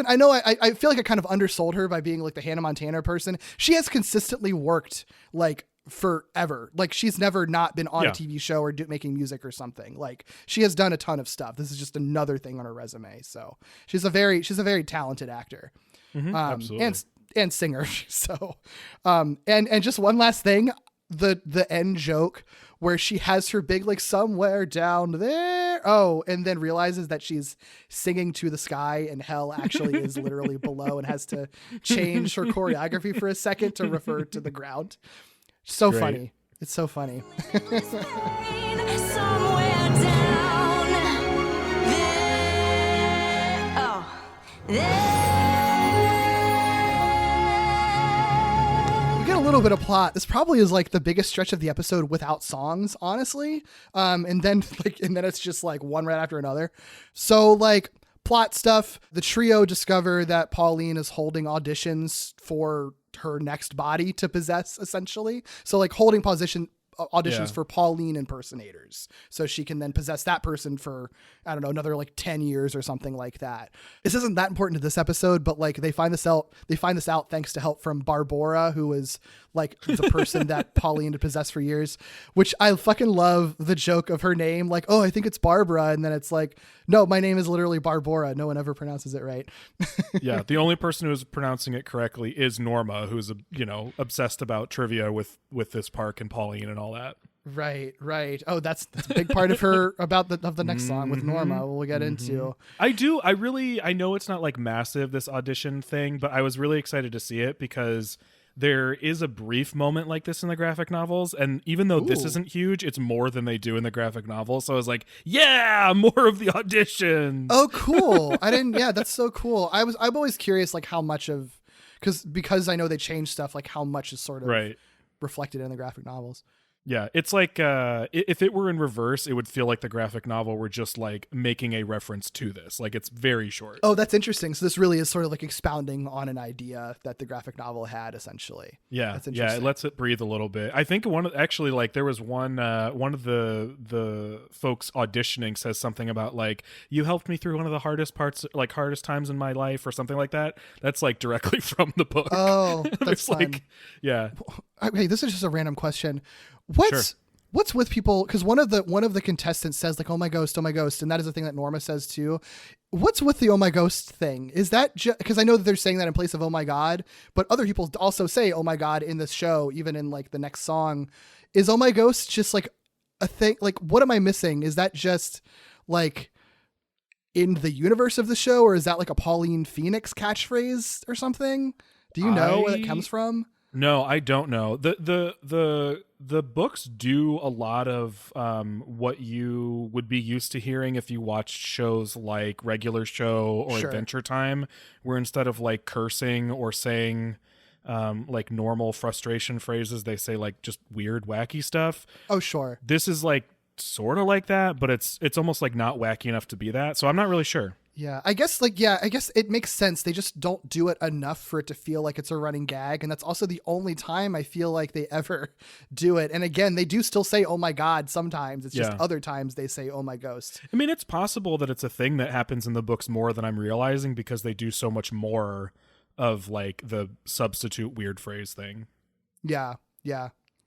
I know, I feel like I kind of undersold her by being like the Hannah Montana person. She has consistently worked like forever. Like she's never not been on a TV show or making music or something. Like she has done a ton of stuff. This is just another thing on her resume. So she's a very talented actor. Absolutely. And singer. So, and just one last thing, the end joke where she has her big, like, somewhere down there. Oh, and then realizes that she's singing to the sky and hell actually is literally below and has to change her choreography for a second to refer to the ground. So Great. funny. It's so funny. Somewhere down there. Oh, We get a little bit of plot. This probably is like the biggest stretch of the episode without songs, honestly. And then it's just like one right after another. So like plot stuff, the trio discover that Pauline is holding auditions for her next body to possess, essentially. So like holding auditions for Pauline impersonators, so she can then possess that person for, I don't know, another like 10 years or something like that. This isn't that important to this episode, but like they find this out thanks to help from Barbara, who is like the person that Pauline had possessed for years, which I fucking love the joke of her name. Like, oh, I think it's Barbara. And then it's like, no, my name is literally Barbara. No one ever pronounces it right. Yeah. The only person who's pronouncing it correctly is Norma, who's, obsessed about trivia with this park and Pauline and all that. Right. Oh, that's a big part of her of the next song with Norma. We'll get into. I know it's not like massive, this audition thing, but I was really excited to see it because there is a brief moment like this in the graphic novels, and even though this isn't huge, it's more than they do in the graphic novels. So I was like, yeah, more of the auditions. Oh, cool. That's so cool. I'm always curious, like how much of, because I know they change stuff, like how much is sort of reflected in the graphic novels. Yeah, it's like if it were in reverse, it would feel like the graphic novel were just like making a reference to this. Like it's very short. Oh, that's interesting. So this really is sort of like expounding on an idea that the graphic novel had, essentially. Yeah, that's interesting. It lets it breathe a little bit. I think there was one of the folks auditioning says something about like, you helped me through one of the hardest times in my life or something like that. That's like directly from the book. Oh, that's fun. like, yeah. Okay, this is just a random question. What's with people? Because one of the contestants says like, "Oh my ghost," and that is the thing that Norma says too. What's with the "Oh my ghost" thing? Is that because I know that they're saying that in place of "Oh my god," but other people also say "Oh my god" in this show, even in like the next song. Is "Oh my ghost" just like a thing? Like, what am I missing? Is that just like in the universe of the show, or is that like a Pauline Phoenix catchphrase or something? Do you know where that comes from? No, I don't know. The books do a lot of what you would be used to hearing if you watched shows like Regular Show or Adventure Time, where instead of like cursing or saying like normal frustration phrases, they say like just weird, wacky stuff. Oh, sure. This is like sort of like that, but it's almost like not wacky enough to be that. So I'm not really sure. Yeah, I guess it makes sense. They just don't do it enough for it to feel like it's a running gag. And that's also the only time I feel like they ever do it. And again, they do still say, "Oh my God," sometimes. It's just other times they say, "Oh my ghost." I mean, it's possible that it's a thing that happens in the books more than I'm realizing because they do so much more of like the substitute weird phrase thing. Yeah.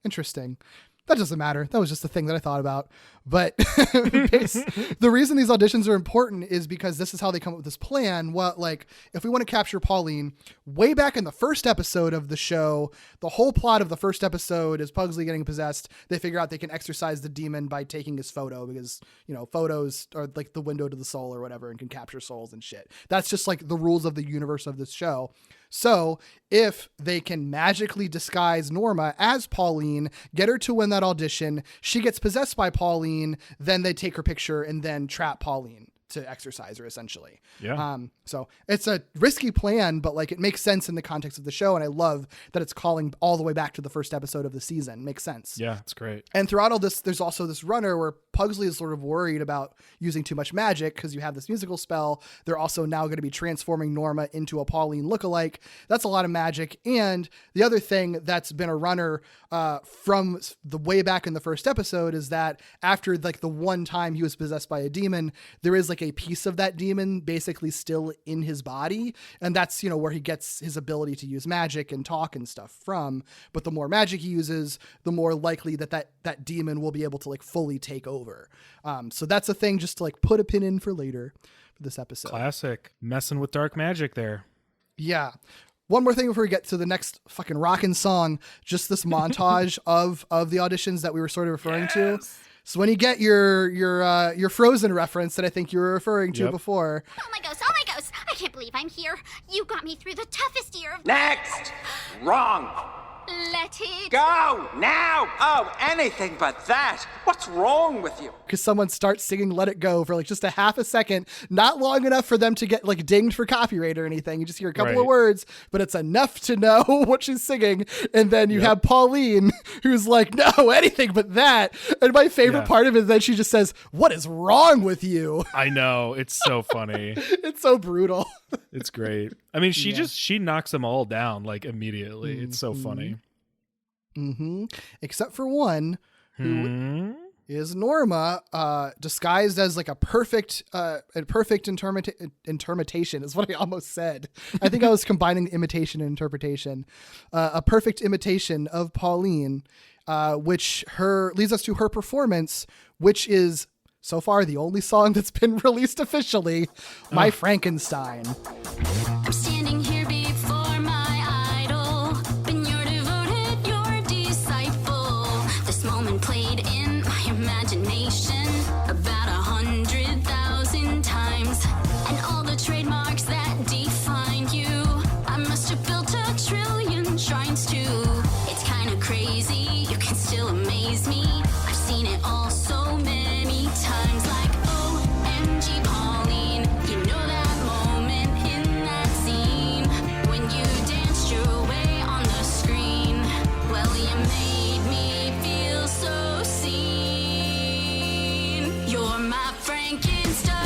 Interesting. That doesn't matter. That was just a thing that I thought about. But the reason these auditions are important is because this is how they come up with this plan. What, like, if we want to capture Pauline, way back in the first episode of the show, the whole plot of the first episode is Pugsley getting possessed. They figure out they can exorcise the demon by taking his photo because, you know, photos are like the window to the soul or whatever and can capture souls and shit. That's just like the rules of the universe of this show. So if they can magically disguise Norma as Pauline, get her to win that audition, she gets possessed by Pauline, then they take her picture and then trap Pauline to exercise her, essentially. Yeah. So it's a risky plan, but like it makes sense in the context of the show. And I love that it's calling all the way back to the first episode of the season. Makes sense. Yeah, it's great. And throughout all this, there's also this runner where Pugsley is sort of worried about using too much magic because you have this musical spell. They're also now going to be transforming Norma into a Pauline lookalike. That's a lot of magic. And the other thing that's been a runner from the way back in the first episode is that after like the one time he was possessed by a demon, there is like a piece of that demon basically still in his body. And that's, you know, where he gets his ability to use magic and talk and stuff from. But the more magic he uses, the more likely that demon will be able to like fully take over. So that's a thing just to like put a pin in for later for this episode. Classic. Messing with dark magic there. Yeah. One more thing before we get to the next fucking rockin' song, just this montage of the auditions that we were sort of referring to. So when you get your Frozen reference that I think you were referring to before. Oh my ghost, oh my ghost. I can't believe I'm here. You got me through the toughest year of... Next! Wrong! Let it... Go! Now! Oh, anything but that! What's wrong with you? Because someone starts singing Let It Go for like just a half a second, not long enough for them to get like dinged for copyright or anything. You just hear a couple of words, but it's enough to know what she's singing. And then you have Pauline who's like, no, anything but that. And my favorite part of it is that she just says, what is wrong with you? I know. It's so funny. It's so brutal. It's great. I mean, she knocks them all down like immediately. It's so funny. Except for one who is Norma, disguised as like a perfect interpretation is what I almost said. I think I was combining imitation and interpretation. A perfect imitation of Pauline, which leads us to her performance, which is so far the only song that's been released officially, My Frankenstein. I'm standing here before my idol. Been your devoted, your disciple. This moment played in my imagination about 100,000 times. And all the trademarks that define you, I must have built 1,000,000,000,000 shrines to. It's kind of crazy, you can still amaze me. I've seen it all so many times, like OMG Pauline. You know that moment in that scene when you danced your way on the screen. Well, you made me feel so seen. You're my Frankenstein,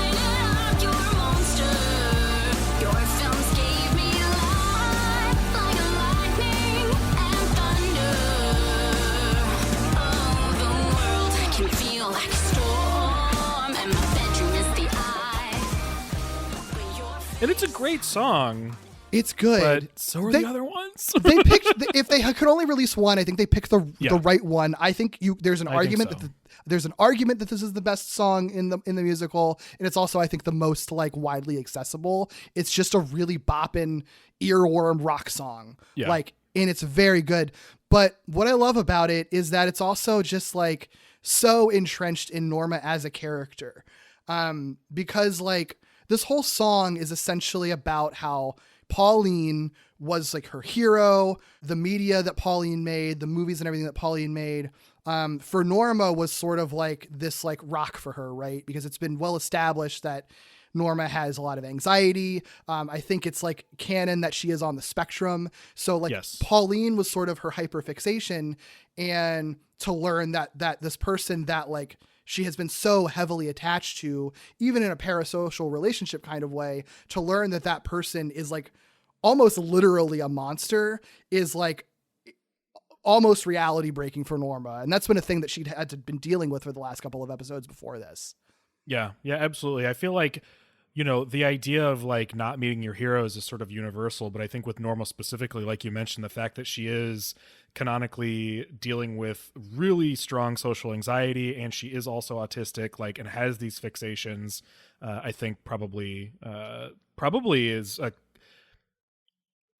and I'm your monster. Your films gave me life like lightning and thunder. Oh, the world can feel like a storm, and my bedroom is the eye. And it's a great song. It's good. But so are the other ones. They picked, if they could only release one, I think they picked the right one. I think there's an argument so. There's an argument that this is the best song in the musical, and it's also I think the most like widely accessible. It's just a really bopping earworm rock song. Yeah. Like, and it's very good. But what I love about it is that it's also just like so entrenched in Norma as a character. Because like this whole song is essentially about how Pauline was like her hero, the media that Pauline made, the movies and everything that Pauline made. For Norma was sort of like this like rock for her, right? Because it's been well established that Norma has a lot of anxiety. I think it's like canon that she is on the spectrum. So like Pauline was sort of her hyperfixation, and to learn that this person that like she has been so heavily attached to, even in a parasocial relationship kind of way, to learn that person is like almost literally a monster is like almost reality breaking for Norma. And that's been a thing that she'd had been dealing with for the last couple of episodes before this. Yeah, absolutely. I feel like, you know, the idea of like not meeting your heroes is sort of universal, but I think with Norma specifically, like you mentioned, the fact that she is canonically dealing with really strong social anxiety, and she is also autistic, like, and has these fixations. I think probably is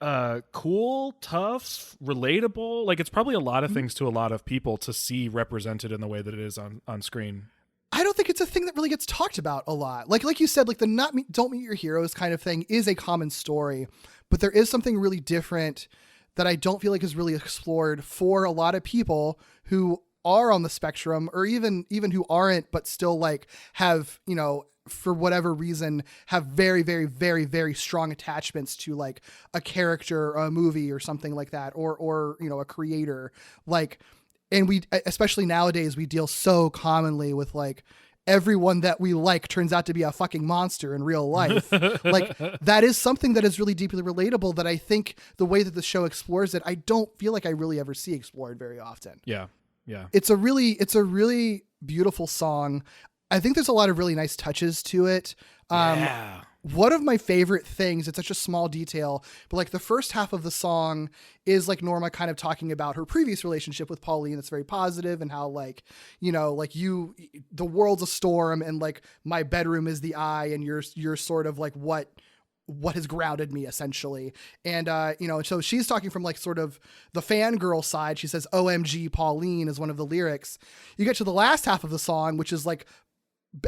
a cool, tough, relatable. Like, it's probably a lot of things to a lot of people to see represented in the way that it is on screen. I don't think it's a thing that really gets talked about a lot. Like you said, like the don't meet your heroes kind of thing is a common story, but there is something really different that I don't feel like is really explored for a lot of people who are on the spectrum, or even who aren't, but still like have, you know, for whatever reason, have very, very, very, very strong attachments to like a character or a movie or something like that, or, you know, a creator. Like, and we, especially nowadays, we deal so commonly with like everyone that we like turns out to be a fucking monster in real life. Like, that is something that is really deeply relatable, that I think the way that the show explores it, I don't feel like I really ever see explored very often. Yeah. Yeah. It's a really beautiful song. I think there's a lot of really nice touches to it. Yeah. One of my favorite things, it's such a small detail, but like the first half of the song is like Norma kind of talking about her previous relationship with Pauline that's very positive, and how like, you know, like the world's a storm and like my bedroom is the eye, and you're sort of like what has grounded me, essentially. And, you know, so she's talking from like sort of the fangirl side. She says, OMG Pauline is one of the lyrics. You get to the last half of the song, which is like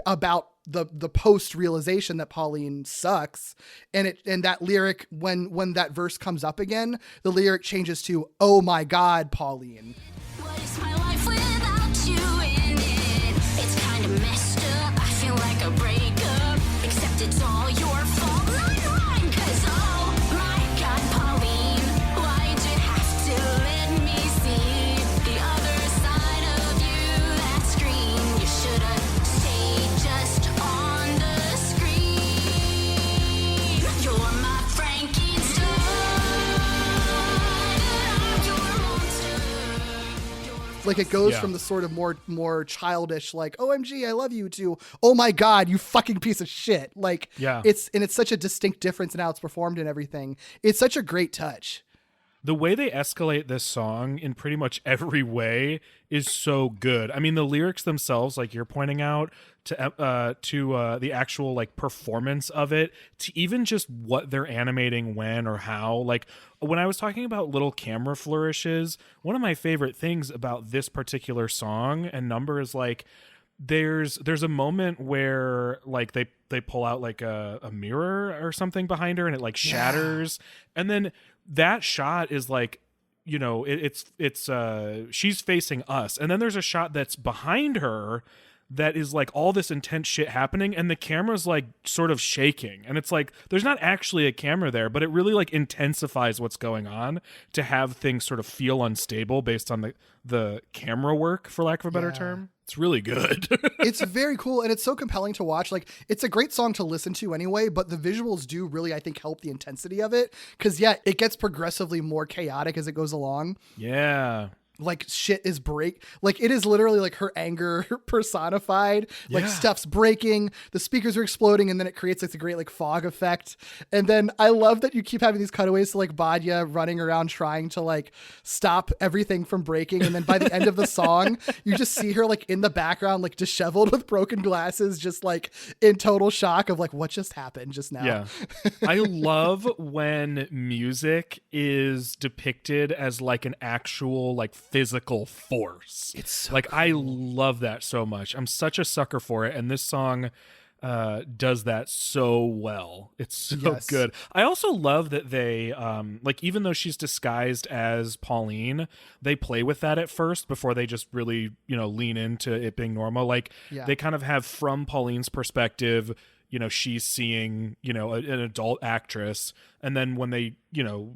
about the post realization that Pauline sucks. And that lyric, when that verse comes up again, the lyric changes to, oh my God, Pauline. What is my life without you in it? It's kind of messed up. I feel like a breakup, except it's all your fault, not mine. 'Cause oh my God, Pauline, why'd you have to let me see the other side of you? That screen, you should've stayed just on the screen. You're my Frankenstein, I'm your monster. Like, it goes from the sort of more childish, like, OMG, I love you, to, oh my God, you fucking piece of shit. Like, it's such a distinct difference in how it's performed and everything. It's such a great touch. The way they escalate this song in pretty much every way is so good. I mean, the lyrics themselves, like you're pointing out, to the actual like performance of it, to even just what they're animating when or how. Like, when I was talking about little camera flourishes, one of my favorite things about this particular song and number is like, there's a moment where like they pull out like a mirror or something behind her, and it like shatters, and then that shot is like, you know, it's she's facing us, and then there's a shot that's behind her that is like all this intense shit happening, and the camera's like sort of shaking, and it's like there's not actually a camera there, but it really like intensifies what's going on to have things sort of feel unstable based on the camera work, for lack of a better term. It's really good. It's very cool, and it's so compelling to watch. Like, it's a great song to listen to anyway, but the visuals do really, I think, help the intensity of it, because it gets progressively more chaotic as it goes along. Yeah. Like, shit is like, it is literally like her anger personified. Like, stuff's breaking, the speakers are exploding, and then it creates like a great like fog effect. And then I love that you keep having these cutaways to like Badia running around trying to like stop everything from breaking, and then by the end of the song you just see her like in the background, like disheveled with broken glasses, just like in total shock of like what just happened just now. Yeah. I love when music is depicted as like an actual like physical force. It's so like cool. I love that so much. I'm such a sucker for it, and this song does that so well. It's so good. I also love that they like, even though she's disguised as Pauline, they play with that at first before they just really, you know, lean into it being Norma. Like, they kind of have, from Pauline's perspective, you know, she's seeing, you know, an adult actress, and then when they, you know,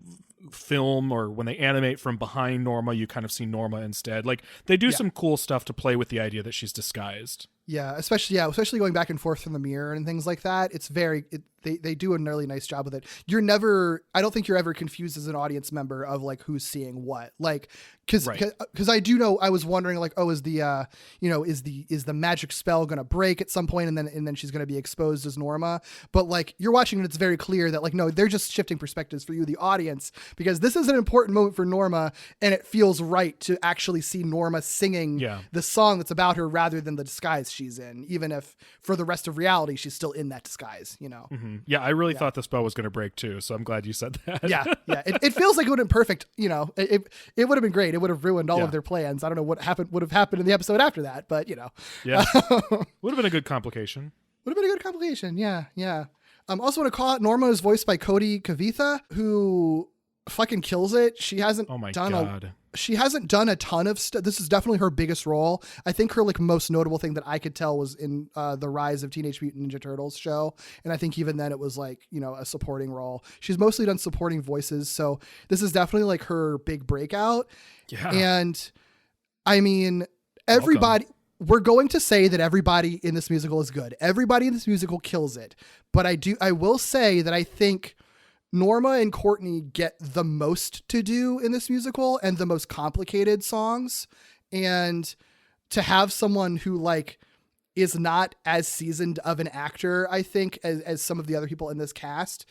film or when they animate from behind Norma, you kind of see Norma instead. Like, they do some cool stuff to play with the idea that she's disguised. Especially going back and forth from the mirror and things like that. It's they do a really nice job with it. I don't think you're ever confused as an audience member of like who's seeing what, like, because I do know, I was wondering like, oh, is the is the magic spell going to break at some point and then she's going to be exposed as Norma, but like you're watching and it's very clear that like, no, they're just shifting perspectives for you, the audience, because this is an important moment for Norma and it feels right to actually see Norma singing the song that's about her rather than the disguise she's in, even if for the rest of reality she's still in that disguise, you know. Yeah, I really thought the spell was going to break too, so I'm glad you said that. Yeah. It feels like it would have been perfect, you know. It would have been great. It would have ruined all of their plans. I don't know what would have happened in the episode after that, but you know. Yeah. Would have been a good complication. Yeah. Also want to call out Norma is voiced by Cody Kavitha, who fucking kills it. She hasn't she hasn't done a ton of stuff. This is definitely her biggest role. I think her like most notable thing that I could tell was in the Rise of Teenage Mutant Ninja Turtles show. And I think even then it was like, you know, a supporting role. She's mostly done supporting voices. So this is definitely like her big breakout. Yeah. And I mean, everybody, we're going to say that everybody in this musical is good. Everybody in this musical kills it. But I will say that I think Norma and Courtney get the most to do in this musical and the most complicated songs. And to have someone who like is not as seasoned of an actor, I think, as some of the other people in this cast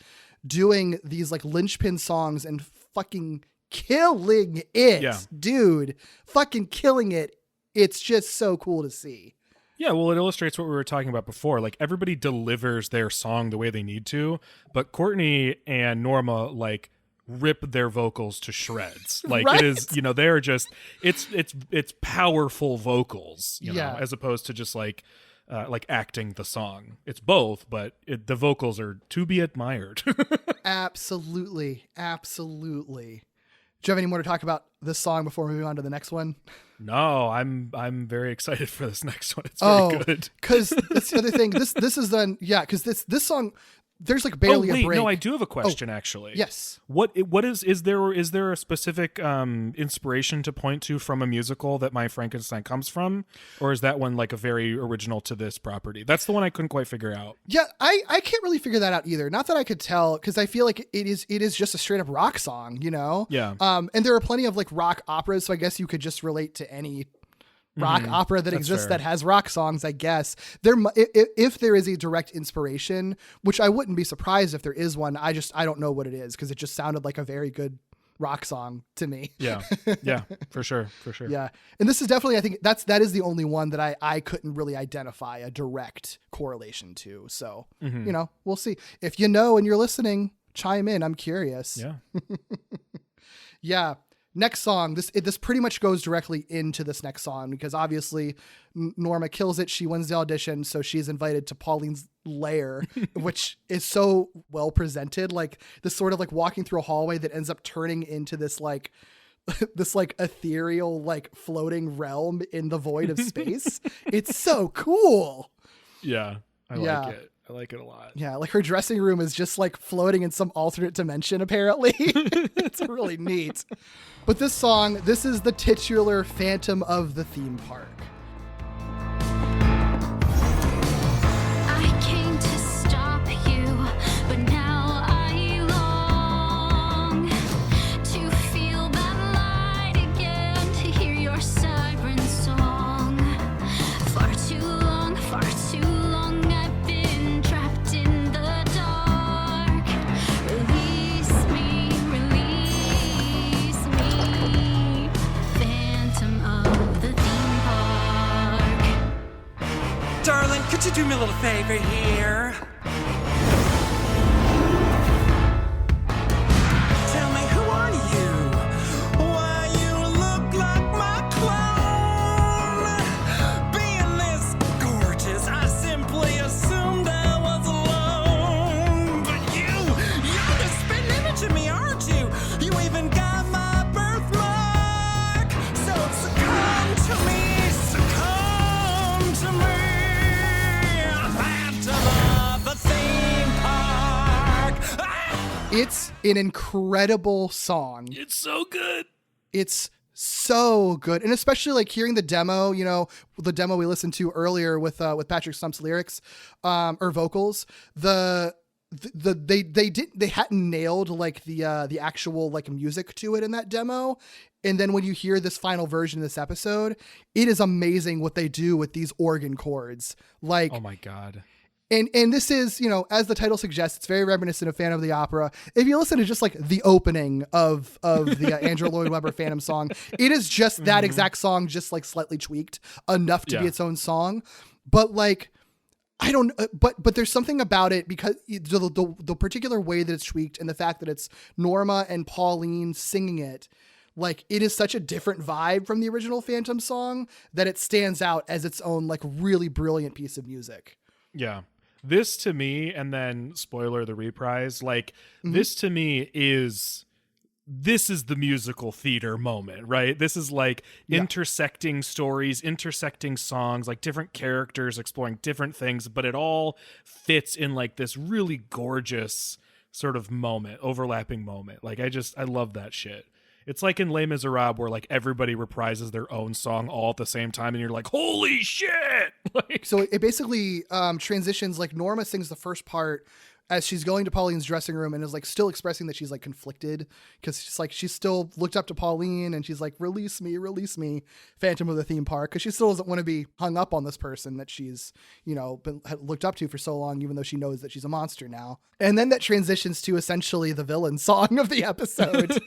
doing these like linchpin songs and fucking killing it, dude, fucking killing it. It's just so cool to see. Yeah, well, it illustrates what we were talking about before. Like, everybody delivers their song the way they need to, but Courtney and Norma, like, rip their vocals to shreds. Like, it is, you know, they're just, it's powerful vocals, you know, as opposed to just, like acting the song. It's both, but the vocals are to be admired. Absolutely. Do you have any more to talk about this song before moving on to the next one? No, I'm very excited for this next one. It's very good. Because that's the other thing. This is then, because this song, there's like barely a break. No, I do have a question actually. Yes. What is there a specific inspiration to point to from a musical that My Frankenstein comes from, or is that one like a very original to this property? That's the one I couldn't quite figure out. Yeah, I can't really figure that out either. Not that I could tell, because I feel like it is just a straight up rock song, you know. Yeah. And there are plenty of like rock operas, so I guess you could just relate to any rock opera that exists that has rock songs, I guess. If there is a direct inspiration, which I wouldn't be surprised if there is one, I don't know what it is, because it just sounded like a very good rock song to me. Yeah, for sure. Yeah, and this is definitely, I think that is the only one that I couldn't really identify a direct correlation to. So, you know, we'll see. If you know and you're listening, chime in. I'm curious. Yeah. Yeah. Next song, this pretty much goes directly into this next song, because obviously Norma kills it. She wins the audition, so she's invited to Pauline's lair, which is so well presented. Like this sort of like walking through a hallway that ends up turning into this like ethereal, like floating realm in the void of space. It's so cool. Yeah, I like it. I like it a lot. Yeah, like her dressing room is just like floating in some alternate dimension, apparently. It's really neat. But this song, this is the titular Phantom of the Theme Park. I came to stop you, but now I long to feel that light again, to hear your siren song. Far too long, I've been trapped in the dark. Release me, Phantom of the Theme Park. Darling, could you do me a little favor here? Tell me, who are you? Why you look like my clone? Being this gorgeous, I simply assumed I was alone. But you're the spitting image of me, aren't you? You even got my birthmark. So succumb to me. Phantom of the Theme Park. It's an incredible song. It's so good. It's so good. And especially like hearing the demo, you know, the demo we listened to earlier with Patrick Stump's lyrics, or vocals, they hadn't nailed like the actual like music to it in that demo. And then when you hear this final version of this episode, it is amazing what they do with these organ chords. Like, oh my God. And this is, you know, as the title suggests, it's very reminiscent of Phantom of the Opera. If you listen to just like the opening of the Andrew Lloyd Webber Phantom song, it is just that exact song, just like slightly tweaked enough to be its own song. But like, I don't, but there's something about it because the particular way that it's tweaked and the fact that it's Norma and Pauline singing it, like it is such a different vibe from the original Phantom song that it stands out as its own like really brilliant piece of music. Yeah. This to me, and then spoiler, the reprise, like this to me is the musical theater moment, right? This is like intersecting stories, intersecting songs, like different characters exploring different things, but it all fits in like this really gorgeous sort of moment, overlapping moment. Like I love that shit. It's like in Les Miserables where like everybody reprises their own song all at the same time and you're like, holy shit. Like, so it basically transitions, like Norma sings the first part as she's going to Pauline's dressing room and is like still expressing that she's like conflicted because she's like, she's still looked up to Pauline and she's like, release me, Phantom of the Theme Park. Cause she still doesn't want to be hung up on this person that she's, you know, been looked up to for so long, even though she knows that she's a monster now. And then that transitions to essentially the villain song of the episode,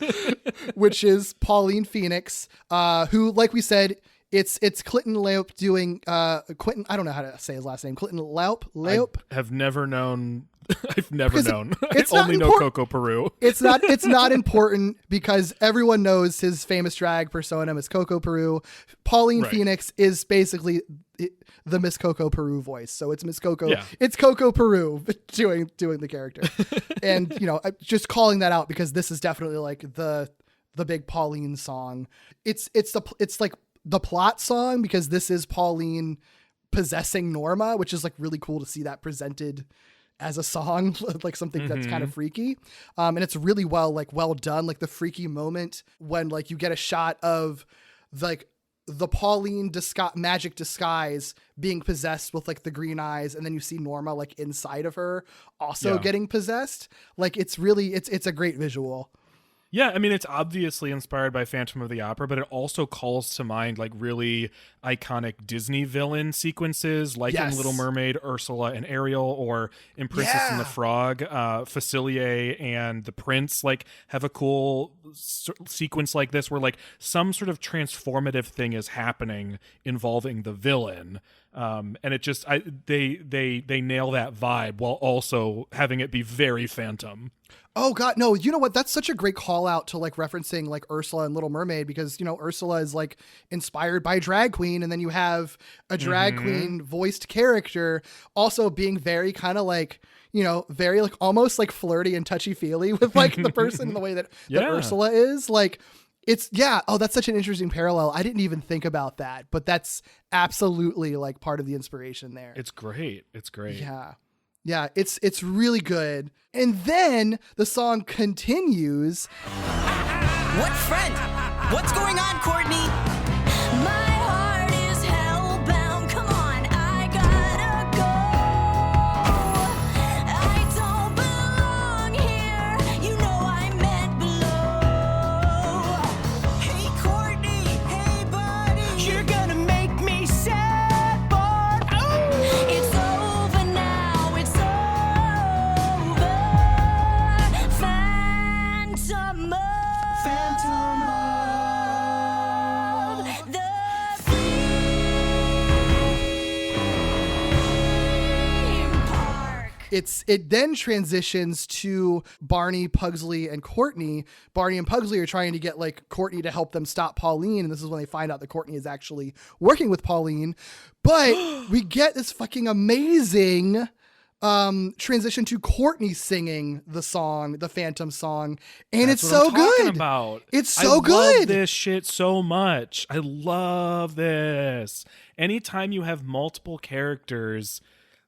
which is Pauline Phoenix, who, like we said, it's Clinton Laup doing Quentin. I don't know how to say his last name. Clinton Laup. I have never known. I've never known. It's I only know Coco Peru. It's not important because everyone knows his famous drag persona is Coco Peru. Pauline Phoenix is basically the Miss Coco Peru voice. So it's Miss Coco. Yeah. It's Coco Peru doing the character. And you know, just calling that out because this is definitely like the big Pauline song. It's like the plot song because this is Pauline possessing Norma, which is like really cool to see that presented as a song, like something that's kind of freaky. And it's really well done. Like the freaky moment when like you get a shot of like the Pauline magic disguise being possessed with like the green eyes. And then you see Norma like inside of her also getting possessed. Like it's really, it's a great visual. Yeah, I mean, it's obviously inspired by Phantom of the Opera, but it also calls to mind like really iconic Disney villain sequences, like in Little Mermaid, Ursula and Ariel, or in Princess and the Frog, Facilier and the Prince like have a cool sequence like this where like some sort of transformative thing is happening involving the villain. And it just, they nail that vibe while also having it be very Phantom. Oh God, no, you know what? That's such a great call out to like referencing like Ursula and Little Mermaid because, you know, Ursula is like inspired by drag queen. And then you have a drag queen voiced character also being very kind of like, you know, very like almost like flirty and touchy feely with like the person in the way that Ursula is like, it's that's such an interesting parallel. I didn't even think about that, but that's absolutely like part of the inspiration there. It's great. It's great. Yeah. Yeah, it's really good. And then the song continues. What friend? What's going on, Courtney? My heart is hellbound. Come on, I gotta go. I don't belong here. You know I meant below. Hey, Courtney. Hey, buddy. You're gonna make me sad, but it's over now. It's over. Phantom of the Theme Park. It then transitions to Barney, Pugsley, and Courtney. Barney and Pugsley are trying to get like Courtney to help them stop Pauline, and this is when they find out that Courtney is actually working with Pauline. But we get this fucking amazing transition to Courtney singing the song, the Phantom song, and That's it's what so I'm talking good. about. It's so I good. love this shit so much. I love this. Anytime you have multiple characters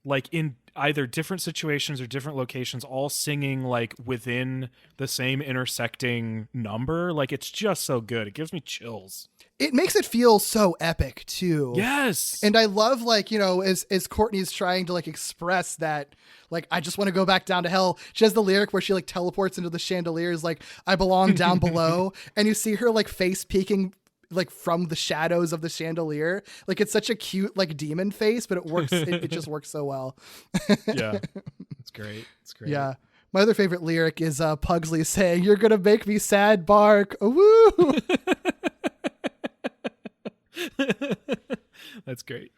like in either different situations or different locations, all singing like within the same intersecting number. Like it's just so good. It gives me chills. It makes it feel so epic too. Yes. And I love, like, you know, as Courtney's trying to like express that, like, I just want to go back down to hell. She has the lyric where she like teleports into the chandeliers, like, I belong down below. And you see her like face peeking like from the shadows of the chandelier. Like it's such a cute like demon face, but it works. It just works so well. Yeah. It's great. It's great. Yeah. My other favorite lyric is Pugsley saying, "You're going to make me sad, Bark." Woo! That's great.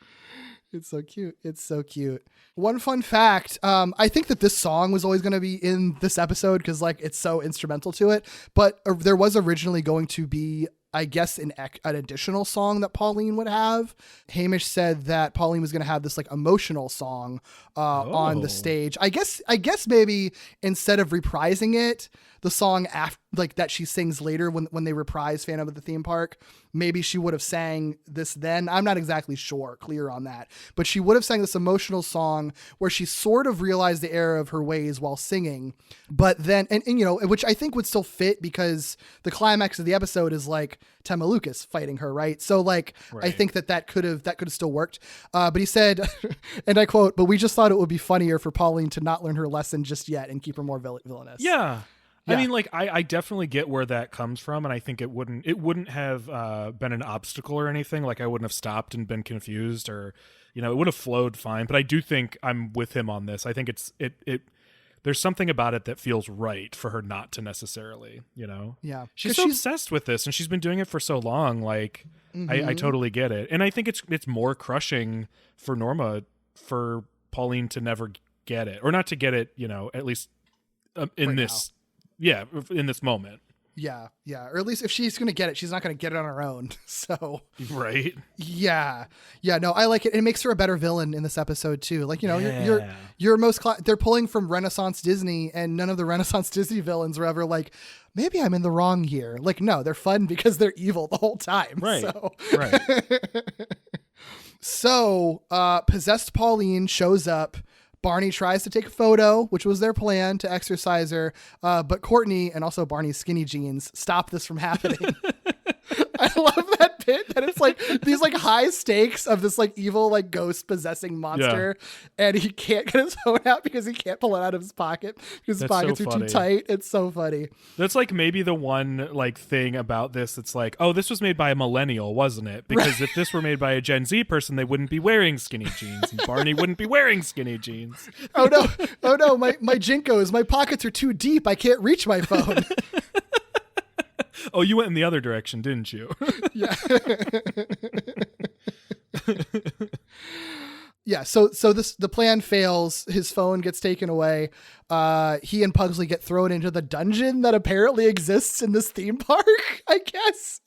It's so cute. It's so cute. One fun fact, I think that this song was always going to be in this episode because like it's so instrumental to it, but there was originally going to be, I guess, an additional song that Pauline would have. Hamish said that Pauline was going to have this like emotional song on the stage. I guess maybe instead of reprising it, the song after, like that she sings later when they reprise Phantom of the Theme Park, maybe she would have sang this then. I'm not exactly clear on that, but she would have sang this emotional song where she sort of realized the error of her ways while singing, but then, and you know, which I think would still fit because the climax of the episode is like Tema Lucas fighting her, right? So like, right. I think that could have still worked. But he said, and I quote, "But we just thought it would be funnier for Pauline to not learn her lesson just yet and keep her more villainous." Yeah. I mean, like, I definitely get where that comes from, and I think it wouldn't have been an obstacle or anything. Like, I wouldn't have stopped and been confused, or, you know, it would have flowed fine. But I do think I'm with him on this. I think there's something about it that feels right for her not to necessarily, you know? Yeah. She's so obsessed with this, and she's been doing it for so long. Like, I totally get it. And I think it's more crushing for Norma, for Pauline to never get it, or not to get it, you know, at least in right this... Now. Yeah, in this moment. Yeah, or at least if she's going to get it, she's not going to get it on her own. So right. Yeah. No, I like it. It makes her a better villain in this episode too. Like, you know, you're most they're pulling from Renaissance Disney, and none of the Renaissance Disney villains were ever like, maybe I'm in the wrong here. Like, no, they're fun because they're evil the whole time. Right. So. Right. So, possessed Pauline shows up. Barney tries to take a photo, which was their plan to exorcise her. But Courtney and also Barney's skinny jeans stop this from happening. I love that bit that it's like these like high stakes of this like evil like ghost possessing monster, and he can't get his phone out because he can't pull it out of his pocket because his pockets are too tight. It's so funny. That's like maybe the one like thing about this that's like, oh, this was made by a millennial, wasn't it? Because if this were made by a Gen Z person, they wouldn't be wearing skinny jeans, and Barney wouldn't be wearing skinny jeans. Oh no, my Jinkos, my pockets are too deep. I can't reach my phone. Oh, you went in the other direction, didn't you? Yeah. Yeah. So the plan fails. His phone gets taken away. He and Pugsley get thrown into the dungeon that apparently exists in this theme park, I guess.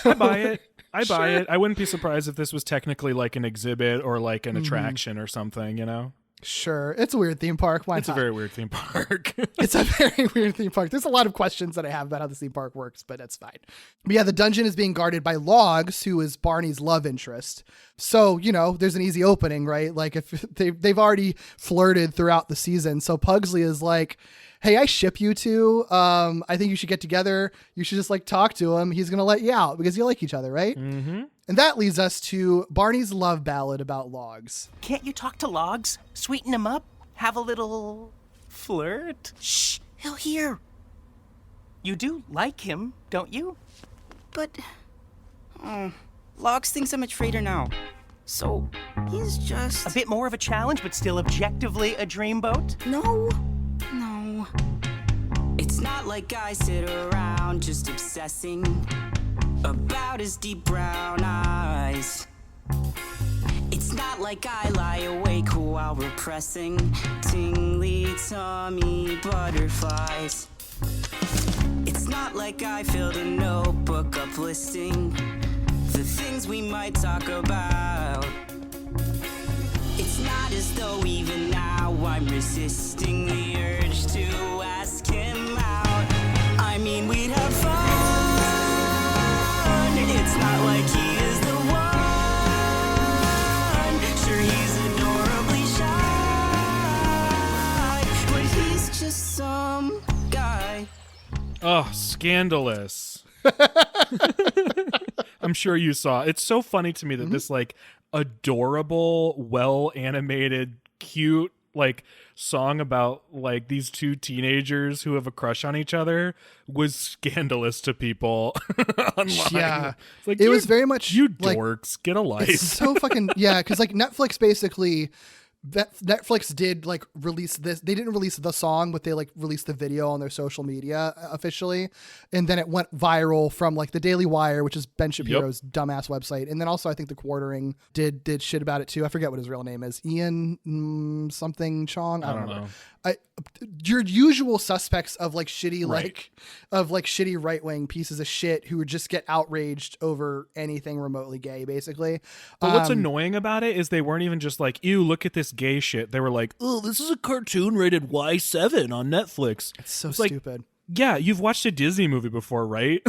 I buy it. Buy it. I wouldn't be surprised if this was technically like an exhibit or like an attraction or something, you know? Sure. It's a weird theme park. Why not? It's a very weird theme park. It's a very weird theme park. There's a lot of questions that I have about how the theme park works, but that's fine. But yeah, the dungeon is being guarded by Logs, who is Barney's love interest. So, you know, there's an easy opening, right? Like if they've already flirted throughout the season. So Pugsley is like, hey, I ship you two. I think you should get together. You should just like talk to him. He's going to let you out because you like each other, right? Mm-hmm. And that leads us to Barney's love ballad about Logs. Can't you talk to Logs? Sweeten him up? Have a little flirt? Shh, he'll hear. You do like him, don't you? But, Logs thinks I'm a traitor now. So, he's just... A bit more of a challenge, but still objectively a dreamboat? No. It's not like I sit around just obsessing about his deep brown eyes. It's not like I lie awake while repressing tingly tummy butterflies. It's not like I filled a notebook up listing the things we might talk about. It's not as though even now I'm resisting the urge to ask him out. I mean, we'd have fun. It's not like he is the one. Sure, he's adorably shy. Oh, scandalous. I'm sure you saw. It's so funny to me that this like adorable, well animated, cute like song about like these two teenagers who have a crush on each other was scandalous to people online. Yeah. It's like, It was very much you like, dorks, get a life. it's so fucking yeah, because like Netflix basically Netflix did like release this. They didn't release the song, but they like released the video on their social media officially, and then it went viral from like the Daily Wire, which is Ben Shapiro's dumbass website, and then also I think the Quartering did shit about it too. I forget what his real name is, Ian something Chong. I don't know. Your usual suspects of like shitty shitty right wing pieces of shit who would just get outraged over anything remotely gay, basically. But what's annoying about it is they weren't even just like, ew, look at this gay shit. They were like, oh, this is a cartoon rated Y7 on Netflix. It's so like, stupid. Yeah, you've watched a Disney movie before, right?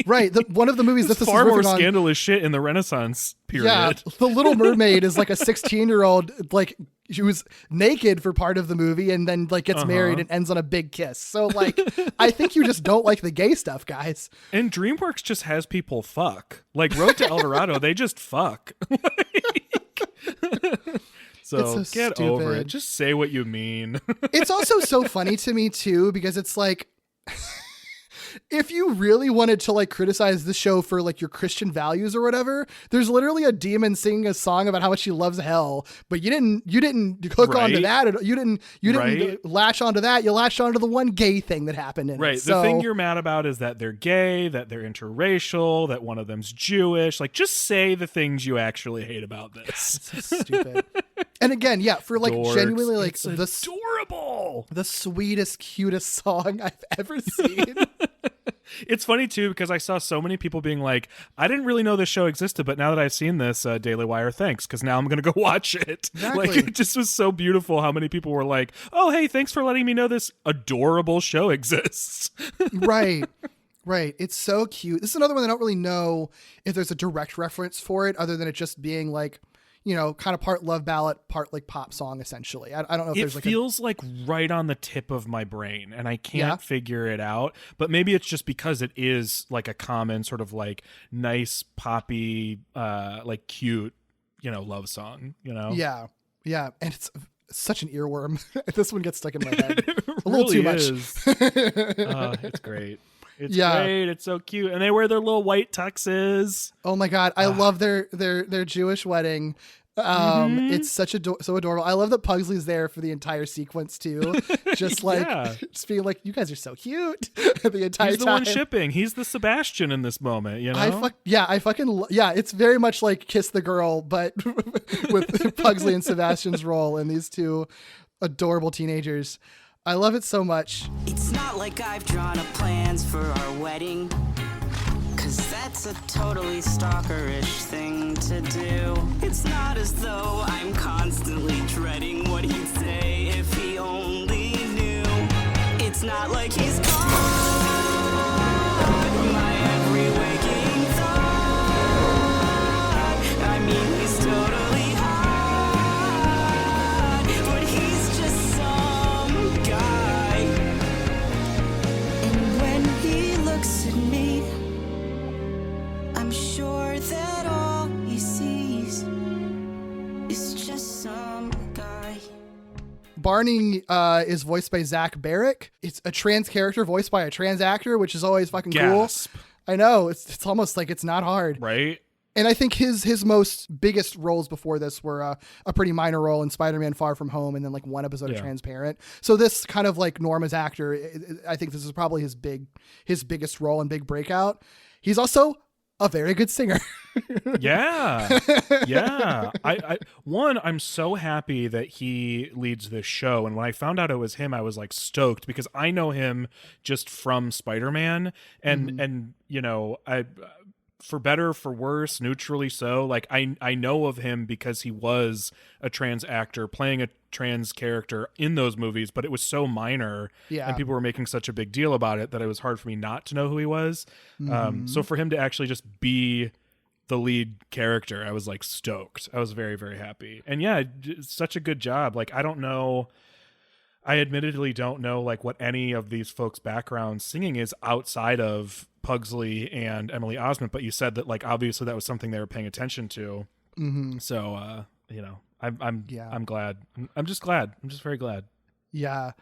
Right. One of the movies that this far is more on, scandalous shit in the Renaissance period. Yeah, The Little Mermaid is like a 16-year-old, like she was naked for part of the movie and then like gets married and ends on a big kiss. So like, I think you just don't like the gay stuff, guys. And DreamWorks just has people fuck. Like Road to El Dorado, they just fuck. So get over it. Just say what you mean. It's also so funny to me too, because it's like, if you really wanted to like criticize the show for like your Christian values or whatever, there's literally a demon singing a song about how much she loves hell, but you didn't hook onto that. You didn't latch onto that. You latched onto the one gay thing that happened in it. Right. The thing you're mad about is that they're gay, that they're interracial, that one of them's Jewish. Like, just say the things you actually hate about this. It's so stupid. And again, yeah, for like Dorks. genuinely like it's adorable, the sweetest, cutest song I've ever seen. It's funny too, because I saw so many people being like, I didn't really know this show existed, but now that I've seen this, Daily Wire, thanks, because now I'm going to go watch it. Exactly. Like, it just was so beautiful how many people were like, oh, hey, thanks for letting me know this adorable show exists. Right. It's so cute. This is another one I don't really know if there's a direct reference for it other than it just being like, you know, kind of part love ballad, part like pop song, essentially. I don't know if there's like it feels like right on the tip of my brain and I can't figure it out, but maybe it's just because it is like a common sort of like nice poppy, like cute, you know, love song, you know? Yeah. And it's such an earworm. This one gets stuck in my head a really little too much. It's great. It's great. It's so cute. And they wear their little white tuxes. Oh my God. I love their Jewish wedding. It's so adorable. I love that Pugsley's there for the entire sequence too. Just like, just being like, you guys are so cute the entire time. He's the one shipping. He's the Sebastian in this moment, you know? It's very much like Kiss the Girl, but with Pugsley and Sebastian's role and these two adorable teenagers. I love it so much. It's not like I've drawn up plans for our wedding, 'cause that's a totally stalkerish thing to do. It's not as though I'm constantly dreading what he'd say if he only knew. It's not like he's caught my every waking thought. I mean, he's totally hot, but he's just some guy. And when he looks at me, I'm sure that all he sees is just some guy. Barney is voiced by Zach Barrick. It's a trans character voiced by a trans actor, which is always fucking Gasp. cool. I know. It's almost like it's not hard. Right? And I think his most biggest roles before this were a pretty minor role in Spider-Man Far From Home and then like one episode of Transparent. So this kind of like Norma's actor, I think this is probably his biggest role and big breakout. He's also a very good singer. Yeah. I'm so happy that he leads this show. And when I found out it was him, I was like stoked because I know him just from Spider-Man and you know, for better, for worse, neutrally so, like I know of him because he was a trans actor playing a trans character in those movies, but it was so minor and people were making such a big deal about it that it was hard for me not to know who he was. So for him to actually just be the lead character, I was like stoked. I was very, very happy. And yeah, such a good job. Like, I don't know I admittedly don't know like what any of these folks' background singing is outside of Pugsley and Emily Osment, but you said that like obviously that was something they were paying attention to. Mm-hmm. So I'm glad. I'm just very glad. Yeah.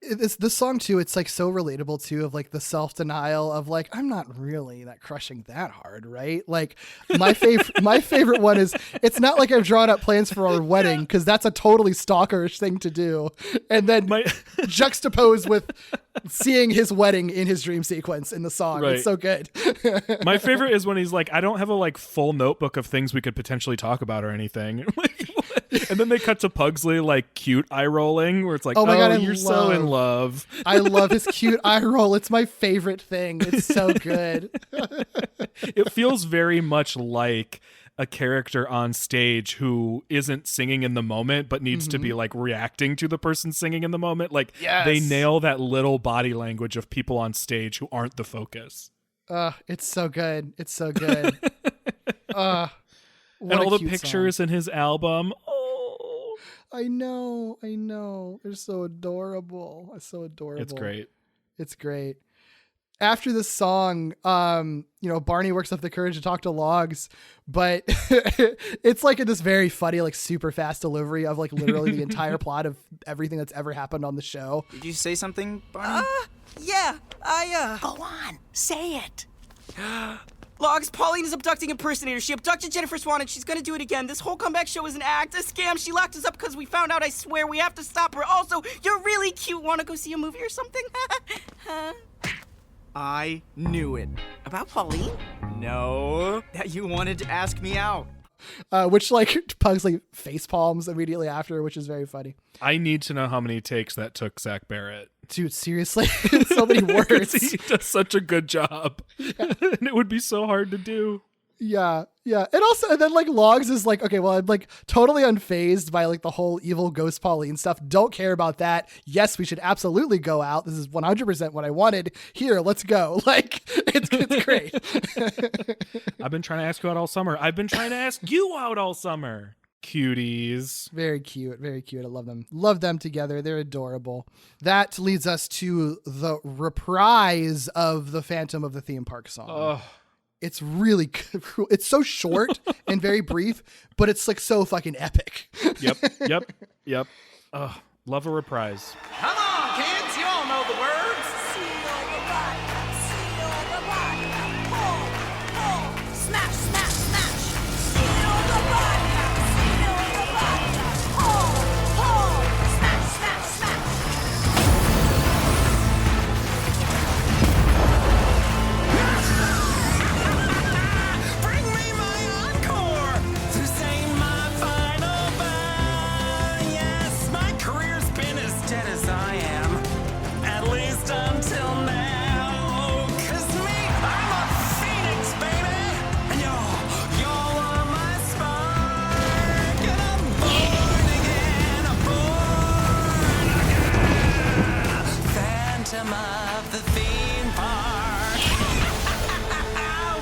This song too, it's like so relatable too, of like the self-denial of like, I'm not really that crushing that hard, right? Like my favorite one is, it's not like I've drawn up plans for our wedding, because that's a totally stalkerish thing to do, and then juxtaposed with seeing his wedding in his dream sequence in the song. Right. It's so good. My favorite is when he's like, I don't have a like full notebook of things we could potentially talk about or anything. And then they cut to Pugsley like cute eye rolling, where it's like, oh my God, you're so in love. I love his cute eye roll. It's my favorite thing. It's so good. It feels very much like a character on stage who isn't singing in the moment, but needs to be like reacting to the person singing in the moment. Like they nail that little body language of people on stage who aren't the focus. It's so good. It's so good. And all the pictures in his album. Oh, I know. They're so adorable. It's so adorable. It's great. After this song, Barney works up the courage to talk to Logs, but it's like in this very funny, like super fast delivery of like literally the entire plot of everything that's ever happened on the show. Did you say something, Barney? Yeah, Go on, say it. Logs, Pauline is abducting impersonators. She abducted Jennifer Swan and she's gonna do it again. This whole comeback show is an act, a scam. She locked us up because we found out. I swear we have to stop her. Also, you're really cute. Wanna go see a movie or something? I knew it. About Pauline? No, that you wanted to ask me out. Which like Pugsley face palms immediately after, which is very funny. I need to know how many takes that took Zach Barrett. Dude, seriously, so many words. He does such a good job, and it would be so hard to do. Yeah. And then like Logs is like, okay, well, I'm like totally unfazed by like the whole evil ghost Pauline stuff. Don't care about that. Yes, we should absolutely go out. This is 100% what I wanted. Here, let's go. Like, it's great. I've been trying to ask you out all summer. I've been trying to ask you out all summer. Cuties. Very cute. I love them. Love them together. They're adorable. That leads us to the reprise of the Phantom of the Theme Park song. Oh. It's really cool. It's so short and very brief, but it's like so fucking epic. Yep. Love a reprise. Come on, kids, you all know the words. Smash, smash, smash. Seal the body. Seal the body. Pull. Smash, smash, smash. Bring me my encore. This ain't my final bow. Yes, my career's been as dead as I am, at least until now. 'Cause me, I'm a phoenix, baby, and y'all are my spark. And I'm born again, Phantom of the theme park.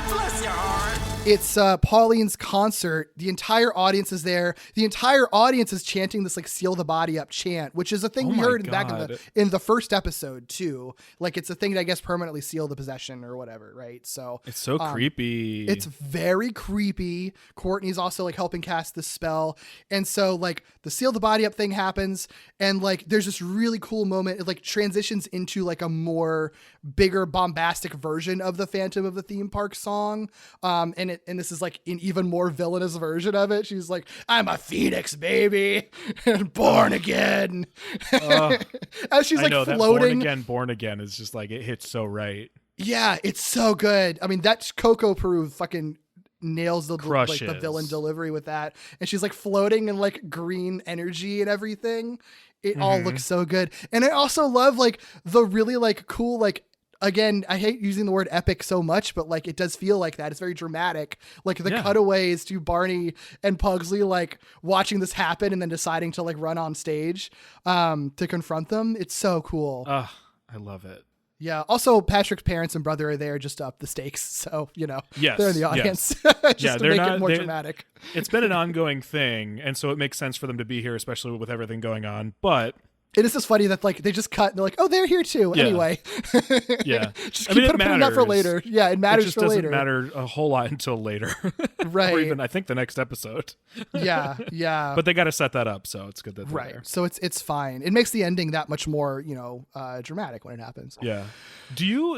Bless your heart. It's Pauline's concert. The entire audience is there. The entire audience is chanting this like "seal the body up" chant, which is a thing we my heard back God. in the first episode too. Like it's a thing that I guess permanently seal the possession or whatever, right? So It's so creepy. It's very creepy. Courtney's also like helping cast the spell, and so like the seal the body up thing happens, and like there's this really cool moment. It like transitions into like a more bigger bombastic version of the Phantom of the Theme Park song, and this is like an even more villainous version of it. She's like, "I'm a phoenix, baby, and born again." As she's I like know, that floating. born again is just like, it hits so right. Yeah, it's so good. I mean, that Coco Peru fucking nails the like the Crushes. villain delivery with that, and she's like floating in like green energy and everything. It all looks so good, and I also love like the really like cool like. Again, I hate using the word epic so much, but like it does feel like that. It's very dramatic. Like the cutaways to Barney and Pugsley like watching this happen and then deciding to like run on stage to confront them. It's so cool. I love it. Yeah. Also, Patrick's parents and brother are there just to up the stakes. So, Yes, they're in the audience. yes. Just to make it more dramatic. It's been an ongoing thing, and so it makes sense for them to be here, especially with everything going on. But It is just funny that like they just cut and they're like, oh, they're here too. Yeah. Anyway. Yeah. Just keep putting that for later. Yeah, it matters it just for doesn't later. matter a whole lot until later. Right. Or even I think the next episode. Yeah. But they got to set that up, so it's good that they're there. So it's fine. It makes the ending that much more, dramatic when it happens. Yeah. Do you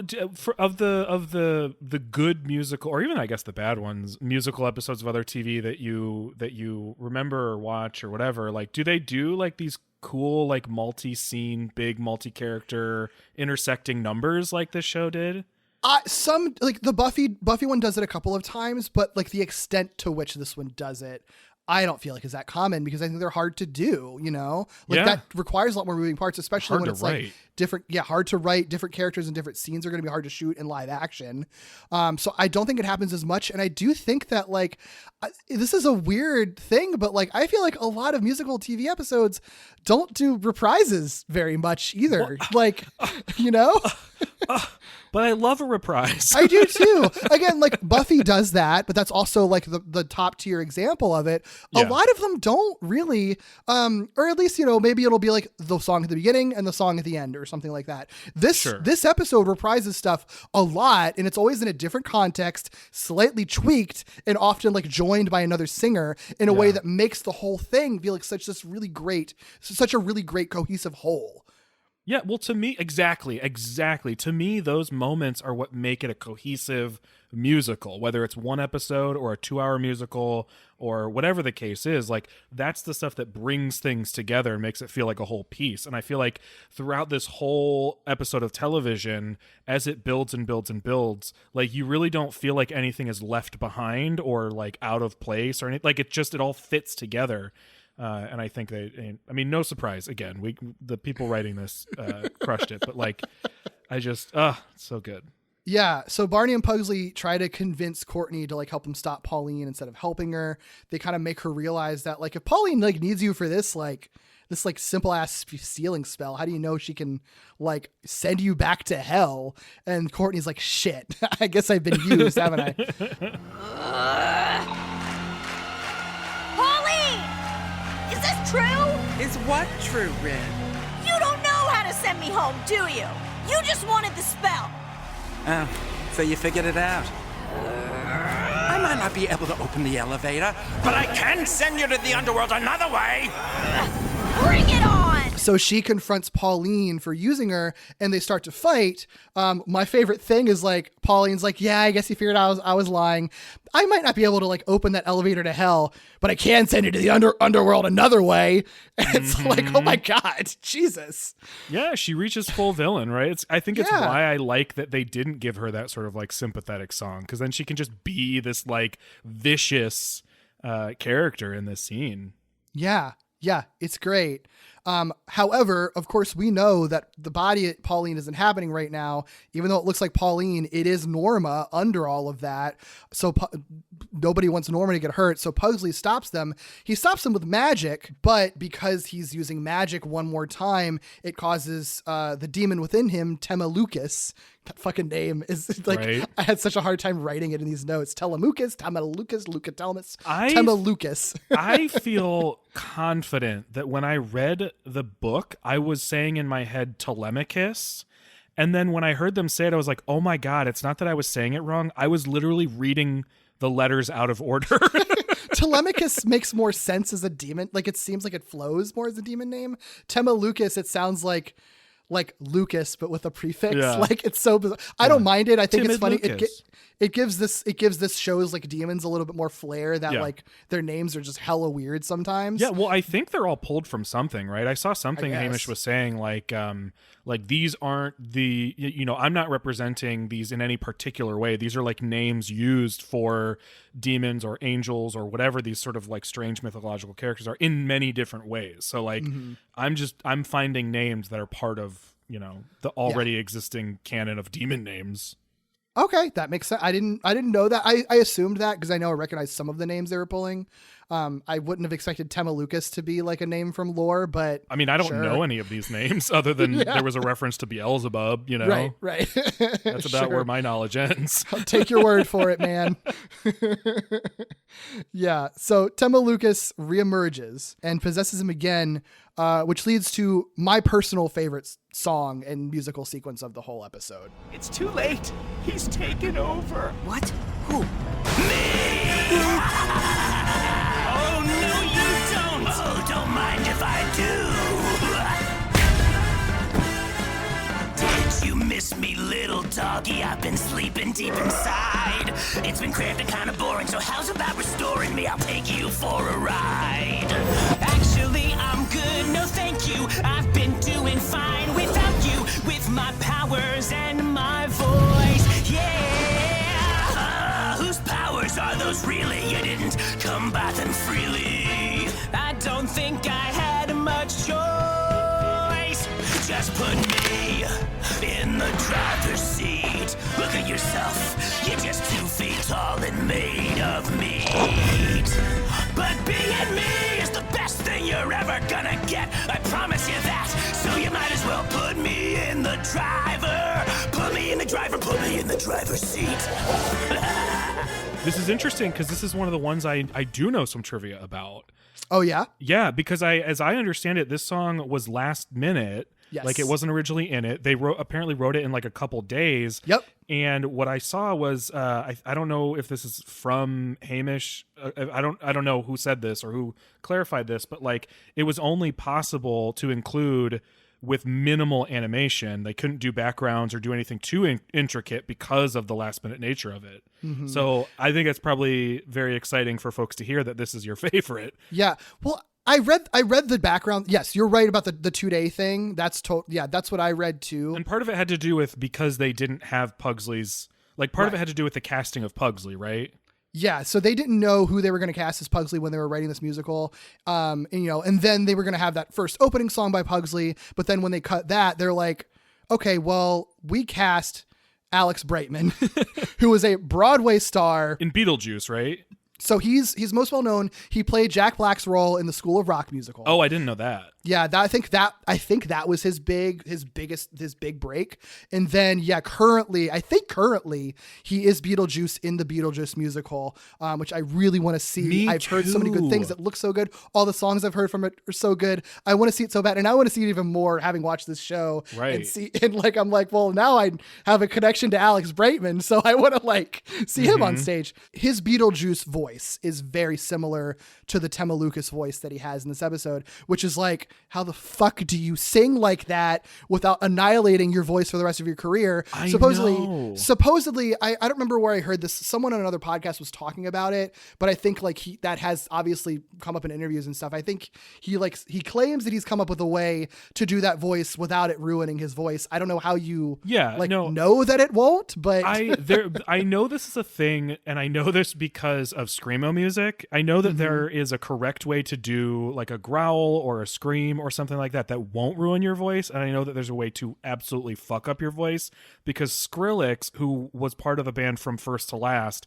of the good musical, or even I guess the bad ones, musical episodes of other TV that you remember or watch or whatever, like do they do like these cool like multi-scene, big multi-character intersecting numbers like this show did? Some like the Buffy one does it a couple of times, but like the extent to which this one does it, I don't feel like is that common because I think they're hard to do, that requires a lot more moving parts, especially when it's like different. Yeah. Hard to write. Different characters and different scenes are going to be hard to shoot in live action. So I don't think it happens as much. And I do think that like, this is a weird thing, but like, I feel like a lot of musical TV episodes don't do reprises very much either. But I love a reprise. I do too. Again, like Buffy does that, but that's also like the top tier example of it. A lot of them don't really, or at least, maybe it'll be like the song at the beginning and the song at the end or something like that. This episode reprises stuff a lot, and it's always in a different context, slightly tweaked, and often like joined by another singer in a way that makes the whole thing feel like such a really great cohesive whole. Yeah, well, to me, exactly. To me, those moments are what make it a cohesive musical, whether it's one episode or a 2-hour musical or whatever the case is. Like, that's the stuff that brings things together and makes it feel like a whole piece. And I feel like throughout this whole episode of television, as it builds and builds and builds, like, you really don't feel like anything is left behind or like out of place or anything. Like, it all fits together. And I think no surprise. Again, the people writing this crushed it, but like, it's so good. Yeah. So Barney and Pugsley try to convince Courtney to like help them stop Pauline instead of helping her. They kind of make her realize that like, if Pauline like needs you for this simple ass sealing spell, how do you know she can like send you back to hell? And Courtney's like, shit, I guess I've been used, haven't I? Is this true? Is what true, Red? You don't know how to send me home, do you? You just wanted the spell. Oh, so you figured it out. I might not be able to open the elevator, but I can send you to the underworld another way. Bring it on! So she confronts Pauline for using her, and they start to fight. My favorite thing is like, Pauline's like, yeah, I guess you figured I was lying. I might not be able to like open that elevator to hell, but I can send you to the underworld another way. And it's like, oh my God, Jesus. Yeah, she reaches full villain, right? I think it's why I like that they didn't give her that sort of like sympathetic song, because then she can just be this like vicious character in this scene. Yeah, it's great. However, of course, we know that the body Pauline is inhabiting right now, even though it looks like Pauline, it is Norma under all of that. So nobody wants Norma to get hurt. So Pugsley stops them. He stops them with magic, but because he's using magic one more time, it causes the demon within him, Temalucas. That fucking name is like, right. I had such a hard time writing it in these notes. Temalucas, Lucatelmus, Temalucas. I feel confident that when I read the book, I was saying in my head Telemachus. And then when I heard them say it, I was like, oh my God, it's not that I was saying it wrong. I was literally reading the letters out of order. Telemachus makes more sense as a demon. Like, it seems like it flows more as a demon name. Temalucas, it sounds like Lucas, but with a prefix. Yeah. Like, it's so bizarre. I don't mind it. I think it's funny. It gives this shows like demons a little bit more flair that like their names are just hella weird sometimes. Yeah. Well, I think they're all pulled from something, right? I saw something Hamish was saying like these aren't the, I'm not representing these in any particular way. These are like names used for demons or angels or whatever these sort of like strange mythological characters are in many different ways. So like, I'm finding names that are part of, the already existing canon of demon names. Okay, that makes sense. I didn't know that. I assumed that because I know I recognized some of the names they were pulling. I wouldn't have expected Temalucas to be like a name from lore, but I mean, I don't sure. know any of these names other than there was a reference to Beelzebub, you know? Right. That's about where my knowledge ends. I'll take your word for it, man. Yeah. So Temalucas reemerges and possesses him again, which leads to my personal favorite song and musical sequence of the whole episode. It's too late. He's taken over. What? Who? Oh, no, you don't. Oh, don't mind if I do. Did you miss me, little doggy? I've been sleeping deep inside. It's been cramped and kind of boring, so how's about restoring me? I'll take you for a ride. Actually, I'm good. No, thank you. I've been doing fine without you, with my powers and my voice. Yeah. Whose powers are those really? You didn't come by them freely. I don't think I had much choice. Just put me in the driver's seat. Look at yourself. You're just 2 feet tall and made of meat. But being me is the best thing you're ever gonna get. I promise you that. So you might as well put me in the driver. Put me in the driver. Put me in the driver's seat. This is interesting because this is one of the ones I do know some trivia about. Oh, yeah? Yeah, because as I understand it, this song was last minute. Yes. Like it wasn't originally in it. They apparently wrote it in like a couple days. Yep. And what I saw was I don't know if this is from Hamish. I don't know who said this or who clarified this, but like it was only possible to include with minimal animation. They couldn't do backgrounds or do anything too intricate because of the last minute nature of it. Mm-hmm. So I think it's probably very exciting for folks to hear that this is your favorite. Yeah. Well, I read the background. Yes, you're right about the 2-day thing. That's that's what I read too. And part of it had to do with because they didn't have Pugsley's, like part of it had to do with the casting of Pugsley, right? Yeah, so they didn't know who they were going to cast as Pugsley when they were writing this musical, and then they were going to have that first opening song by Pugsley. But then when they cut that, they're like, okay, well, we cast Alex Brightman, who was a Broadway star in Beetlejuice, right? So he's most well known. He played Jack Black's role in the School of Rock musical. Oh, I didn't know that. Yeah, I think that was his big break. And then currently he is Beetlejuice in the Beetlejuice musical, which I really want to see. I've heard so many good things that look so good. All the songs I've heard from it are so good. I want to see it so bad, and I want to see it even more having watched this show. Right. I'm like, well, now I have a connection to Alex Brightman, so I want to see him on stage. His Beetlejuice voice is very similar to the Temalucas voice that he has in this episode, which is like, how the fuck do you sing like that without annihilating your voice for the rest of your career? Supposedly, I don't remember where I heard this. Someone on another podcast was talking about it, but I think that has obviously come up in interviews and stuff. I think he claims that he's come up with a way to do that voice without it ruining his voice. I don't know how you know that it won't, but I know this is a thing, and I know this because of screamo music. I know that there is a correct way to do like a growl or a scream or something like that won't ruin your voice, and I know that there's a way to absolutely fuck up your voice, because Skrillex, who was part of the band from first to last,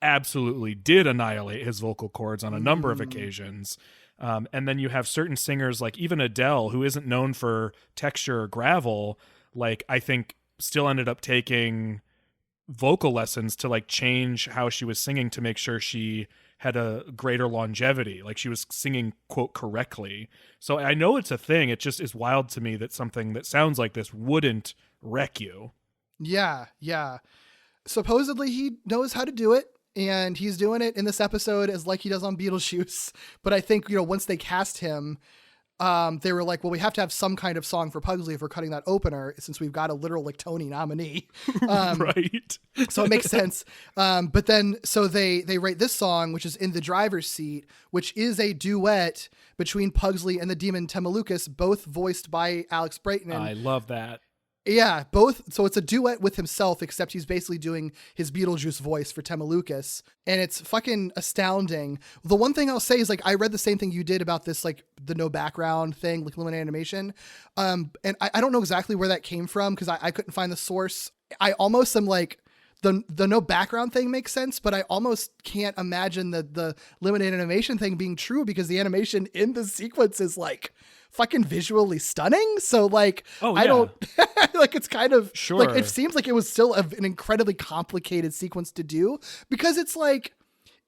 absolutely did annihilate his vocal cords on a number of occasions. And then you have certain singers like even Adele, who isn't known for texture or gravel, like I think still ended up taking vocal lessons to like change how she was singing to make sure she had a greater longevity, like she was singing quote correctly. So I know it's a thing. It just is wild to me that something that sounds like this wouldn't wreck you. Yeah. Supposedly he knows how to do it, and he's doing it in this episode as like he does on Beetlejuice. But I think, once they cast him, they were like, well, we have to have some kind of song for Pugsley if we're cutting that opener, since we've got a literal Tony nominee. Right. So it makes sense. But then, so they write this song, which is In the Driver's Seat, which is a duet between Pugsley and the demon Temalucas, both voiced by Alex Brightman. I love that. Yeah, both. So it's a duet with himself, except he's basically doing his Beetlejuice voice for Temalucas, and it's fucking astounding. The one thing I'll say is, I read the same thing you did about this, the no background thing, limited animation. And I don't know exactly where that came from, because I couldn't find the source. I almost am the no background thing makes sense, but I almost can't imagine the limited animation thing being true because the animation in the sequence is like fucking visually stunning. So like, I don't like, it's kind of like, it seems like it was still an incredibly complicated sequence to do because it's like,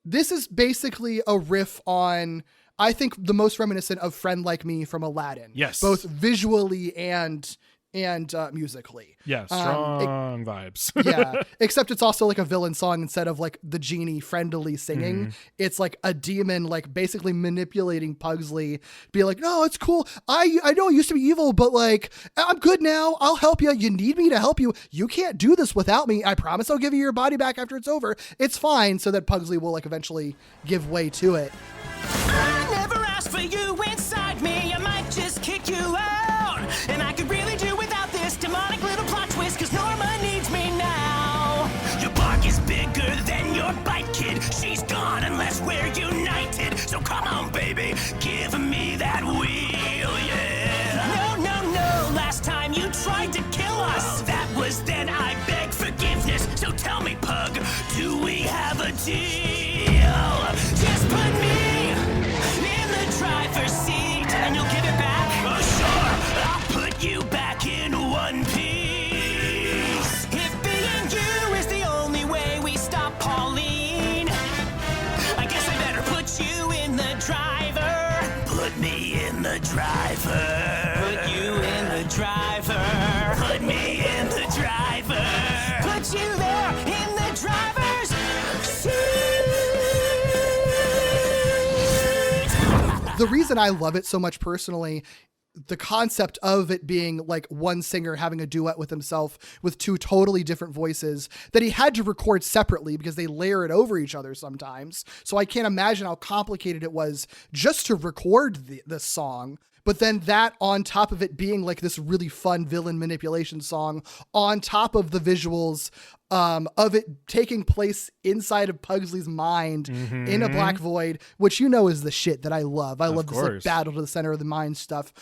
this is basically a riff on, I think, the most reminiscent of Friend Like Me from Aladdin. Yes. Both visually and musically. Yeah, strong vibes. Yeah, except it's also like a villain song instead of like the genie friendly singing. It's like a demon like basically manipulating Pugsley, be like, no, it's cool. I know I used to be evil, but like I'm good now. I'll help you. You need me to help you. You can't do this without me. I promise I'll give you your body back after it's over. It's fine. So that Pugsley will like eventually give way to it. I never asked for you inside me. I might just kick you out. And I could really do without this demonic little plot twist, cause Norma needs me now. Your bark is bigger than your bite, kid. She's gone unless we're united. So come on, baby, give me that wheel, yeah. No, last time you tried to kill us. Well, that was then. I beg forgiveness. So tell me, Pug, do we have a deal? Just put me in the driver's seat and you'll give it back. Oh, sure, I'll put you back in one piece. If being you is the only way we stop Pauline, I guess I better put you in the driver. Put me in the driver. Put you in the driver. Put me in the driver. Put you there in the driver's seat. The reason I love it so much personally, the concept of it being like one singer having a duet with himself with two totally different voices that he had to record separately because they layer it over each other sometimes. So I can't imagine how complicated it was just to record this song. But then that on top of it being like this really fun villain manipulation song on top of the visuals of it taking place inside of Pugsley's mind in a black void, which you know is the shit that I love. I love this like battle to the center of the mind stuff.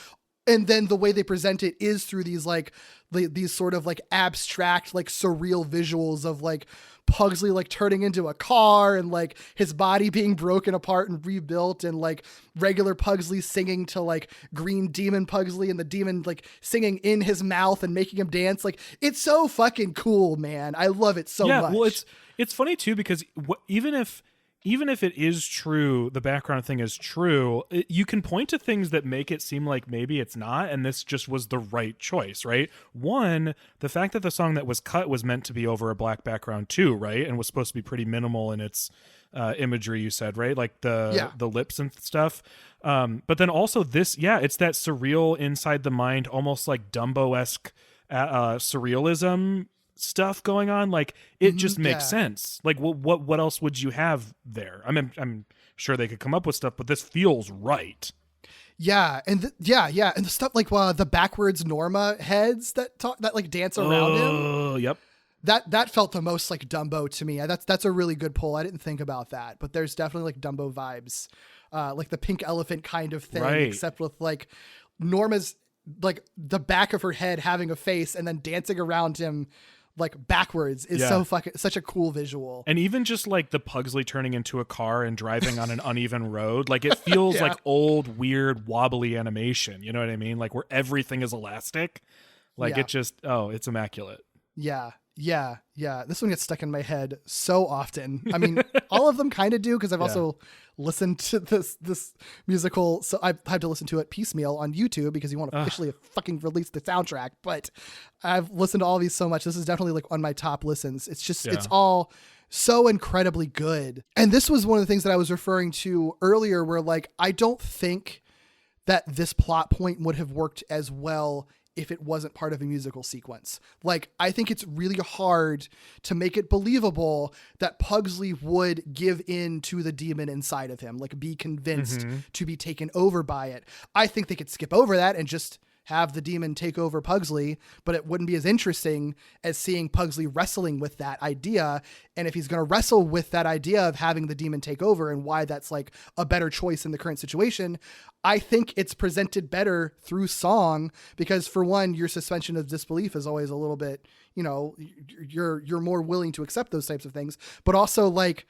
And then the way they present it is through these like these sort of like abstract, like surreal visuals of like Pugsley like turning into a car and like his body being broken apart and rebuilt and like regular Pugsley singing to like green demon Pugsley and the demon like singing in his mouth and making him dance. Like it's so fucking cool, man. I love it so much. Well, it's funny too because even if it is true, the background thing is true, you can point to things that make it seem like maybe it's not, and this just was the right choice, right? One, the fact that the song that was cut was meant to be over a black background too, right? And was supposed to be pretty minimal in its imagery, you said, right? Like the lips and stuff. But then also this, it's that surreal inside the mind, almost like Dumbo-esque surrealism stuff going on. Like it just makes sense. Like what else would you have there? I mean, I'm sure they could come up with stuff, but this feels right. Yeah, and and the stuff like the backwards Norma heads that like dance around him. Yep. That felt the most like Dumbo to me. That's a really good pull. I didn't think about that, but there's definitely like Dumbo vibes, like the pink elephant kind of thing, right. Except with like Norma's like the back of her head having a face and then dancing around him like backwards is so fucking such a cool visual. And even just like the Pugsley turning into a car and driving on an uneven road, like it feels like old, weird, wobbly animation. You know what I mean? Like where everything is elastic. Like it just, it's immaculate. Yeah. This one gets stuck in my head so often. I mean, all of them kind of do because I've also listened to this musical. So I've had to listen to it piecemeal on YouTube because you won't officially fucking release the soundtrack. But I've listened to all these so much. This is definitely like on my top listens. It's just, it's all so incredibly good. And this was one of the things that I was referring to earlier where like, I don't think that this plot point would have worked as well if it wasn't part of a musical sequence. Like, I think it's really hard to make it believable that Pugsley would give in to the demon inside of him, like be convinced to be taken over by it. I think they could skip over that and just have the demon take over Pugsley, but it wouldn't be as interesting as seeing Pugsley wrestling with that idea. And if he's going to wrestle with that idea of having the demon take over and why that's like a better choice in the current situation, I think it's presented better through song because, for one, your suspension of disbelief is always a little bit, you know, you're more willing to accept those types of things, but also like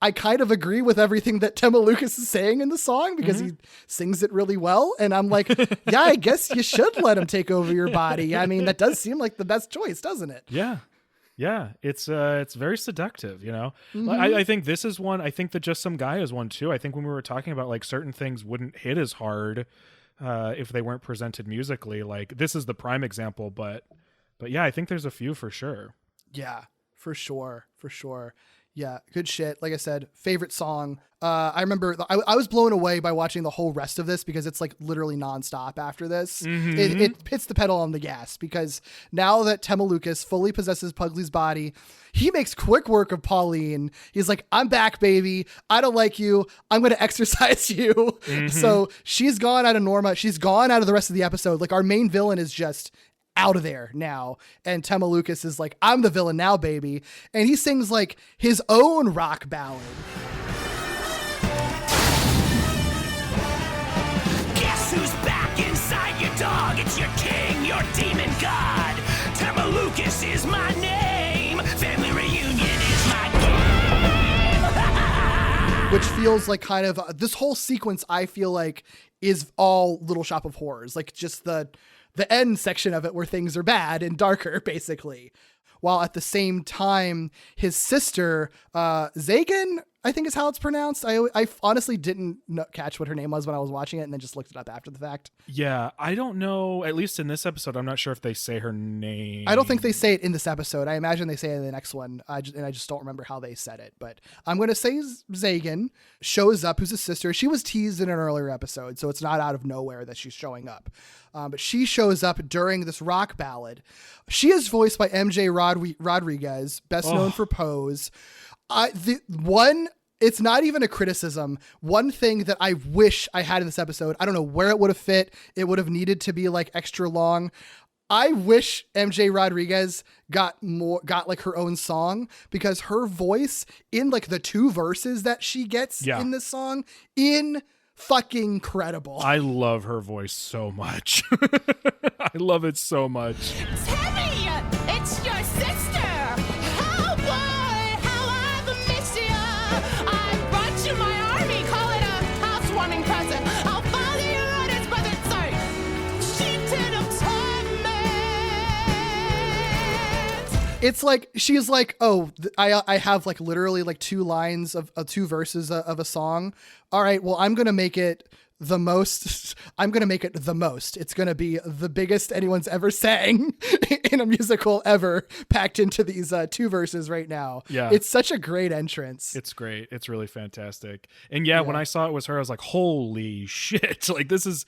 I kind of agree with everything that Tema Lucas is saying in the song because he sings it really well. And I'm like, yeah, I guess you should let him take over your body. I mean, that does seem like the best choice, doesn't it? Yeah. Yeah. It's very seductive, you know? I think this is one. I think that Just Some Guy is one too. I think when we were talking about like certain things wouldn't hit as hard if they weren't presented musically, like this is the prime example, but yeah, I think there's a few for sure. Yeah, for sure. Yeah, good shit. Like I said, favorite song. I remember I was blown away by watching the whole rest of this because it's like literally nonstop after this. It hits the pedal on the gas because now that Tema Lucas fully possesses Pugsley's body, he makes quick work of Pauline. He's like, I'm back, baby. I don't like you. I'm going to exercise you. So she's gone out of Norma. She's gone out of the rest of the episode. Like our main villain is just out of there now. And Tema Lucas is like, I'm the villain now, baby. And he sings like his own rock ballad. Guess who's back inside your dog? It's your king, your demon god. Tema Lucas is my name. Family reunion is my game. Which feels like kind of this whole sequence, I feel like, is all Little Shop of Horrors. Like just the end section of it where things are bad and darker, basically. While at the same time, his sister, Zagan, I think is how it's pronounced. I honestly didn't catch what her name was when I was watching it and then just looked it up after the fact. Yeah, I don't know. At least in this episode, I'm not sure if they say her name. I don't think they say it in this episode. I imagine they say it in the next one. I just don't remember how they said it. But I'm going to say Zagan shows up, who's a sister. She was teased in an earlier episode, so it's not out of nowhere that she's showing up. But she shows up during this rock ballad. She is voiced by MJ Rodriguez, best known for Pose. It's not even a criticism. One thing that I wish I had in this episode, I don't know where it would have fit. It would have needed to be like extra long. I wish MJ Rodriguez got like her own song because her voice in like the 2 verses that she gets in this song fucking incredible. I love her voice so much. I love it so much. Timmy, it's your sister. How I've missed you. I brought you my army. Call it a housewarming present. I'll follow your orders, but it's like she did a torment. It's like she's like, oh, I have like literally like 2 lines of 2 verses of a song. All right, well, I'm gonna make it the most. I'm gonna make it the most. It's gonna be the biggest anyone's ever sang in a musical ever, packed into these 2 verses right now. Yeah, it's such a great entrance. It's great. It's really fantastic. And yeah, when I saw it was her, I was like, holy shit! Like it's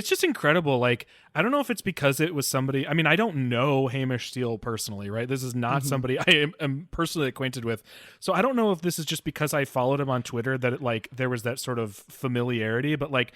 just incredible. Like I don't know if it's because it was somebody. I mean, I don't know Hamish Steele personally, right? This is not somebody I am personally acquainted with. So I don't know if this is just because I followed him on Twitter that there was that sort of familiarity, but like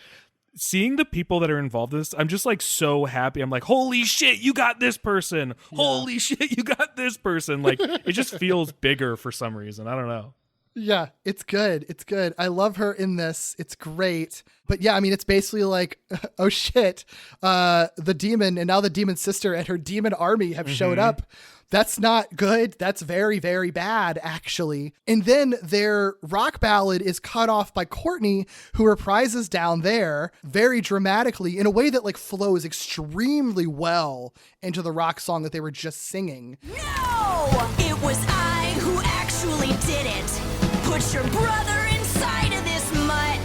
seeing the people that are involved in this, I'm just like so happy. I'm like, holy shit, you got this person. Yeah. Holy shit, you got this person. Like it just feels bigger for some reason. I don't know. Yeah, it's good. It's good. I love her in this. It's great. But yeah, I mean, it's basically like, oh shit, the demon and now the demon's sister and her demon army have showed up. That's not good. That's very, very bad, actually. And then their rock ballad is cut off by Courtney, who reprises Down There very dramatically in a way that like flows extremely well into the rock song that they were just singing. No! It was I who actually did it. Put your brother inside of this mutt.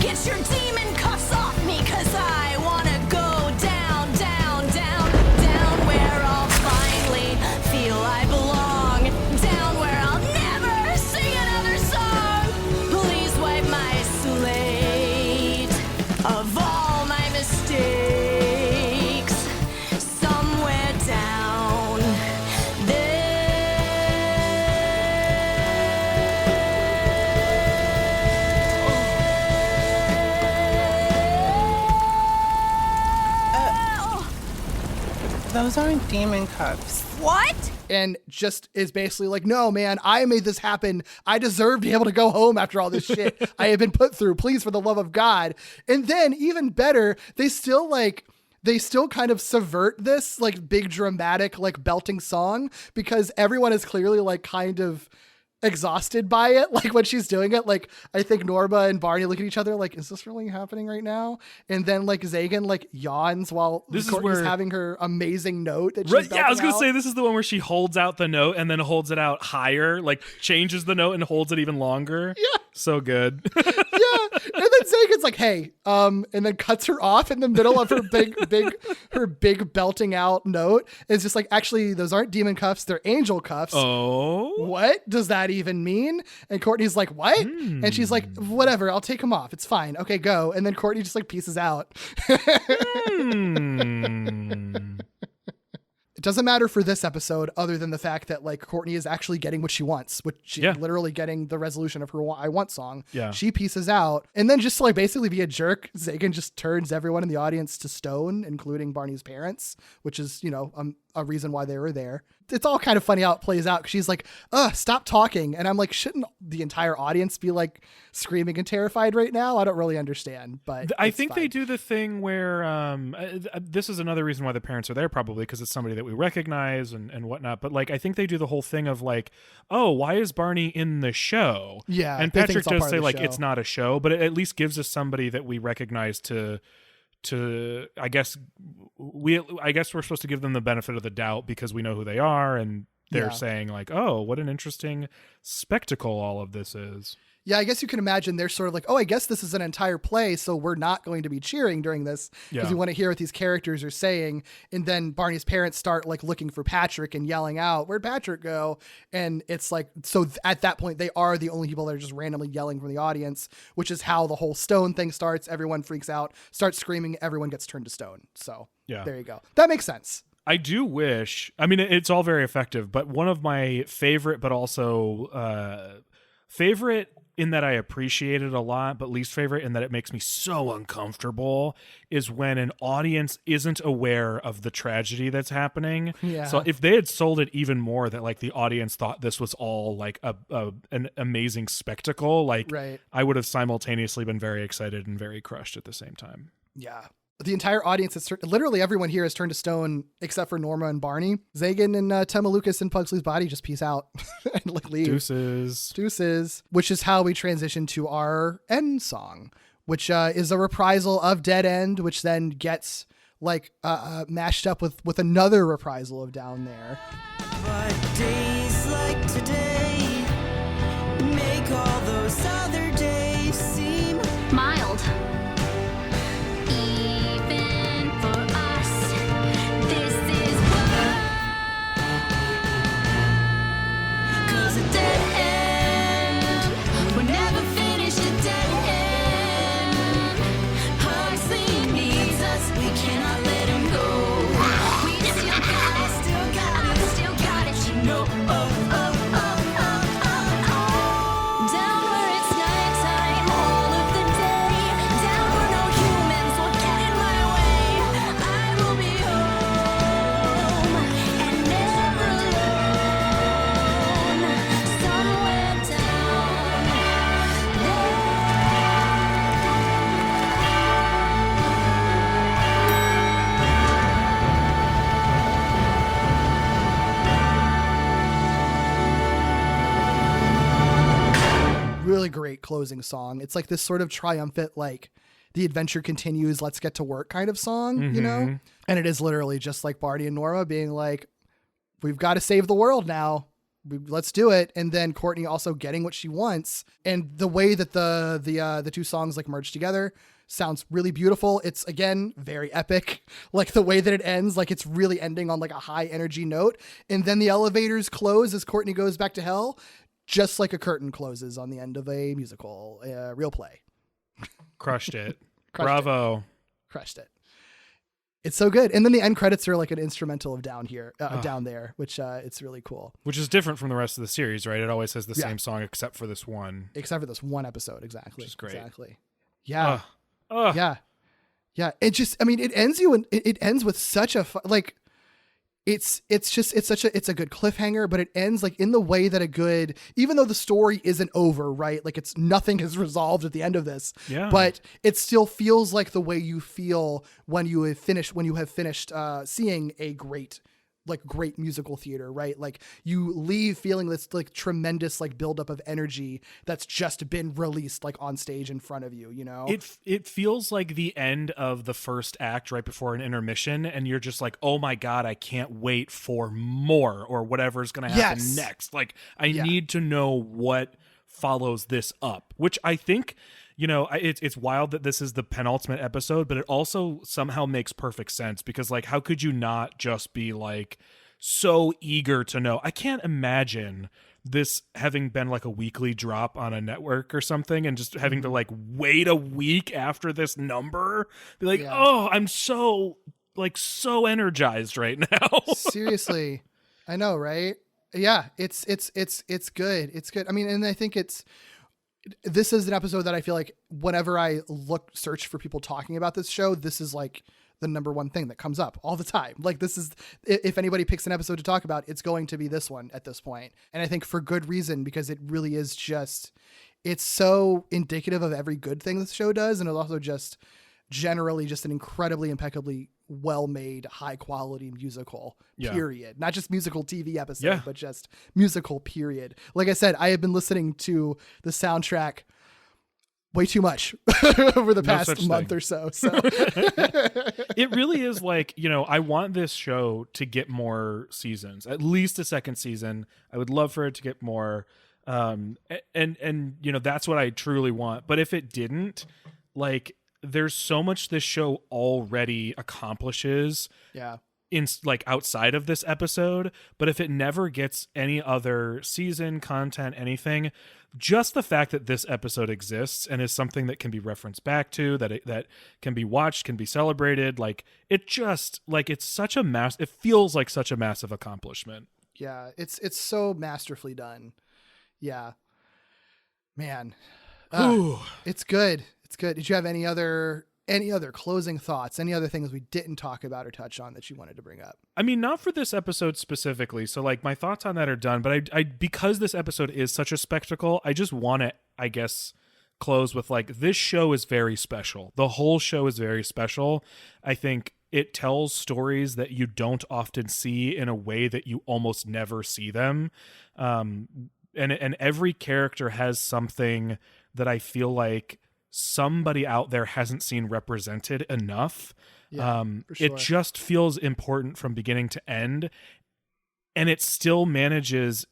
Get your demon cuffs off me, 'cause I wanna go down, down, down, down where I'll finally feel I belong. Down where I'll never sing another song. Please wipe my slate of all my mistakes. Somewhere down there. Those aren't demon cuffs. What? And just is basically like, no, man, I made this happen. I deserve to be able to go home after all this shit I have been put through. Please, for the love of God. And then even better, they still kind of subvert this like big dramatic like belting song because everyone is clearly like kind of exhausted by it. Like when she's doing it, like I think Norma and Barney look at each other like, is this really happening right now? And then like Zagan like yawns while Courtney's having her amazing note that she's I was gonna out. say this is the one where she holds out the note and then holds it out higher, like changes the note and holds it even longer. Yeah. So good. Yeah. And then Zagan's like, hey, and then cuts her off in the middle of her big belting out note. It's just like, actually, those aren't demon cuffs, they're angel cuffs. Oh. What does that even mean? And Courtney's like, what? And she's like, whatever, I'll take them off. It's fine. Okay, go. And then Courtney just like pieces out. It doesn't matter for this episode other than the fact that like Courtney is actually getting what she wants, which she's literally getting the resolution of her I Want song. Yeah. She pieces out. And then just to like basically be a jerk, Zagan just turns everyone in the audience to stone, including Barney's parents, which is, you know, a reason why they were there. It's all kind of funny how it plays out. She's like, stop talking. And I'm like, shouldn't the entire audience be like screaming and terrified right now? I don't really understand, but I think they do the thing where this is another reason why the parents are there, probably because it's somebody that we recognize and whatnot. But like, I think they do the whole thing of like, oh, why is Barney in the show? Yeah. And Patrick does say like, it's not a show, but it at least gives us somebody that we recognize to I guess we're supposed to give them the benefit of the doubt because we know who they are and they're saying like, oh, what an interesting spectacle all of this is. Yeah, I guess you can imagine they're sort of like, oh, I guess this is an entire play, so we're not going to be cheering during this because we want to hear what these characters are saying. And then Barney's parents start like looking for Patrick and yelling out, where'd Patrick go? And it's like, so at that point, they are the only people that are just randomly yelling from the audience, which is how the whole stone thing starts. Everyone freaks out, starts screaming, everyone gets turned to stone. So there you go. That makes sense. I do wish, I mean, it's all very effective, but one of my favorite, but also favorite in that I appreciate it a lot, but least favorite in that it makes me so uncomfortable is when an audience isn't aware of the tragedy that's happening. Yeah. So if they had sold it even more that like the audience thought this was all like an amazing spectacle, like I would have simultaneously been very excited and very crushed at the same time. Yeah. The entire audience is literally everyone here is turned to stone except for Norma and Barney. Zagan and Temma Lucas and Pugsley's body just peace out and like leave. Deuces. Which is how we transition to our end song, which is a reprisal of Dead End, which then gets like mashed up with another reprisal of Down There. But days like today make all those other days seem mild. Really great closing song. It's like this sort of triumphant, like the adventure continues, let's get to work kind of song, you know? And it is literally just like Barney and Norma being like, we've got to save the world now. Let's do it. And then Courtney also getting what she wants. And the way that the two songs like merge together sounds really beautiful. It's again, very epic. Like the way that it ends, like it's really ending on like a high energy note. And then the elevators close as Courtney goes back to hell, just like a curtain closes on the end of a musical, real play. Crushed it. Bravo. Crushed it. It's so good. And then the end credits are like an instrumental of Down There, which it's really cool. Which is different from the rest of the series, right? It always has the same song except for this one. Except for this one episode, exactly. Which is great. Exactly. Yeah. Yeah. Yeah. It just, I mean, it ends with such a, like, it's a good cliffhanger, but it ends like in the way that even though the story isn't over, right? Like nothing is resolved at the end of this, but it still feels like the way you feel when you have finished seeing a great musical theater, right? Like you leave feeling this like tremendous like buildup of energy that's just been released like on stage in front of you, you know? It feels like the end of the first act right before an intermission, and you're just like, oh my God, I can't wait for more or whatever's going to happen next. Like I need to know what follows this up, which I think, you know, it's wild that this is the penultimate episode, but it also somehow makes perfect sense because, like, how could you not just be like so eager to know? I can't imagine this having been like a weekly drop on a network or something and just having to like wait a week after this number, be like, oh, I'm so energized right now. Seriously. I know, right? Yeah, it's good. It's good. I mean, and I think this is an episode that I feel like whenever I search for people talking about this show, this is like the number one thing that comes up all the time. Like this is, if anybody picks an episode to talk about, it's going to be this one at this point. And I think for good reason, because it really is it's so indicative of every good thing this show does. And it's also just generally just an incredibly impeccably well-made, high-quality musical, period. Not just musical TV episode, but just musical, period. Like I said, I have been listening to the soundtrack way too much over the past month or so. It really is like, you know, I want this show to get more seasons, at least a second season. I would love for it to get more. And you know, that's what I truly want. But if it didn't, like, there's so much this show already accomplishes in like outside of this episode, but if it never gets any other season, content, anything, just the fact that this episode exists and is something that can be referenced back to, that can be watched, can be celebrated, like it just like it's such a it feels like such a massive accomplishment. Yeah, it's so masterfully done. Yeah. Man. It's good. It's good. Did you have any other closing thoughts? Any other things we didn't talk about or touch on that you wanted to bring up? I mean, not for this episode specifically. So like my thoughts on that are done, but I because this episode is such a spectacle, I just want to, I guess, close with like, this show is very special. The whole show is very special. I think it tells stories that you don't often see in a way that you almost never see them. And every character has something that I feel like somebody out there hasn't seen represented enough. For sure. It just feels important from beginning to end, and it still manages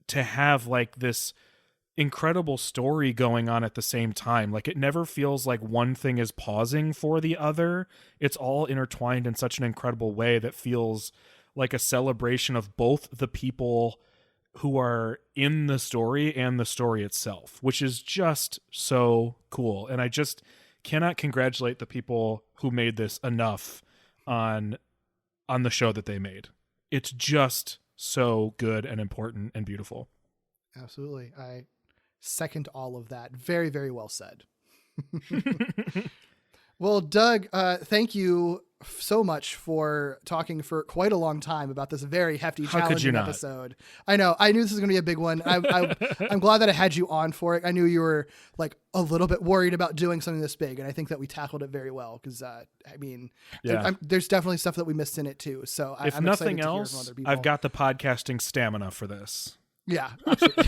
to have like this incredible story going on at the same time. Like it never feels like one thing is pausing for the other. It's all intertwined in such an incredible way that feels like a celebration of both the people who are in the story and the story itself, which is just so cool. And I just cannot congratulate the people who made this enough on the show that they made. It's just so good and important and beautiful. Absolutely. I second all of that. Very, very well said. Well, Doug, thank you so much for talking for quite a long time about this very hefty, challenging episode. I know. I knew this was going to be a big one. I'm glad that I had you on for it. I knew you were like a little bit worried about doing something this big, and I think that we tackled it very well because, I mean, there's definitely stuff that we missed in it too. So if I'm nothing excited to hear else, from other people. I've got the podcasting stamina for this. Yeah, absolutely.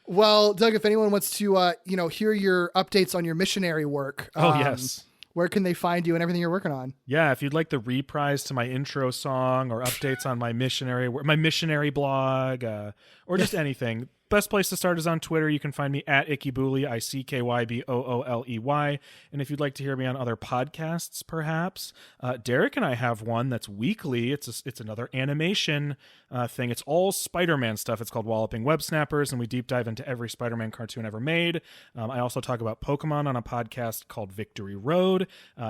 Well, Doug, if anyone wants to, hear your updates on your missionary work, yes, where can they find you and everything you're working on? Yeah, if you'd like the reprise to my intro song or updates on my missionary blog, or just anything, best place to start is on Twitter. You can find me at Ickybooley, ICKYBOOLEY. And if you'd like to hear me on other podcasts, perhaps, Derek and I have one that's weekly. It's another animation thing. It's all Spider-Man stuff. It's called Walloping Web Snappers, and we deep dive into every Spider-Man cartoon ever made. I also talk about Pokemon on a podcast called Victory Road,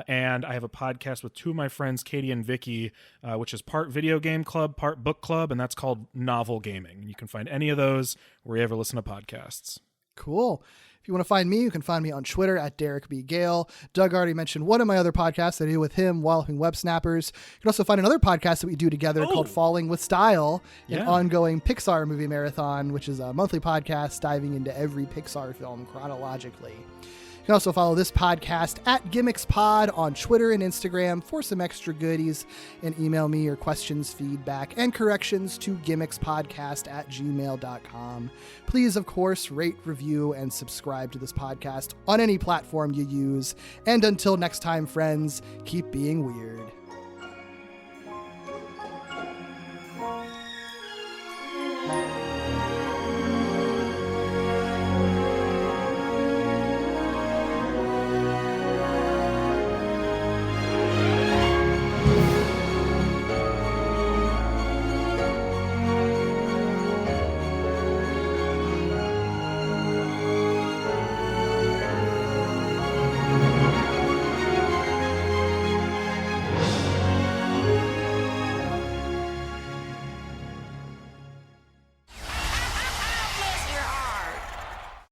and I have a podcast with two of my friends, Katie and Vicky, which is part video game club, part book club, and that's called Novel Gaming. You can find any of those where you ever listen to podcasts. Cool. If you want to find me, you can find me on Twitter at Derek B. Gale. Doug already mentioned one of my other podcasts that I do with him, Walloping Web Snappers. You can also find another podcast that we do together called Falling with Style, an ongoing Pixar movie marathon, which is a monthly podcast diving into every Pixar film chronologically. You can also follow this podcast at Gimmicks Pod on Twitter and Instagram for some extra goodies, and email me your questions, feedback, and corrections to gimmicspodcast@gmail.com. Please, of course, rate, review, and subscribe to this podcast on any platform you use. And until next time, friends, keep being weird.